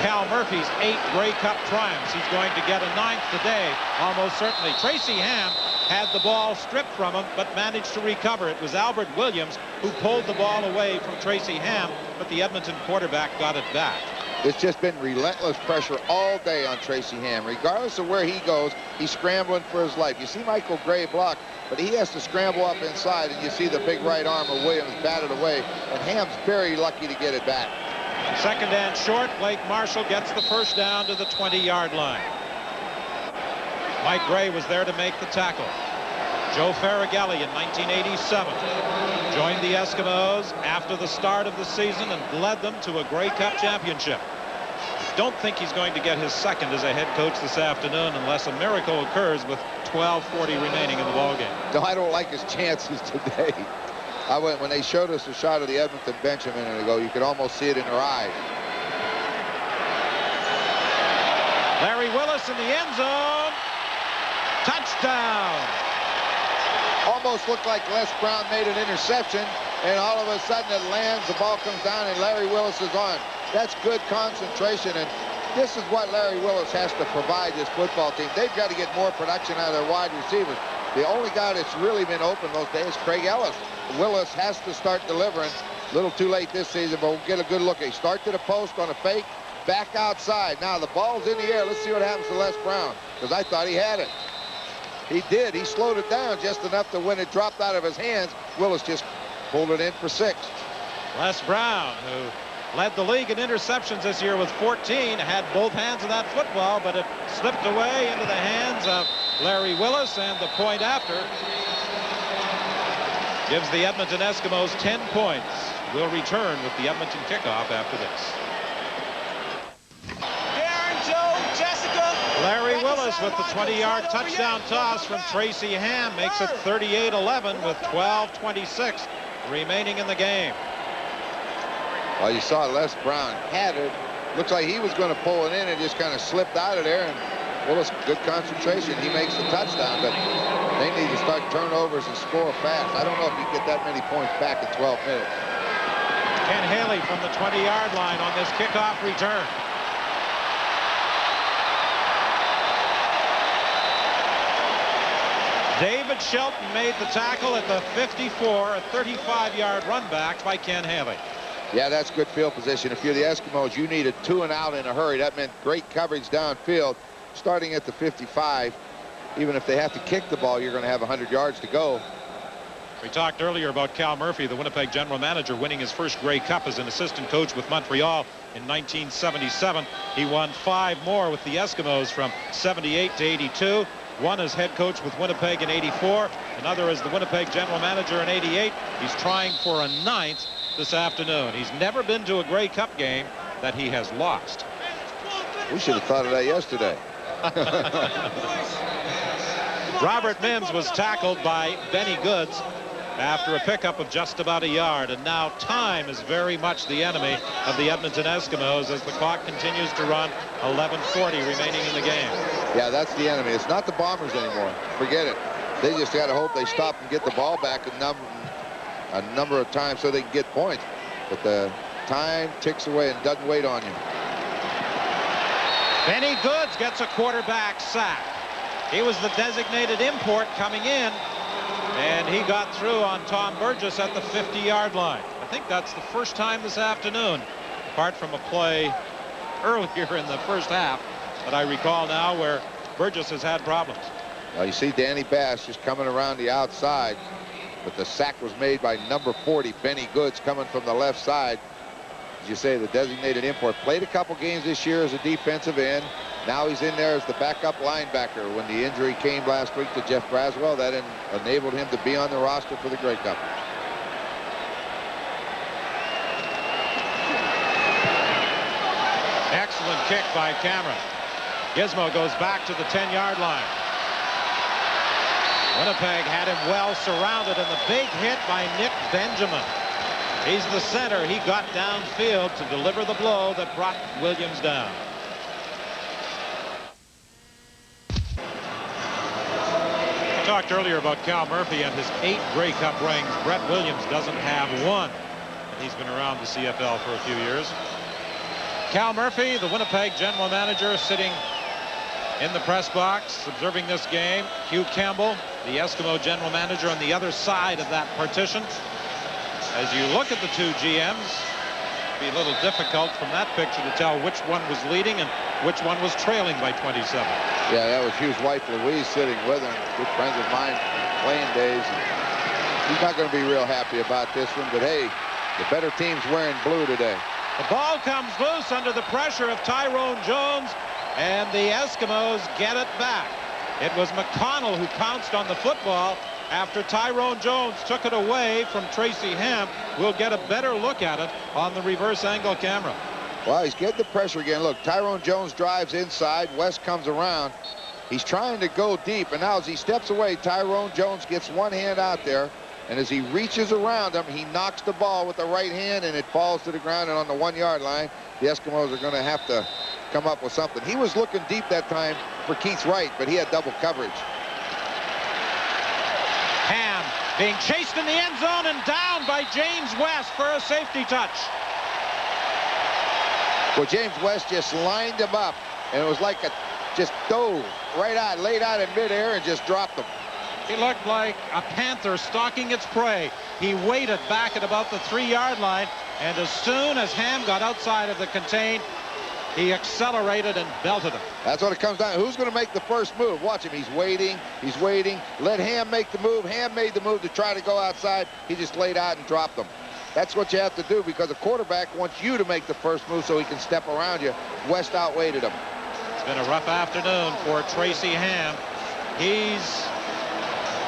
Cal Murphy's 8 Grey Cup triumphs. He's going to get a 9th today, almost certainly. Tracy Ham had the ball stripped from him, but managed to recover. It was Albert Williams who pulled the ball away from Tracy Ham, but the Edmonton quarterback got it back. It's just been relentless pressure all day on Tracy Ham. Regardless of where he goes, he's scrambling for his life. You see Michael Gray block, but he has to scramble up inside, and you see the big right arm of Williams batted away, and Ham's very lucky to get it back. 2nd and short. Blake Marshall gets the first down to the 20-yard line. Mike Gray was there to make the tackle. Joe Faragelli in 1987 joined the Eskimos after the start of the season and led them to a Grey Cup championship. I don't think he's going to get his second as a head coach this afternoon unless a miracle occurs with 12:40 remaining in the ballgame. No, I don't like his chances today. When they showed us a shot of the Edmonton bench a minute ago, you could almost see it in their eyes. Larry Willis in the end zone. Touchdown. Almost looked like Les Brown made an interception, and all of a sudden it lands, the ball comes down, and Larry Willis is on. That's good concentration, and this is what Larry Willis has to provide this football team. They've got to get more production out of their wide receivers. The only guy that's really been open those days is Craig Ellis. Willis has to start delivering. A little too late this season, but we'll get a good look. He start to the post on a fake, back outside. Now the ball's in the air. Let's see what happens to Les Brown, because I thought he had it. He did. He slowed it down just enough to when it dropped out of his hands, Willis just pulled it in for 6. Les Brown, who led the league in interceptions this year with 14, had both hands of that football, but it slipped away into the hands of Larry Willis, and the point after gives the Edmonton Eskimos 10 points. We'll return with the Edmonton kickoff after this. Larry Willis with the 20-yard touchdown toss from Tracy Ham makes it 38-11 with 12:26 remaining in the game. Well, you saw Les Brown had it, Looks like he was going to pull it in and just kind of slipped out of there. And Willis, good concentration. He makes the touchdown, but they need to start turnovers and score fast. I don't know if you get that many points back in 12 minutes. Ken Haley from the 20-yard line on this kickoff return. David Shelton made the tackle at the 54, a 35-yard run back by Ken Haley. Yeah, that's good field position. If you're the Eskimos, you needed 2 and out in a hurry. That meant great coverage downfield, starting at the 55. Even if they have to kick the ball, you're going to have 100 yards to go. We talked earlier about Cal Murphy, the Winnipeg general manager, winning his first Grey Cup as an assistant coach with Montreal in 1977. He won 5 more with the Eskimos from 78 to 82. One as head coach with Winnipeg in 84. Another as the Winnipeg general manager in 88. He's trying for a 9th this afternoon. He's never been to a Grey Cup game that he has lost. We should have thought of that yesterday. Robert Mims was tackled by Benny Goods after a pickup of just about a yard, and now time is very much the enemy of the Edmonton Eskimos as the clock continues to run. 11:40 remaining in the game. Yeah, that's the enemy. It's not the Bombers anymore. Forget it. They just got to hope they stop and get the ball back a number of times so they can get points. But the time ticks away and doesn't wait on you. Benny Goods gets a quarterback sack. He was the designated import coming in, and he got through on Tom Burgess at the 50-yard line. I think that's the first time this afternoon, apart from a play earlier in the first half that I recall now, where Burgess has had problems. Well, you see Danny Bass just coming around the outside, but the sack was made by number 40, Benny Goods, coming from the left side. As you say, the designated import. Played a couple games this year as a defensive end. Now he's in there as the backup linebacker. When the injury came last week to Jeff Braswell, that enabled him to be on the roster for the Grey Cup. Excellent kick by Cameron. Gizmo goes back to the 10-yard line. Winnipeg had him well surrounded, and the big hit by Nick Benjamin. He's the center. He got downfield to deliver the blow that brought Williams down. We talked earlier about Cal Murphy and his 8 Grey Cup rings. Brett Williams doesn't have 1. And he's been around the CFL for a few years. Cal Murphy, the Winnipeg general manager, sitting in the press box observing this game. Hugh Campbell, the Eskimo general manager, on the other side of that partition. As you look at the 2 GMs, it'd be a little difficult from that picture to tell which one was leading and which one was trailing by 27. Yeah, that was Hugh's wife, Louise, sitting with him. Good friends of mine, playing days. He's not going to be real happy about this one, but hey, the better team's wearing blue today. The ball comes loose under the pressure of Tyrone Jones, and the Eskimos get it back. It was McConnell who pounced on the football after Tyrone Jones took it away from Tracy Ham. We'll get a better look at it on the reverse angle camera. Well, he's getting the pressure again. Look, Tyrone Jones drives inside. West comes around. He's trying to go deep, and now as he steps away, Tyrone Jones gets one hand out there, and as he reaches around him, he knocks the ball with the right hand, and it falls to the ground. And on the 1-yard line, the Eskimos are going to have to come up with something. He was looking deep that time for Keith Wright, but he had double coverage. Ham being chased in the end zone and down by James West for a safety touch. Well, James West just lined him up, and it was like just dove right out, laid out in midair, and just dropped him. He looked like a panther stalking its prey. He waited back at about the 3-yard line, and as soon as Ham got outside of the contain, he accelerated and belted him. That's what it comes down to. Who's going to make the first move? Watch him. He's waiting. He's waiting. Let Ham make the move. Ham made the move to try to go outside. He just laid out and dropped him. That's what you have to do, because a quarterback wants you to make the first move so he can step around you. West outweighted him. It's been a rough afternoon for Tracy Ham. He's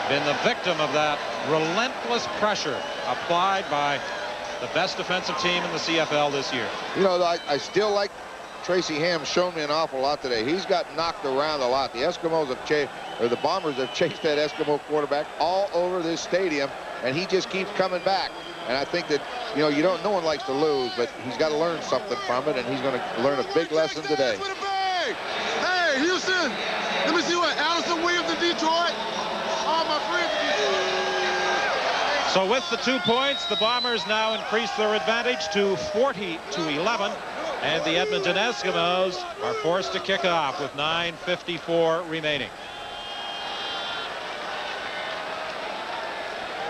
been the victim of that relentless pressure applied by the best defensive team in the CFL this year. You know, I still like Tracy Ham. Shown me an awful lot today. He's got knocked around a lot. The Eskimos have the Bombers have chased that Eskimo quarterback all over this stadium, and he just keeps coming back. And I think that, you know, no one likes to lose, but he's got to learn something from it, and he's going to learn a big lesson today. Hey, Houston, let me see what Allison Williams in Detroit. All my friends in Detroit. So with the 2 points, the Bombers now increase their advantage to 40-11. And the Edmonton Eskimos are forced to kick off with 9:54 remaining.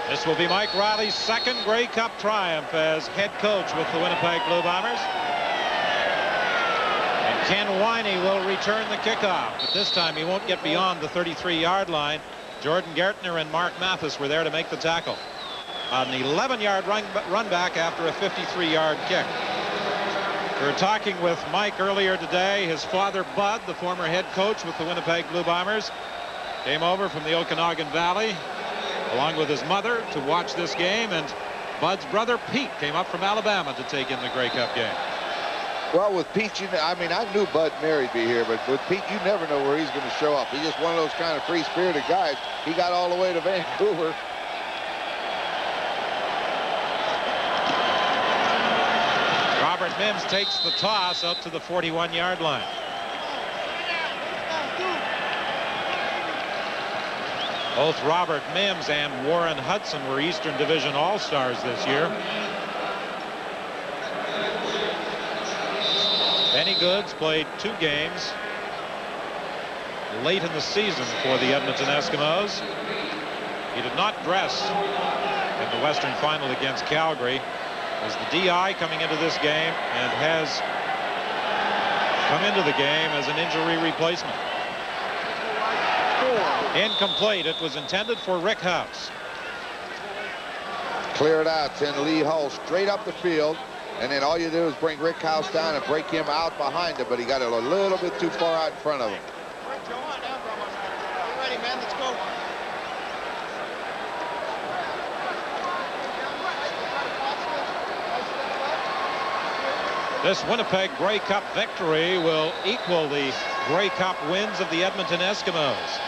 This will be Mike Riley's second Grey Cup triumph as head coach with the Winnipeg Blue Bombers. And Ken Winey will return the kickoff, but this time he won't get beyond the 33-yard line. Jordan Gertner and Mark Mathis were there to make the tackle. An 11-yard run back after a 53-yard kick. We were talking with Mike earlier today. His father, Bud, the former head coach with the Winnipeg Blue Bombers, came over from the Okanagan Valley along with his mother to watch this game, and Bud's brother Pete came up from Alabama to take in the Grey Cup game. Well, with Pete, I mean, I knew Bud Mary be here, but with Pete, you never know where he's going to show up. He's just one of those kind of free-spirited guys. He got all the way to Vancouver. Robert Mims takes the toss up to the 41-yard line. Both Robert Mims and Warren Hudson were Eastern Division All-Stars this year. Benny Goods played 2 games late in the season for the Edmonton Eskimos. He did not dress in the Western Final against Calgary. Was the DI coming into this game and has come into the game as an injury replacement. Incomplete. It was intended for Rick House. Clear it out. Send Lee Hull straight up the field. And then all you do is bring Rick House down and break him out behind him. But he got it a little bit too far out in front of him. Ready, man. Let's go. This Winnipeg Grey Cup victory will equal the Grey Cup wins of the Edmonton Eskimos.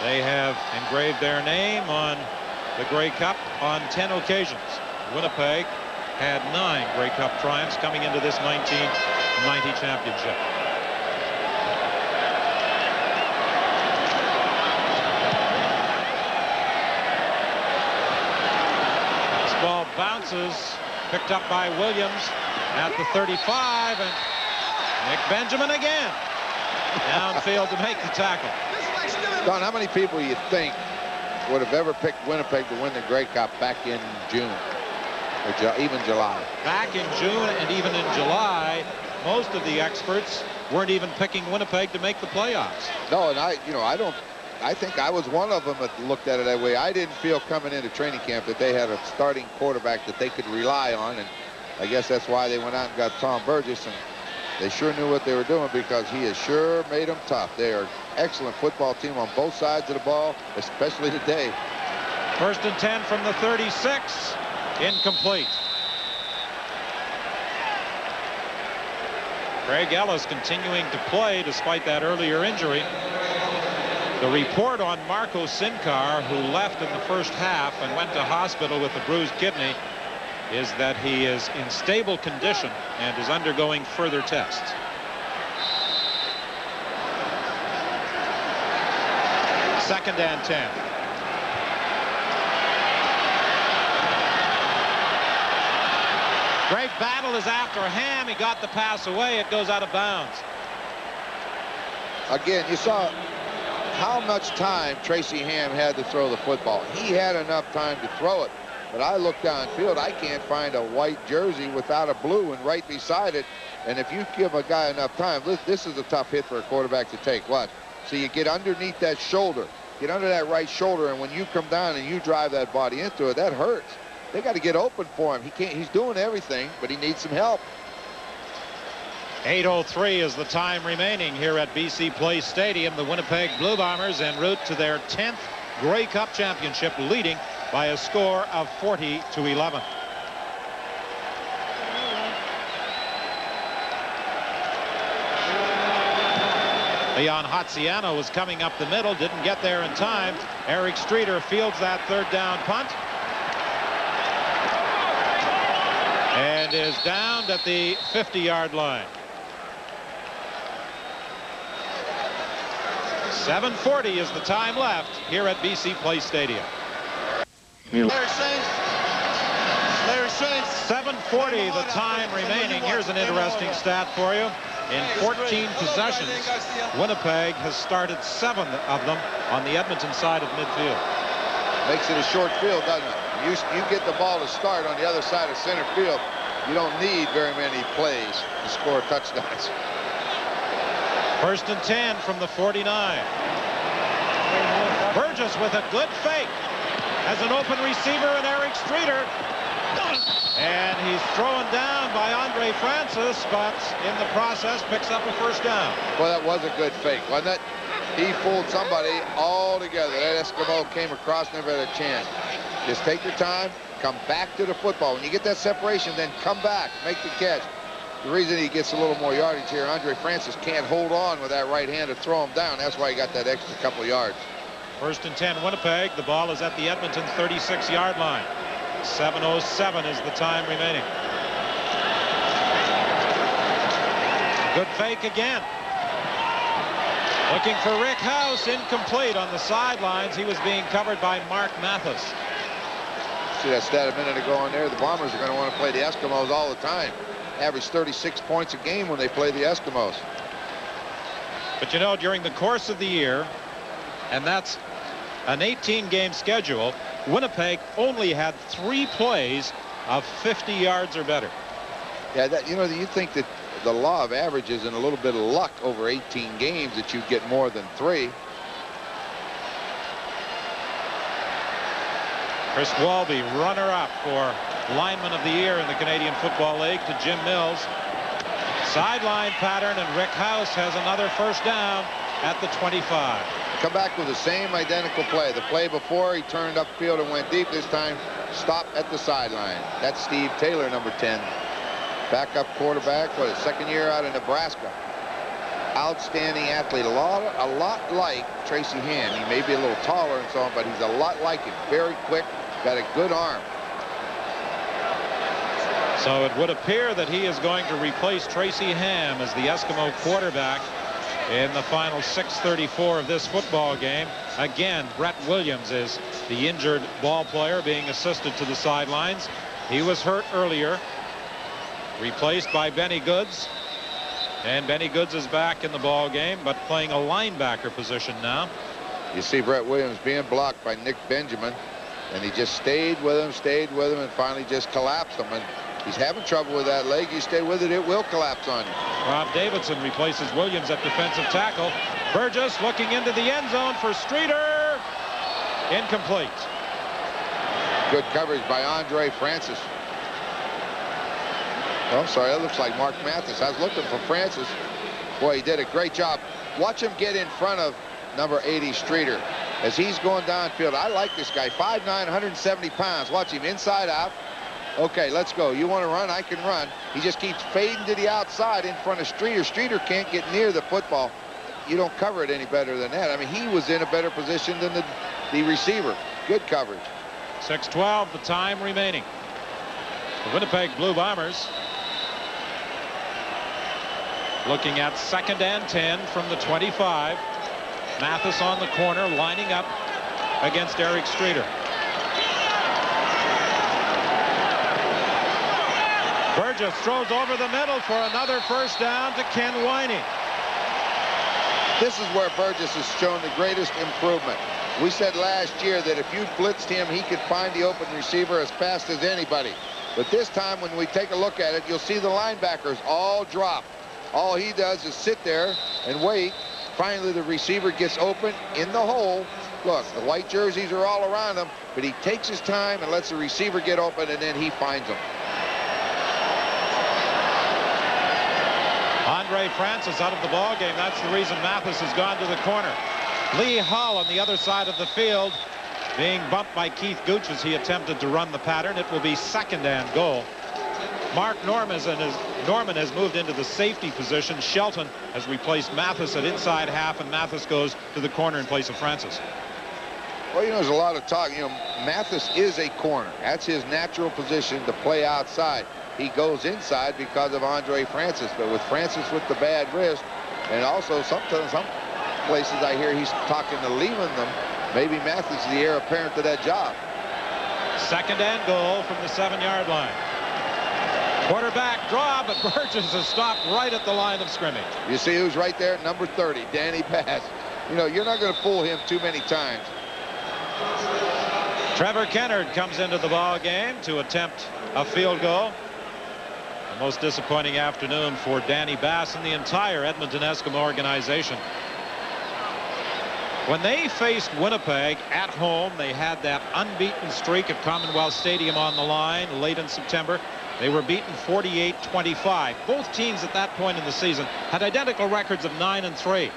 They have engraved their name on the Grey Cup on 10 occasions. Winnipeg had 9 Grey Cup triumphs coming into this 1990 championship. This ball bounces, picked up by Williams at the 35, and Nick Benjamin again downfield to make the tackle. Don, how many people you think would have ever picked Winnipeg to win the Grey Cup back in June or even July? Back in June and even in July, most of the experts weren't even picking Winnipeg to make the playoffs. No, and I think I was one of them that looked at it that way. I didn't feel coming into training camp that they had a starting quarterback that they could rely on, and I guess that's why they went out and got Tom Burgess, and they sure knew what they were doing because he has sure made them tough. They are an excellent football team on both sides of the ball, especially today. 1st and 10 from the 36. Incomplete. Craig Ellis continuing to play despite that earlier injury. The report on Marco Sinkar, who left in the first half and went to hospital with a bruised kidney, is that he is in stable condition and is undergoing further tests. Second and 10. Great battle is after Ham. He got the pass away. It goes out of bounds. Again, you saw how much time Tracy Ham had to throw the football. He had enough time to throw it. But I look downfield, I can't find a white jersey without a blue one right beside it. And if you give a guy enough time, this is a tough hit for a quarterback to take. What? So you get underneath that shoulder, get under that right shoulder, and when you come down and you drive that body into it, that hurts. They got to get open for him. He's doing everything, but he needs some help. 8:03 is the time remaining here at BC Place Stadium. The Winnipeg Blue Bombers en route to their 10th Grey Cup championship, leading by a score of 40-11. Leon Hatziano was coming up the middle, didn't get there in time. Eric Streeter fields that 3rd down punt. and is downed at the 50-yard line. 7:40 is the time left here at BC Place Stadium. Larry Sainz. 7:40 the time remaining. Here's an interesting stat for you. In 14 possessions, Winnipeg has started 7 of them on the Edmonton side of midfield. Makes it a short field, doesn't it? You get the ball to start on the other side of center field. You don't need very many plays to score touchdowns. 1st and 10 from the 49. Burgess with a good fake. Has an open receiver in Eric Streeter. And he's thrown down by Andre Francis, but in the process picks up a 1st down. Well, that was a good fake, wasn't it? He fooled somebody altogether. That Eskimo came across, never had a chance. Just take your time, come back to the football. When you get that separation, then come back, make the catch. The reason he gets a little more yardage here, Andre Francis can't hold on with that right hand to throw him down. That's why he got that extra couple yards. 1st and 10 Winnipeg. The ball is at the Edmonton 36-yard line. 7:07 is the time remaining. Good fake again. Looking for Rick House, incomplete on the sidelines. He was being covered by Mark Mathis. See that stat a minute ago on there. The Bombers are going to want to play the Eskimos all the time. Average 36 points a game when they play the Eskimos. But you know, during the course of the year, and that's an 18-game schedule, Winnipeg only had 3 plays of 50 yards or better. Yeah, you think that the law of averages and a little bit of luck over 18 games that you'd get more than 3. Chris Walby, runner-up for lineman of the year in the Canadian Football League, to Jim Mills. Sideline pattern, and Rick House has another 1st down at the 25. Come back with the same identical play. The play before, he turned upfield and went deep. This time, stop at the sideline. That's Steve Taylor, number 10. Backup quarterback, 2nd year out of Nebraska. Outstanding athlete, a lot like Tracy Hand. He may be a little taller and so on, but he's a lot like him. Very quick, got a good arm. So it would appear that he is going to replace Tracy Ham as the Eskimo quarterback in the final 6:34 of this football game. Again, Brett Williams is the injured ball player being assisted to the sidelines. He was hurt earlier, replaced by Benny Goods. And Benny Goods is back in the ball game, but playing a linebacker position now. You see Brett Williams being blocked by Nick Benjamin, and he just stayed with him, and finally just collapsed him. And he's having trouble with that leg. You stay with it, it will collapse on you. Rob Davidson replaces Williams at defensive tackle. Burgess looking into the end zone for Streeter. Incomplete. Good coverage by Andre Francis. Oh, I'm sorry, that looks like Mark Mathis. I was looking for Francis. Boy, he did a great job. Watch him get in front of number 80 Streeter as he's going downfield. I like this guy, 5'9", 170 pounds. Watch him inside out. Okay, let's go. You want to run? I can run. He just keeps fading to the outside in front of Streeter. Streeter can't get near the football. You don't cover it any better than that. I mean, he was in a better position than the receiver. Good coverage. 6:12 the time remaining. The Winnipeg Blue Bombers looking at 2nd and 10 from the 25. Mathis on the corner, lining up against Eric Streeter. Burgess throws over the middle for another 1st down to Ken Winey. This is where Burgess has shown the greatest improvement. We said last year that if you blitzed him, he could find the open receiver as fast as anybody. But this time, when we take a look at it, you'll see the linebackers all drop. All he does is sit there and wait. Finally, the receiver gets open in the hole. Look, the white jerseys are all around him, but he takes his time and lets the receiver get open, and then he finds them. Andre Francis out of the ball game. That's the reason Mathis has gone to the corner. Lee Hull on the other side of the field, being bumped by Keith Gooch as he attempted to run the pattern. It will be 2nd and goal. Mark Norman has moved into the safety position. Shelton has replaced Mathis at inside half, and Mathis goes to the corner in place of Francis. Well, there's a lot of talk. Mathis is a corner. That's his natural position to play outside. he goes inside because of Andre Francis. But with Francis with the bad wrist, and also sometimes some places I hear he's talking to leaving them, maybe Mathis is the heir apparent to that job. Second and goal from the 7-yard line. Quarterback draw, but Burgess is stopped right at the line of scrimmage. You see who's right there? Number 30, Danny Bass. You know, you're not going to fool him too many times. Trevor Kennard comes into the ball game to attempt a field goal. The most disappointing afternoon for Danny Bass and the entire Edmonton Eskimo organization. When they faced Winnipeg at home, they had that unbeaten streak at Commonwealth Stadium on the line late in September. They were beaten 48-25. Both teams at that point in the season had identical records of 9-3.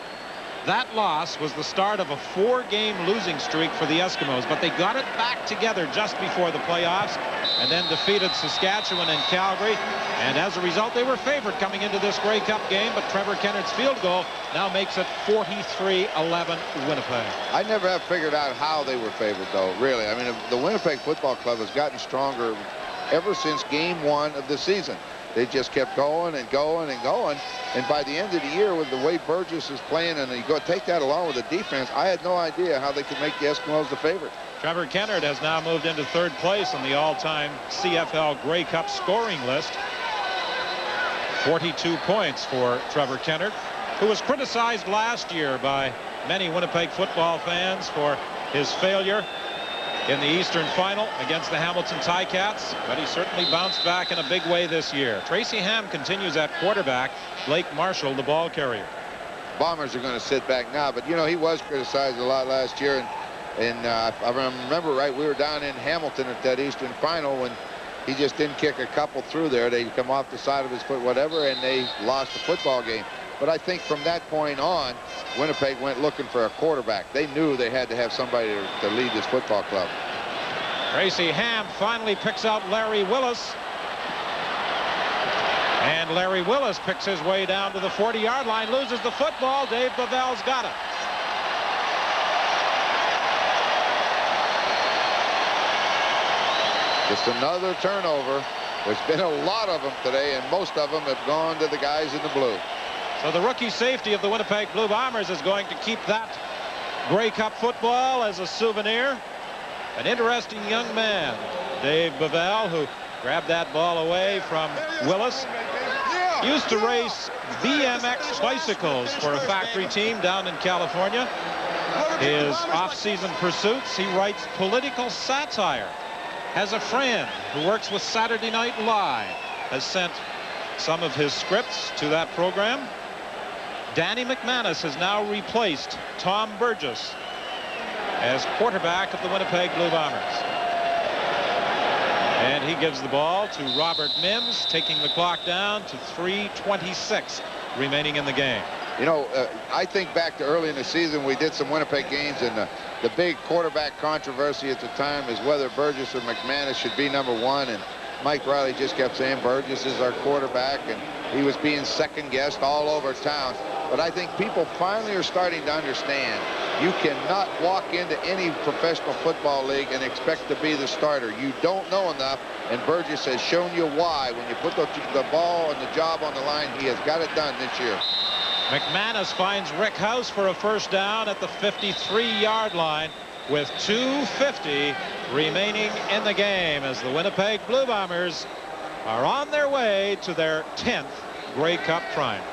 That loss was the start of a 4-game losing streak for the Eskimos, but they got it back together just before the playoffs and then defeated Saskatchewan and Calgary. And as a result, they were favored coming into this Grey Cup game, but Trevor Kennard's field goal now makes it 43-11 Winnipeg. I never have figured out how they were favored, though, really. I mean, the Winnipeg Football Club has gotten stronger ever since game 1 of the season. They just kept going and going and going. And by the end of the year, with the way Burgess is playing, and you go take that along with the defense, I had no idea how they could make the Eskimos the favorite. Trevor Kennard has now moved into 3rd place on the all-time CFL Grey Cup scoring list. 42 points for Trevor Kennard, who was criticized last year by many Winnipeg football fans for his failure in the Eastern Final against the Hamilton Ticats, but he certainly bounced back in a big way this year. Tracy Ham continues at quarterback. Blake Marshall, the ball carrier. Bombers are going to sit back now, but you know, he was criticized a lot last year, and I remember right, we were down in Hamilton at that Eastern Final when he just didn't kick a couple through there. They come off the side of his foot, whatever, and they lost the football game. But I think from that point on, Winnipeg went looking for a quarterback. They knew they had to have somebody to lead this football club. Tracy Ham finally picks out Larry Willis. And Larry Willis picks his way down to the 40-yard line, loses the football. Dave Bavell's got it. Just another turnover. There's been a lot of them today, and most of them have gone to the guys in the blue. So the rookie safety of the Winnipeg Blue Bombers is going to keep that Grey Cup football as a souvenir. An interesting young man, Dave Bavell, who grabbed that ball away from Willis. Used to race BMX bicycles for a factory team down in California. His off-season pursuits, he writes political satire. Has a friend who works with Saturday Night Live, has sent some of his scripts to that program. Danny McManus has now replaced Tom Burgess as quarterback of the Winnipeg Blue Bombers. And he gives the ball to Robert Mims, taking the clock down to 3:26 remaining in the game. You know, I think back to early in the season, we did some Winnipeg games, and the big quarterback controversy at the time is whether Burgess or McManus should be number 1. And Mike Riley just kept saying Burgess is our quarterback, and he was being second-guessed all over town. But I think people finally are starting to understand you cannot walk into any professional football league and expect to be the starter. You don't know enough, and Burgess has shown you why. When you put the ball and the job on the line, he has got it done this year. McManus finds Rick House for a first down at the 53-yard line with 2:50 remaining in the game as the Winnipeg Blue Bombers are on their way to their 10th Grey Cup triumph.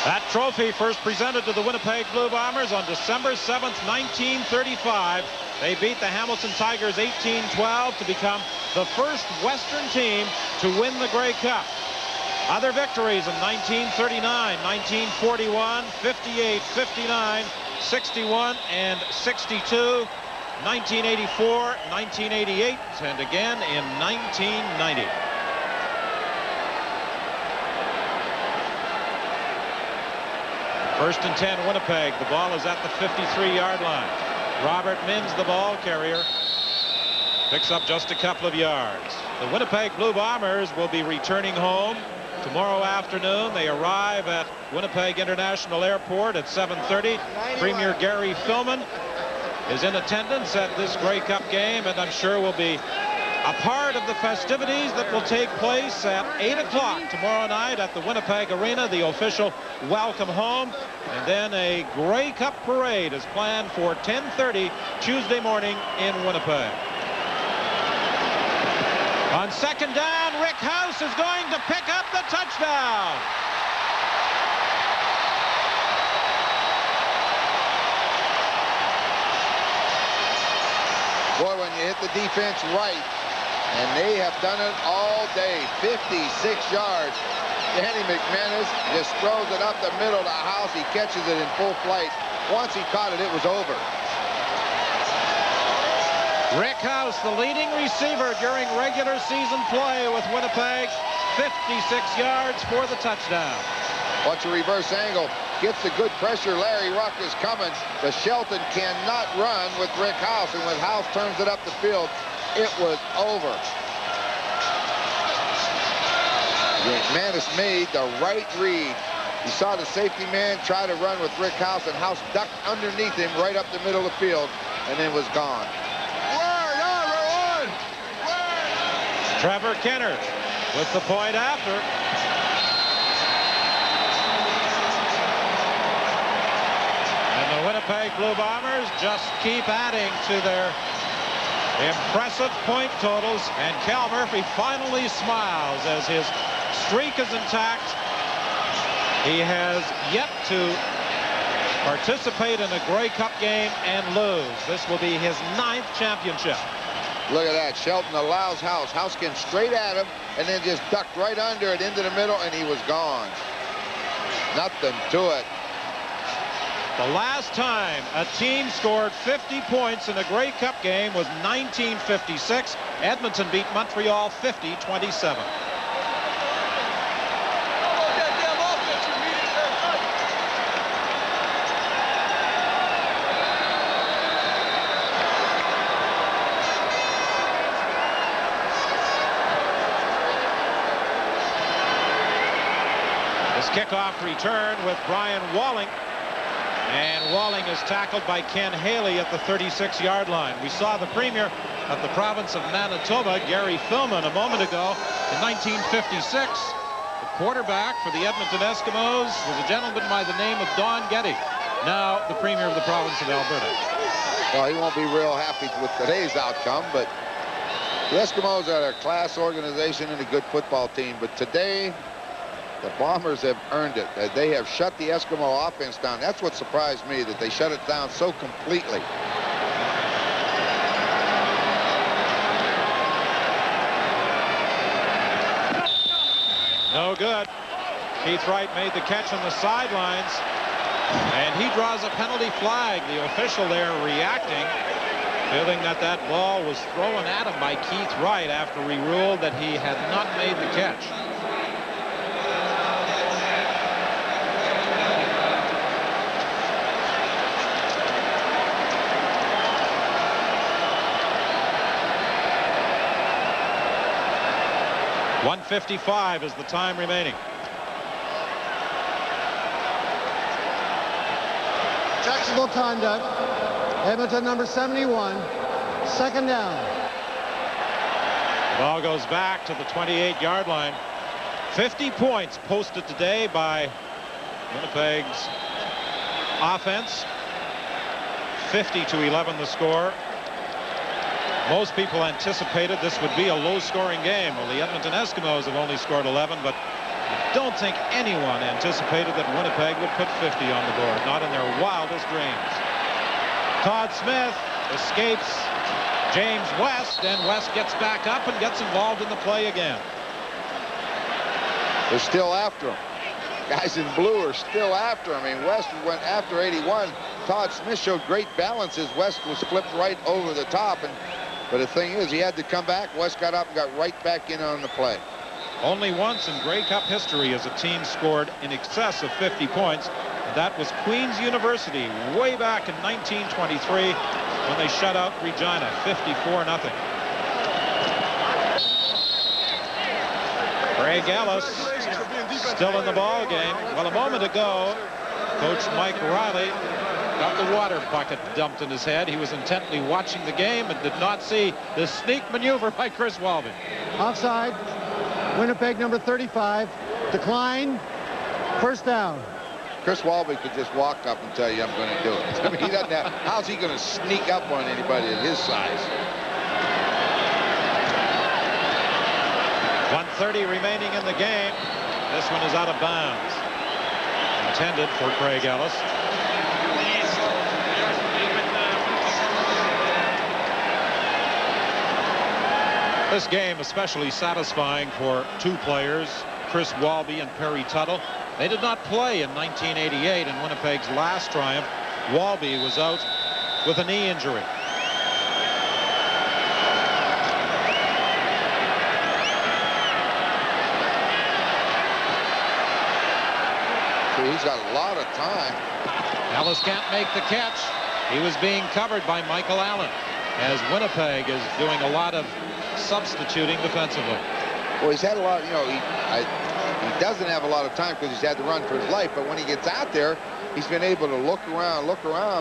That trophy first presented to the Winnipeg Blue Bombers on December 7th, 1935. They beat the Hamilton Tigers 18-12 to become the first Western team to win the Grey Cup. Other victories in 1939, 1941, 58, 59, 61, and 62, 1984, 1988, and again in 1990. First and 10, Winnipeg. The ball is at the 53-yard line. Robert Mims, the ball carrier, picks up just a couple of yards. The Winnipeg Blue Bombers will be returning home tomorrow afternoon. They arrive at Winnipeg International Airport at 7:30. Premier Gary Filmon is in attendance at this Grey Cup game, and I'm sure will be a part of the festivities that will take place at 8 o'clock tomorrow night at the Winnipeg Arena, the official welcome home. And then a Grey Cup parade is planned for 10:30 Tuesday morning in Winnipeg. On second down, Rick House is going to pick up the touchdown. Boy, when you hit the defense right, and they have done it all day, 56 yards. Danny McManus just throws it up the middle to House. He catches it in full flight. Once he caught it, it was over. Rick House, the leading receiver during regular season play with Winnipeg, 56 yards for the touchdown. Watch a reverse angle. Gets the good pressure. Larry Ruck is coming. The Shelton cannot run with Rick House, and when House turns it up the field, it was over. McManus made the right read. He saw the safety man try to run with Rick House, and House ducked underneath him right up the middle of the field, and then was gone. Trevor Kennard with the point after. And the Winnipeg Blue Bombers just keep adding to their impressive point totals, and Cal Murphy finally smiles as his streak is intact. He has yet to participate in a Grey Cup game and lose. This will be his 9th championship. Look at that. Shelton allows House. House came straight at him and then just ducked right under it into the middle, and he was gone. Nothing to it. The last time a team scored 50 points in a Grey Cup game was 1956. Edmonton beat Montreal 50-27. This kickoff return with Brian Walling. And Walling is tackled by Ken Haley at the 36-yard line. We saw the premier of the province of Manitoba, Gary Philman, a moment ago in 1956. The quarterback for the Edmonton Eskimos was a gentleman by the name of Don Getty, now the premier of the province of Alberta. Well, he won't be real happy with today's outcome, but the Eskimos are a class organization and a good football team. But today, the Bombers have earned it. They have shut the Eskimo offense down. That's what surprised me, that they shut it down so completely. No good. Keith Wright made the catch on the sidelines, and he draws a penalty flag. The official there reacting, feeling that that ball was thrown at him by Keith Wright after he ruled that he had not made the catch. .155 is the time remaining. Taxable conduct. Edmonton number 71. Second down. The ball goes back to the 28-yard line. 50 points posted today by Winnipeg's offense. 50-11 the score. Most people anticipated this would be a low-scoring game. Well, the Edmonton Eskimos have only scored 11, but I don't think anyone anticipated that Winnipeg would put 50 on the board, not in their wildest dreams. Todd Smith escapes James West, and West gets back up and gets involved in the play again. They're still after him. Guys in blue are still after him. I mean, West went after 81. Todd Smith showed great balance as West was flipped right over the top. But the thing is, he had to come back. West got up and got right back in on the play. Only once in Grey Cup history has a team scored in excess of 50 points. And that was Queen's University way back in 1923 when they shut out Regina 54-0. Craig Ellis still in the ball game. Well, a moment ago, Coach Mike Riley got the water bucket dumped in his head. He was intently watching the game and did not see the sneak maneuver by Chris Walby. Offside. Winnipeg number 35. Decline. First down. Chris Walby could just walk up and tell you, I'm going to do it. I mean, he doesn't have, how's he going to sneak up on anybody at his size? 1:30 remaining in the game. This one is out of bounds. Intended for Craig Ellis. This game especially satisfying for two players, Chris Walby and Perry Tuttle. They did not play in 1988 in Winnipeg's last triumph. Walby was out with a knee injury. So he's got a lot of time. Ellis can't make the catch. He was being covered by Michael Allen, as Winnipeg is doing a lot of substituting defensively. Well, he's had a lot, you know, he doesn't have a lot of time because he's had to run for his life, but when he gets out there, he's been able to look around,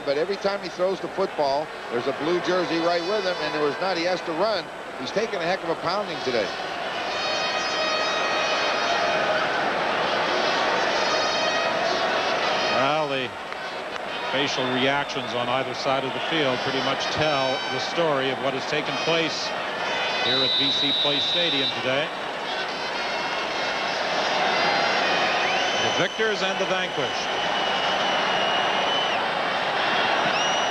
but every time he throws the football, there's a blue jersey right with him, and there was not, he has to run. He's taking a heck of a pounding today. Well, the facial reactions on either side of the field pretty much tell the story of what has taken place here at BC Place Stadium today. The victors and the vanquished.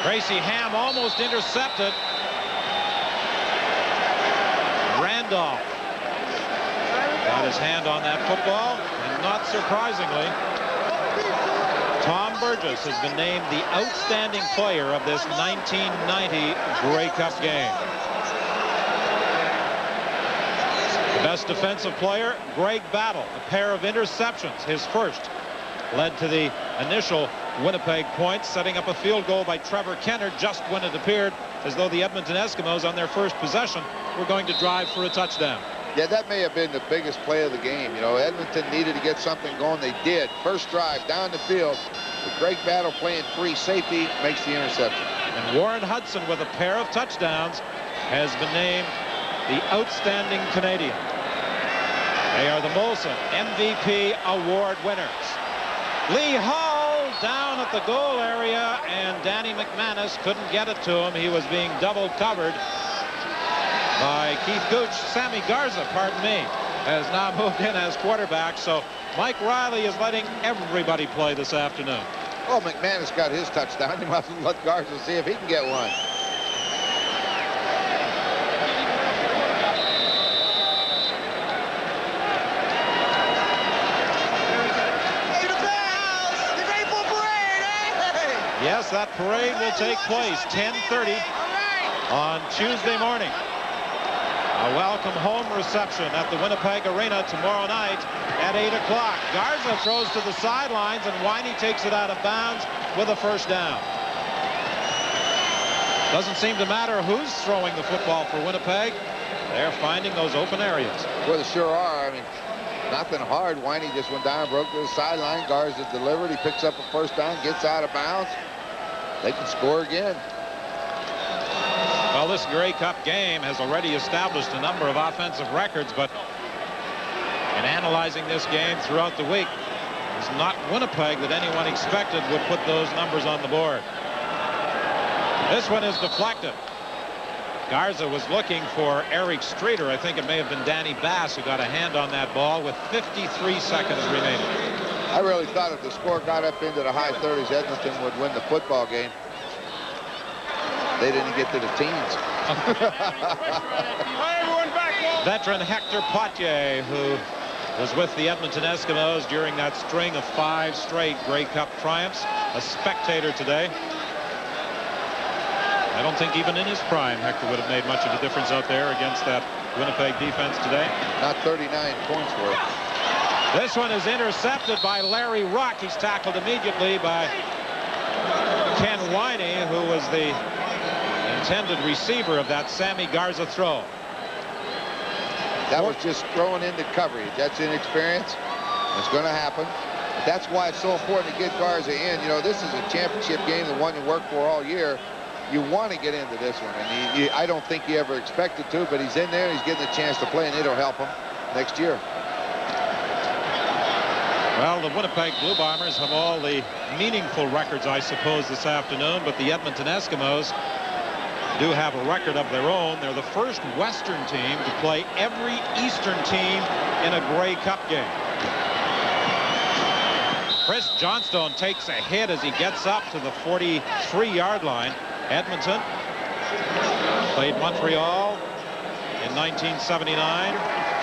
Tracy Ham almost intercepted. Randolph got his hand on that football, and not surprisingly, Tom Burgess has been named the outstanding player of this 1990 Grey Cup game. The best defensive player, Greg Battle, a pair of interceptions, his first, led to the initial Winnipeg points, setting up a field goal by Trevor Kennard just when it appeared as though the Edmonton Eskimos on their first possession were going to drive for a touchdown. Yeah, that may have been the biggest play of the game. You know, Edmonton needed to get something going. They did. First drive down the field. With Greg Battle playing free safety, makes the interception. And Warren Hudson, with a pair of touchdowns, has been named the outstanding Canadian. They are the Molson MVP award winners. Lee Hall down at the goal area, and Danny McManus couldn't get it to him. He was being double covered by Keith Gooch. Sammy Garza, pardon me, has now moved in as quarterback, so Mike Riley is letting everybody play this afternoon. Well, McManus got his touchdown. He must let Garza see if he can get one. Yes, that parade will take place 10:30 on Tuesday morning. A welcome home reception at the Winnipeg Arena tomorrow night at 8 o'clock. Garza throws to the sidelines, and Winey takes it out of bounds with a first down. Doesn't seem to matter who's throwing the football for Winnipeg. They're finding those open areas. Well, they sure are. I mean, nothing hard. Winey just went down, broke to the sideline. Garza delivered. He picks up a first down, gets out of bounds. They can score again. Well, this Grey Cup game has already established a number of offensive records, but in analyzing this game throughout the week, it's not Winnipeg that anyone expected would put those numbers on the board. This one is deflected. Garza was looking for Eric Streeter. I think it may have been Danny Bass who got a hand on that ball with 53 seconds remaining. I really thought if the score got up into the high 30s, Edmonton would win the football game. They didn't get to the teens. Veteran Hector Potier, who was with the Edmonton Eskimos during that string of 5 straight Grey Cup triumphs, a spectator today. I don't think even in his prime Hector would have made much of a difference out there against that Winnipeg defense today. Not 39 points worth. This one is intercepted by Larry Rock. He's tackled immediately by Ken Winey, who was the intended receiver of that Sammy Garza throw. That was just throwing into coverage. That's inexperience. It's going to happen. That's why it's so important to get Garza in. You know, this is a championship game, the one you work for all year. You want to get into this one, and I don't think he ever expected to, but he's in there, he's getting a chance to play, and it'll help him next year. Well, the Winnipeg Blue Bombers have all the meaningful records, I suppose, this afternoon, but the Edmonton Eskimos do have a record of their own. They're the first Western team to play every Eastern team in a Grey Cup game. Chris Johnstone takes a hit as he gets up to the 43-yard line. Edmonton played Montreal in 1979,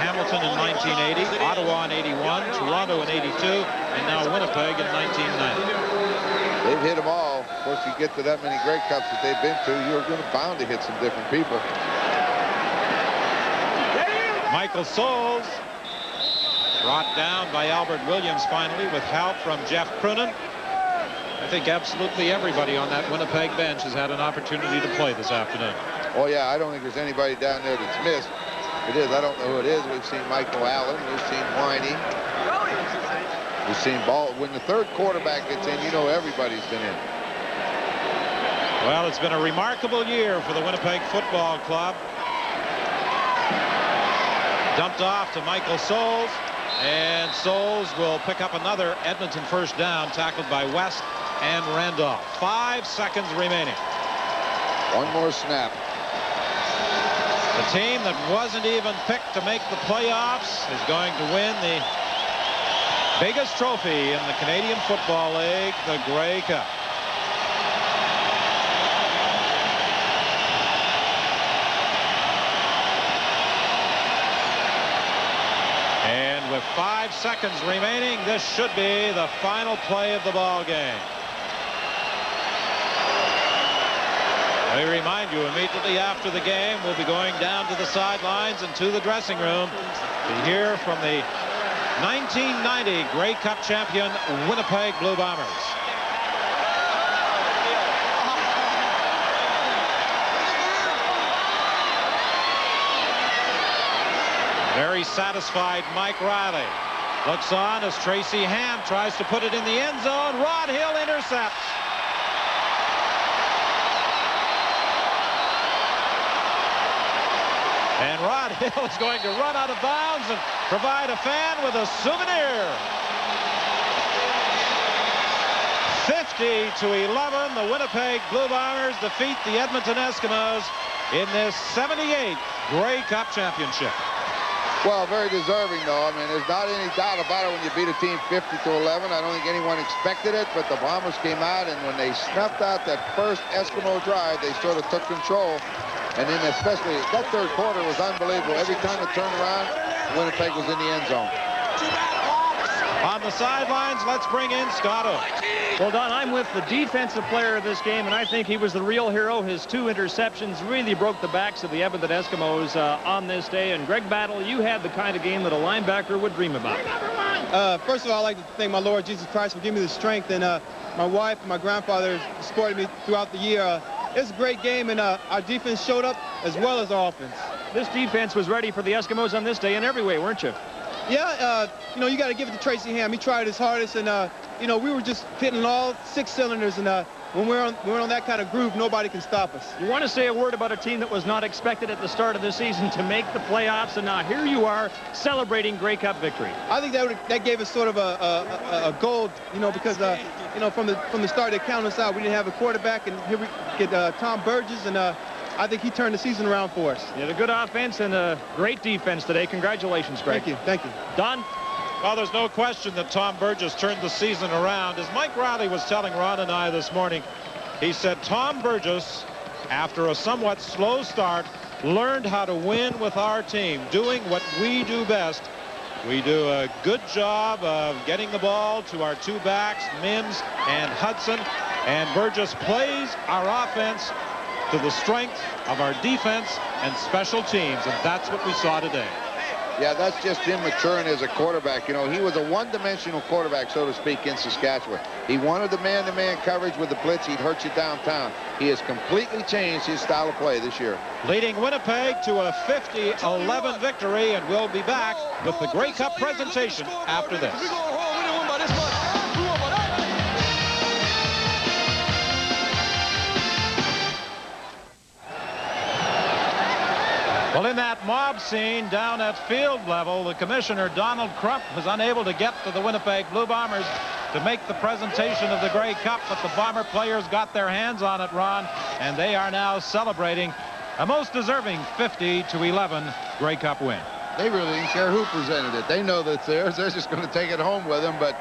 Hamilton in 1980, Ottawa in 81, Toronto in 82, and now Winnipeg in 1990. They've hit them all. Of course, you get to that many Grey Cups that they've been to, you're going to bound to hit some different people. Michael Soles brought down by Albert Williams finally with help from Jeff Croonan. I think absolutely everybody on that Winnipeg bench has had an opportunity to play this afternoon. Oh, yeah, I don't think there's anybody down there that's missed. It is. I don't know who it is. We've seen Michael Allen. We've seen Winey. We've seen Ball. When the third quarterback gets in, you know everybody's been in. Well, it's been a remarkable year for the Winnipeg Football Club. Dumped off to Michael Soles, and Soles will pick up another Edmonton first down, tackled by West and Randolph. 5 seconds remaining. One more snap. The team that wasn't even picked to make the playoffs is going to win the biggest trophy in the Canadian Football League, the Grey Cup. And with 5 seconds remaining, this should be the final play of the ball game. I remind you, immediately after the game, we'll be going down to the sidelines and to the dressing room to hear from the 1990 Grey Cup champion Winnipeg Blue Bombers. Very satisfied Mike Riley. Looks on as Tracy Ham tries to put it in the end zone. Rod Hill intercepts. And Rod Hill is going to run out of bounds and provide a fan with a souvenir. 50-11, the Winnipeg Blue Bombers defeat the Edmonton Eskimos in this 78 Grey Cup championship. Well, very deserving, though. I mean, there's not any doubt about it when you beat a team 50-11. I don't think anyone expected it, but the Bombers came out, and when they snuffed out that first Eskimo drive, they sort of took control. And then especially that third quarter was unbelievable. Every time it turned around, Winnipeg was in the end zone. On the sidelines, let's bring in Scotto. Well, Don, I'm with the defensive player of this game, and I think he was the real hero. His 2 interceptions really broke the backs of the Edmonton Eskimos on this day. And Greg Battle, you had the kind of game that a linebacker would dream about. First of all, I'd like to thank my Lord Jesus Christ for giving me the strength, and my wife and my grandfather supported me throughout the year. It's a great game, and our defense showed up as well as our offense. This defense was ready for the Eskimos on this day in every way, weren't you? Yeah, you know, you got to give it to Tracy Ham. He tried his hardest, and, you know, we were just hitting all 6 cylinders, and when we're on that kind of groove, nobody can stop us. You want to say a word about a team that was not expected at the start of the season to make the playoffs, and now here you are celebrating Grey Cup victory. I think that gave us sort of a goal, you know, because you know, from the start they counted us out. We didn't have a quarterback, and here we get Tom Burgess, and I think he turned the season around for us. You had a good offense and a great defense today. Congratulations, Greg. Thank you. Thank you. Don? Well, there's no question that Tom Burgess turned the season around. As Mike Riley was telling Ron and I this morning, he said Tom Burgess, after a somewhat slow start, learned how to win with our team, doing what we do best. We do a good job of getting the ball to our 2 backs, Mims and Hudson, and Burgess plays our offense to the strength of our defense and special teams, and that's what we saw today. Yeah, that's just him maturing as a quarterback. You know, he was a one-dimensional quarterback, so to speak, in Saskatchewan. He wanted the man-to-man coverage with the blitz. He'd hurt you downtown. He has completely changed his style of play this year. Leading Winnipeg to a 50-11 victory, and we'll be back with the Grey Cup presentation after this. Well, in that mob scene down at field level, the commissioner, Donald Crump, was unable to get to the Winnipeg Blue Bombers to make the presentation of the Grey Cup, but the Bomber players got their hands on it, Ron, and they are now celebrating a most deserving 50-11 Grey Cup win. They really didn't care who presented it. They know that it's theirs. They're just going to take it home with them. But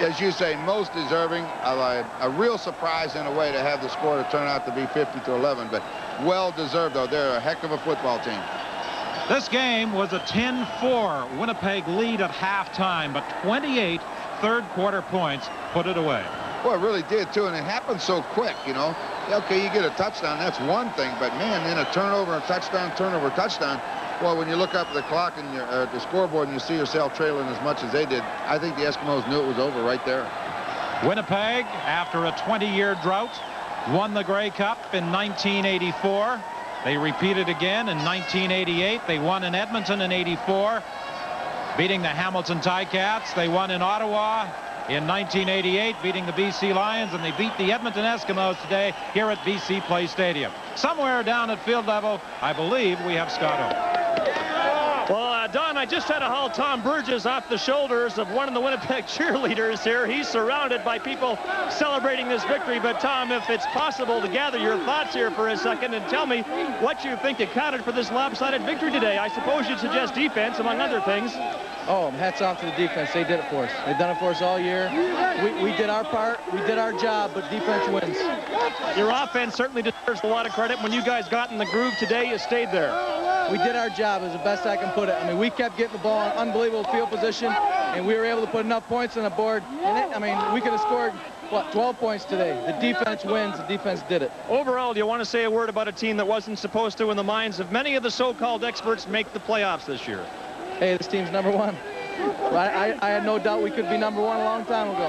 as you say, most deserving. A real surprise in a way to have the score to turn out to be 50-11. But well deserved, though. They're a heck of a football team. This game was a 10-4 Winnipeg lead at halftime, but 28 third-quarter points put it away. Well, it really did, too, and it happened so quick, you know. Okay, you get a touchdown, that's one thing, but, man, then a turnover, a touchdown, turnover, touchdown. Well, when you look up at the clock and the scoreboard and you see yourself trailing as much as they did, I think the Eskimos knew it was over right there. Winnipeg, after a 20-year drought, won the Grey Cup in 1984. They repeated again in 1988. They won in Edmonton in '84, beating the Hamilton Ticats. They won in Ottawa in 1988, beating the BC Lions, and they beat the Edmonton Eskimos today here at BC Place Stadium. Somewhere down at field level, I believe we have Scott O. Well, Don, I just had to haul Tom Burgess off the shoulders of one of the Winnipeg cheerleaders here. He's surrounded by people celebrating this victory. But, Tom, if it's possible to gather your thoughts here for a second and tell me what you think accounted for this lopsided victory today. I suppose you'd suggest defense, among other things. Oh, hats off to the defense. They did it for us. They've done it for us all year. We did our part. We did our job, but defense wins. Your offense certainly deserves a lot of credit. When you guys got in the groove today, you stayed there. We did our job as the best I can put it. I mean, we kept getting the ball in unbelievable field position, and we were able to put enough points on the board. And we could have scored, 12 points today. The defense wins. The defense did it. Overall, do you want to say a word about a team that wasn't supposed to, in the minds of many of the so-called experts, make the playoffs this year? Hey, this team's number one. I had no doubt we could be number one a long time ago.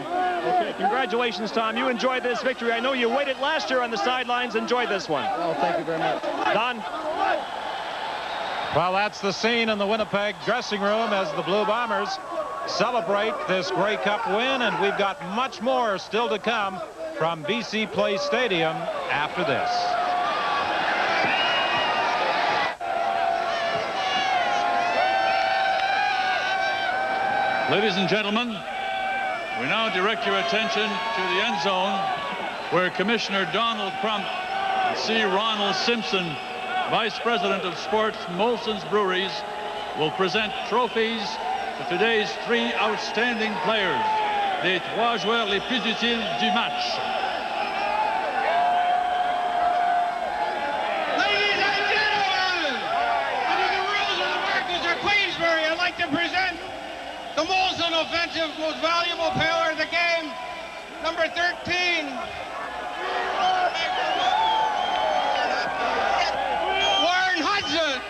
Okay, congratulations, Tom. You enjoyed this victory. I know you waited last year on the sidelines. Enjoy this one. Oh, thank you very much. Don? Well, that's the scene in the Winnipeg dressing room as the Blue Bombers celebrate this Grey Cup win, and we've got much more still to come from BC Place Stadium after this. Ladies and gentlemen, we now direct your attention to the end zone where Commissioner Donald Crump and C. Ronald Simpson, Vice President of Sports, Molson's Breweries, will present trophies to today's three outstanding players, les trois joueurs les plus utiles du match. Ladies and gentlemen, under the rules of the Marquis of Queensbury, I'd like to present the Molson offensive most valuable player of the game, number 13. Hudson.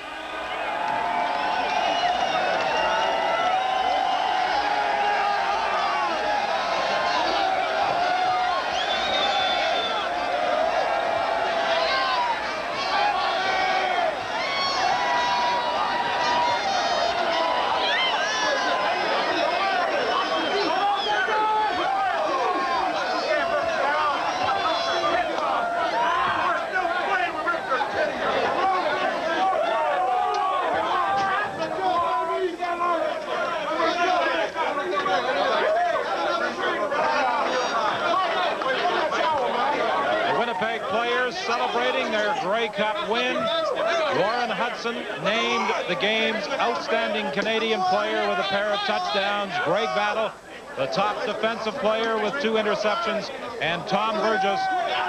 Celebrating their Grey Cup win. Warren Hudson named the game's outstanding Canadian player with a pair of touchdowns. Greg Battle, the top defensive player with 2 interceptions, and Tom Burgess,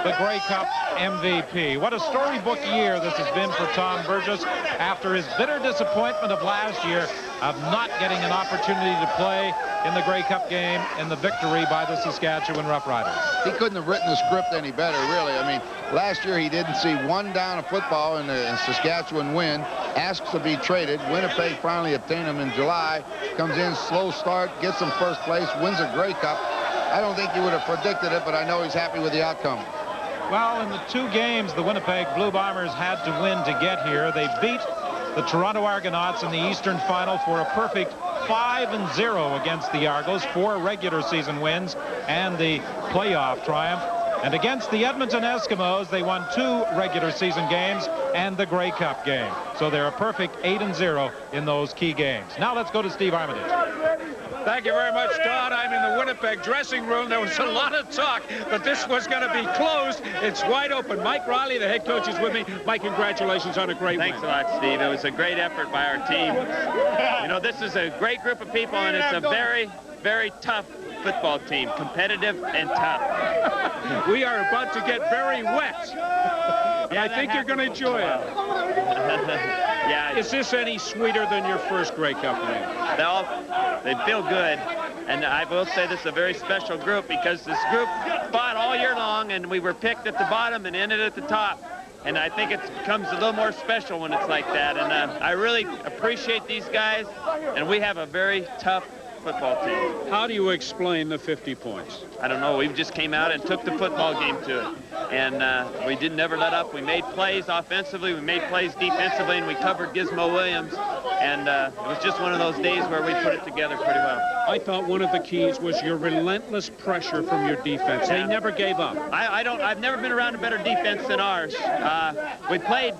the Grey Cup MVP. What a storybook year this has been for Tom Burgess after his bitter disappointment of last year of not getting an opportunity to play in the Grey Cup game in the victory by the Saskatchewan Roughriders. He couldn't have written the script any better, really. I mean, last year he didn't see one down of football in the Saskatchewan win, asks to be traded. Winnipeg finally obtained him in July, comes in, slow start, gets him first place, wins a Grey Cup. I don't think he would have predicted it, but I know he's happy with the outcome. Well, in the 2 games the Winnipeg Blue Bombers had to win to get here, they beat the Toronto Argonauts in the Eastern Final for a perfect 5-0 against the Argos, 4 regular season wins and the playoff triumph. And against the Edmonton Eskimos, they won 2 regular season games and the Grey Cup game. So they're a perfect 8-0 in those key games. Now let's go to Steve Armitage. Thank you very much, Don. I'm in the Winnipeg dressing room. There was a lot of talk that this was going to be closed. It's wide open. Mike Riley, the head coach, is with me. Mike, congratulations on a great win. Thanks a lot, Steve. It was a great effort by our team. You know, this is a great group of people, and it's a very, very tough football team, competitive and tough. We are about to get very wet. And I think you're going to enjoy it. Yeah. Is this any sweeter than your first Grey Cup win? They feel good. And I will say this is a very special group because this group fought all year long, and we were picked at the bottom and ended at the top. And I think it becomes a little more special when it's like that. And I really appreciate these guys, and we have a very tough football team. How do you explain the 50 points? I don't know. We just came out and took the football game to it. And we didn't never let up. We made plays offensively. We made plays defensively, and we covered Gizmo Williams. And it was just one of those days where we put it together pretty well. I thought one of the keys was your relentless pressure from your defense. They never gave up. I've never been around a better defense than ours. We played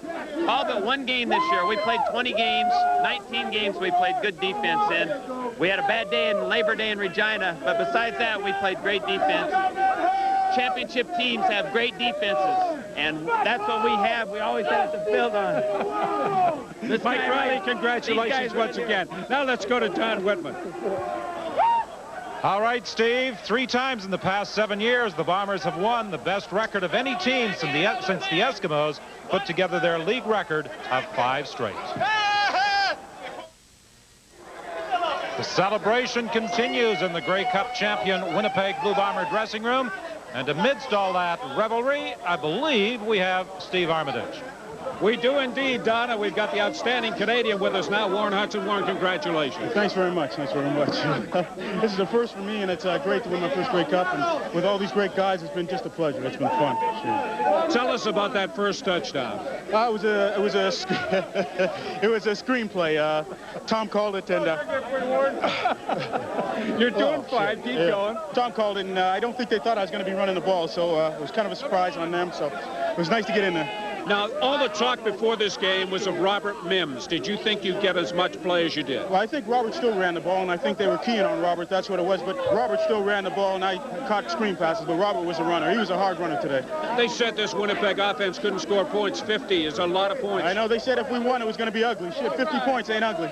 all but one game this year. We played 20 games, 19 games we played good defense in. We had a bad day in Labor Day in Regina, but besides that, we played great defense. Championship teams have great defenses, and that's what we have. We always have to build on. Mike Riley, congratulations once again. Now let's go to Don Whitman. All right, Steve, 3 times in the past 7 years, the Bombers have won the best record of any team since the Eskimos put together their league record of 5 straight. The celebration continues in the Grey Cup champion Winnipeg Blue Bomber dressing room. And amidst all that revelry, I believe we have Steve Armitage. We do indeed, Donna. We've got the outstanding Canadian with us now, Warren Hudson. Warren, congratulations. Thanks very much. Thanks very much. This is a first for me, and it's great to win my first Grey Cup. And with all these great guys, it's been just a pleasure. It's been fun. Sure. Tell us about that first touchdown. It was a screenplay. Tom called it, and you're doing fine. Keep going. Tom called it, and I don't think they thought I was going to be running the ball, so it was kind of a surprise on them. So it was nice to get in there. Now, all the talk before this game was of Robert Mims. Did you think you'd get as much play as you did? Well, I think Robert still ran the ball, and I think they were keying on Robert. That's what it was. But Robert still ran the ball, and I caught screen passes. But Robert was a runner. He was a hard runner today. They said this Winnipeg offense couldn't score points. 50 is a lot of points. I know. They said if we won, it was going to be ugly. Shit, 50 points ain't ugly.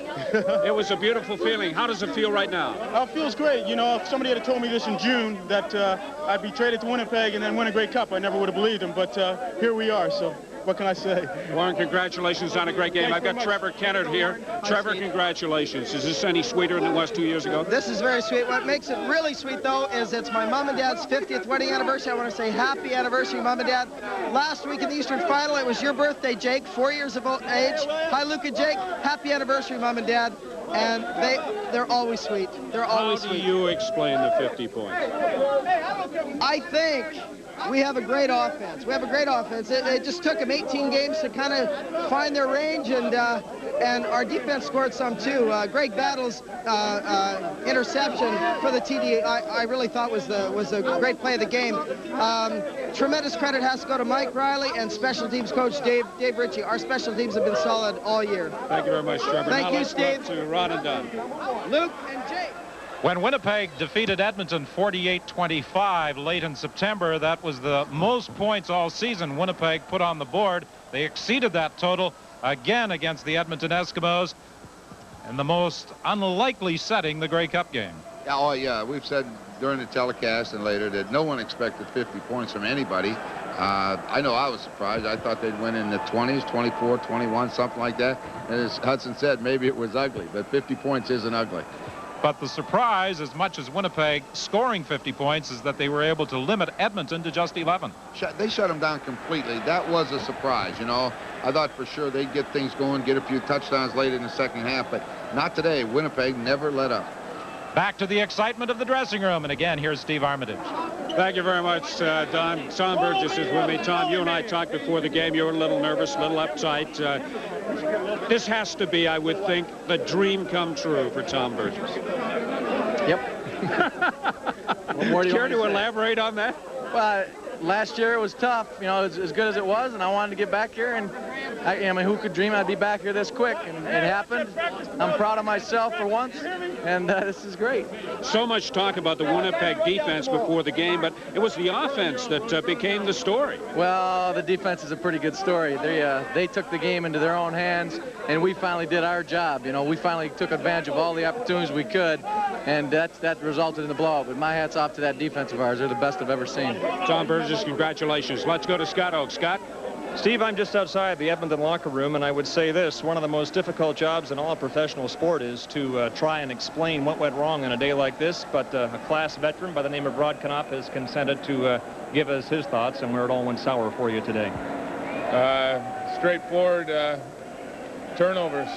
It was a beautiful feeling. How does it feel right now? It feels great. You know, if somebody had told me this in June, that I'd be traded to Winnipeg and then win a Grey Cup, I never would have believed him. But here we are, so what can I say? Warren, congratulations on a great game. I've got Trevor Kennard here. Trevor, congratulations. Is this any sweeter than it was 2 years ago? This is very sweet. What makes it really sweet, though, is it's my mom and dad's 50th wedding anniversary. I want to say happy anniversary, Mom and Dad. Last week in the Eastern Final, it was your birthday, Jake, 4 years of age. Hi, Luke and Jake. Happy anniversary, Mom and Dad. And they're always sweet. They're always sweet. How do you explain the 50 points? I think we have a great offense. We have a great offense. It just took them 18 games to kind of find their range, and our defense scored some too. Greg Battle's interception for the TD, I really thought was a great play of the game. Tremendous credit has to go to Mike Riley and special teams coach Dave Ritchie. Our special teams have been solid all year. Thank you very much, Trevor. Thank you, Steve. To Ron and Don. Luke and Jake. When Winnipeg defeated Edmonton 48-25 late in September, that was the most points all season Winnipeg put on the board. They exceeded that total again against the Edmonton Eskimos in the most unlikely setting, the Grey Cup game. Oh, yeah. We've said during the telecast and later that no one expected 50 points from anybody. I know I was surprised. I thought they'd win in the 20s, 24, 21, something like that. And as Hudson said, maybe it was ugly, but 50 points isn't ugly. But the surprise, as much as Winnipeg scoring 50 points, is that they were able to limit Edmonton to just 11. They shut them down completely. That was a surprise, you know. I thought for sure they'd get things going, get a few touchdowns late in the second half, but not today. Winnipeg never let up. Back to the excitement of the dressing room, and again, here's Steve Armitage. Thank you very much, Don. Tom Burgess is with me. Tom, you and I talked before the game. You were a little nervous, a little uptight. This has to be, I would think, the dream come true for Tom Burgess. Yep. What more do you care to elaborate on that? Well, last year it was tough, you know, as good as it was, and I wanted to get back here, and I mean, who could dream I'd be back here this quick, and it happened. I'm proud of myself for once, and this is great. So much talk about the Winnipeg defense before the game, but it was the offense that became the story. Well, the defense is a pretty good story. They took the game into their own hands, and we finally did our job. You know, we finally took advantage of all the opportunities we could, and that resulted in the blowout. But my hat's off to that defense of ours. They're the best I've ever seen. Tom Burgess, congratulations. Let's go to Scott Oak. Scott? Steve, I'm just outside the Edmonton locker room, and I would say this: one of the most difficult jobs in all professional sport is to try and explain what went wrong on a day like this. But a class veteran by the name of Rod Knopf has consented to give us his thoughts on where it all went sour for you today. Straightforward turnovers.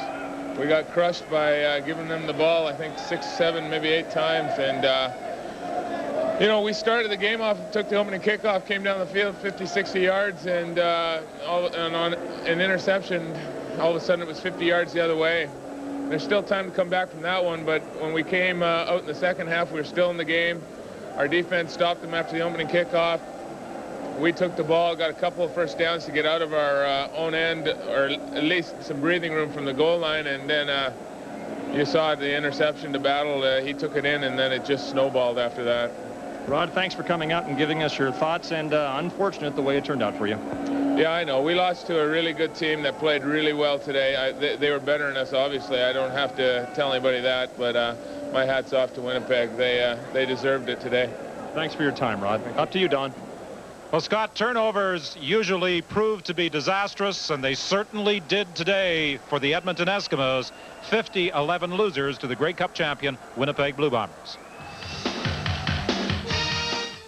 We got crushed by giving them the ball, I think 6, 7, maybe 8 times, and you know, we started the game off, took the opening kickoff, came down the field 50, 60 yards, and on an interception, all of a sudden it was 50 yards the other way. There's still time to come back from that one, but when we came out in the second half, we were still in the game. Our defense stopped them after the opening kickoff. We took the ball, got a couple of first downs to get out of our own end, or at least some breathing room from the goal line, and then you saw the interception to Battle. He took it in, and then it just snowballed after that. Rod, thanks for coming out and giving us your thoughts, and unfortunate the way it turned out for you. Yeah, I know. We lost to a really good team that played really well today. They were better than us, obviously. I don't have to tell anybody that, but my hat's off to Winnipeg. They deserved it today. Thanks for your time, Rod. Up to you, Don. Well, Scott, turnovers usually prove to be disastrous, and they certainly did today for the Edmonton Eskimos. 50-11 losers to the Grey Cup champion Winnipeg Blue Bombers.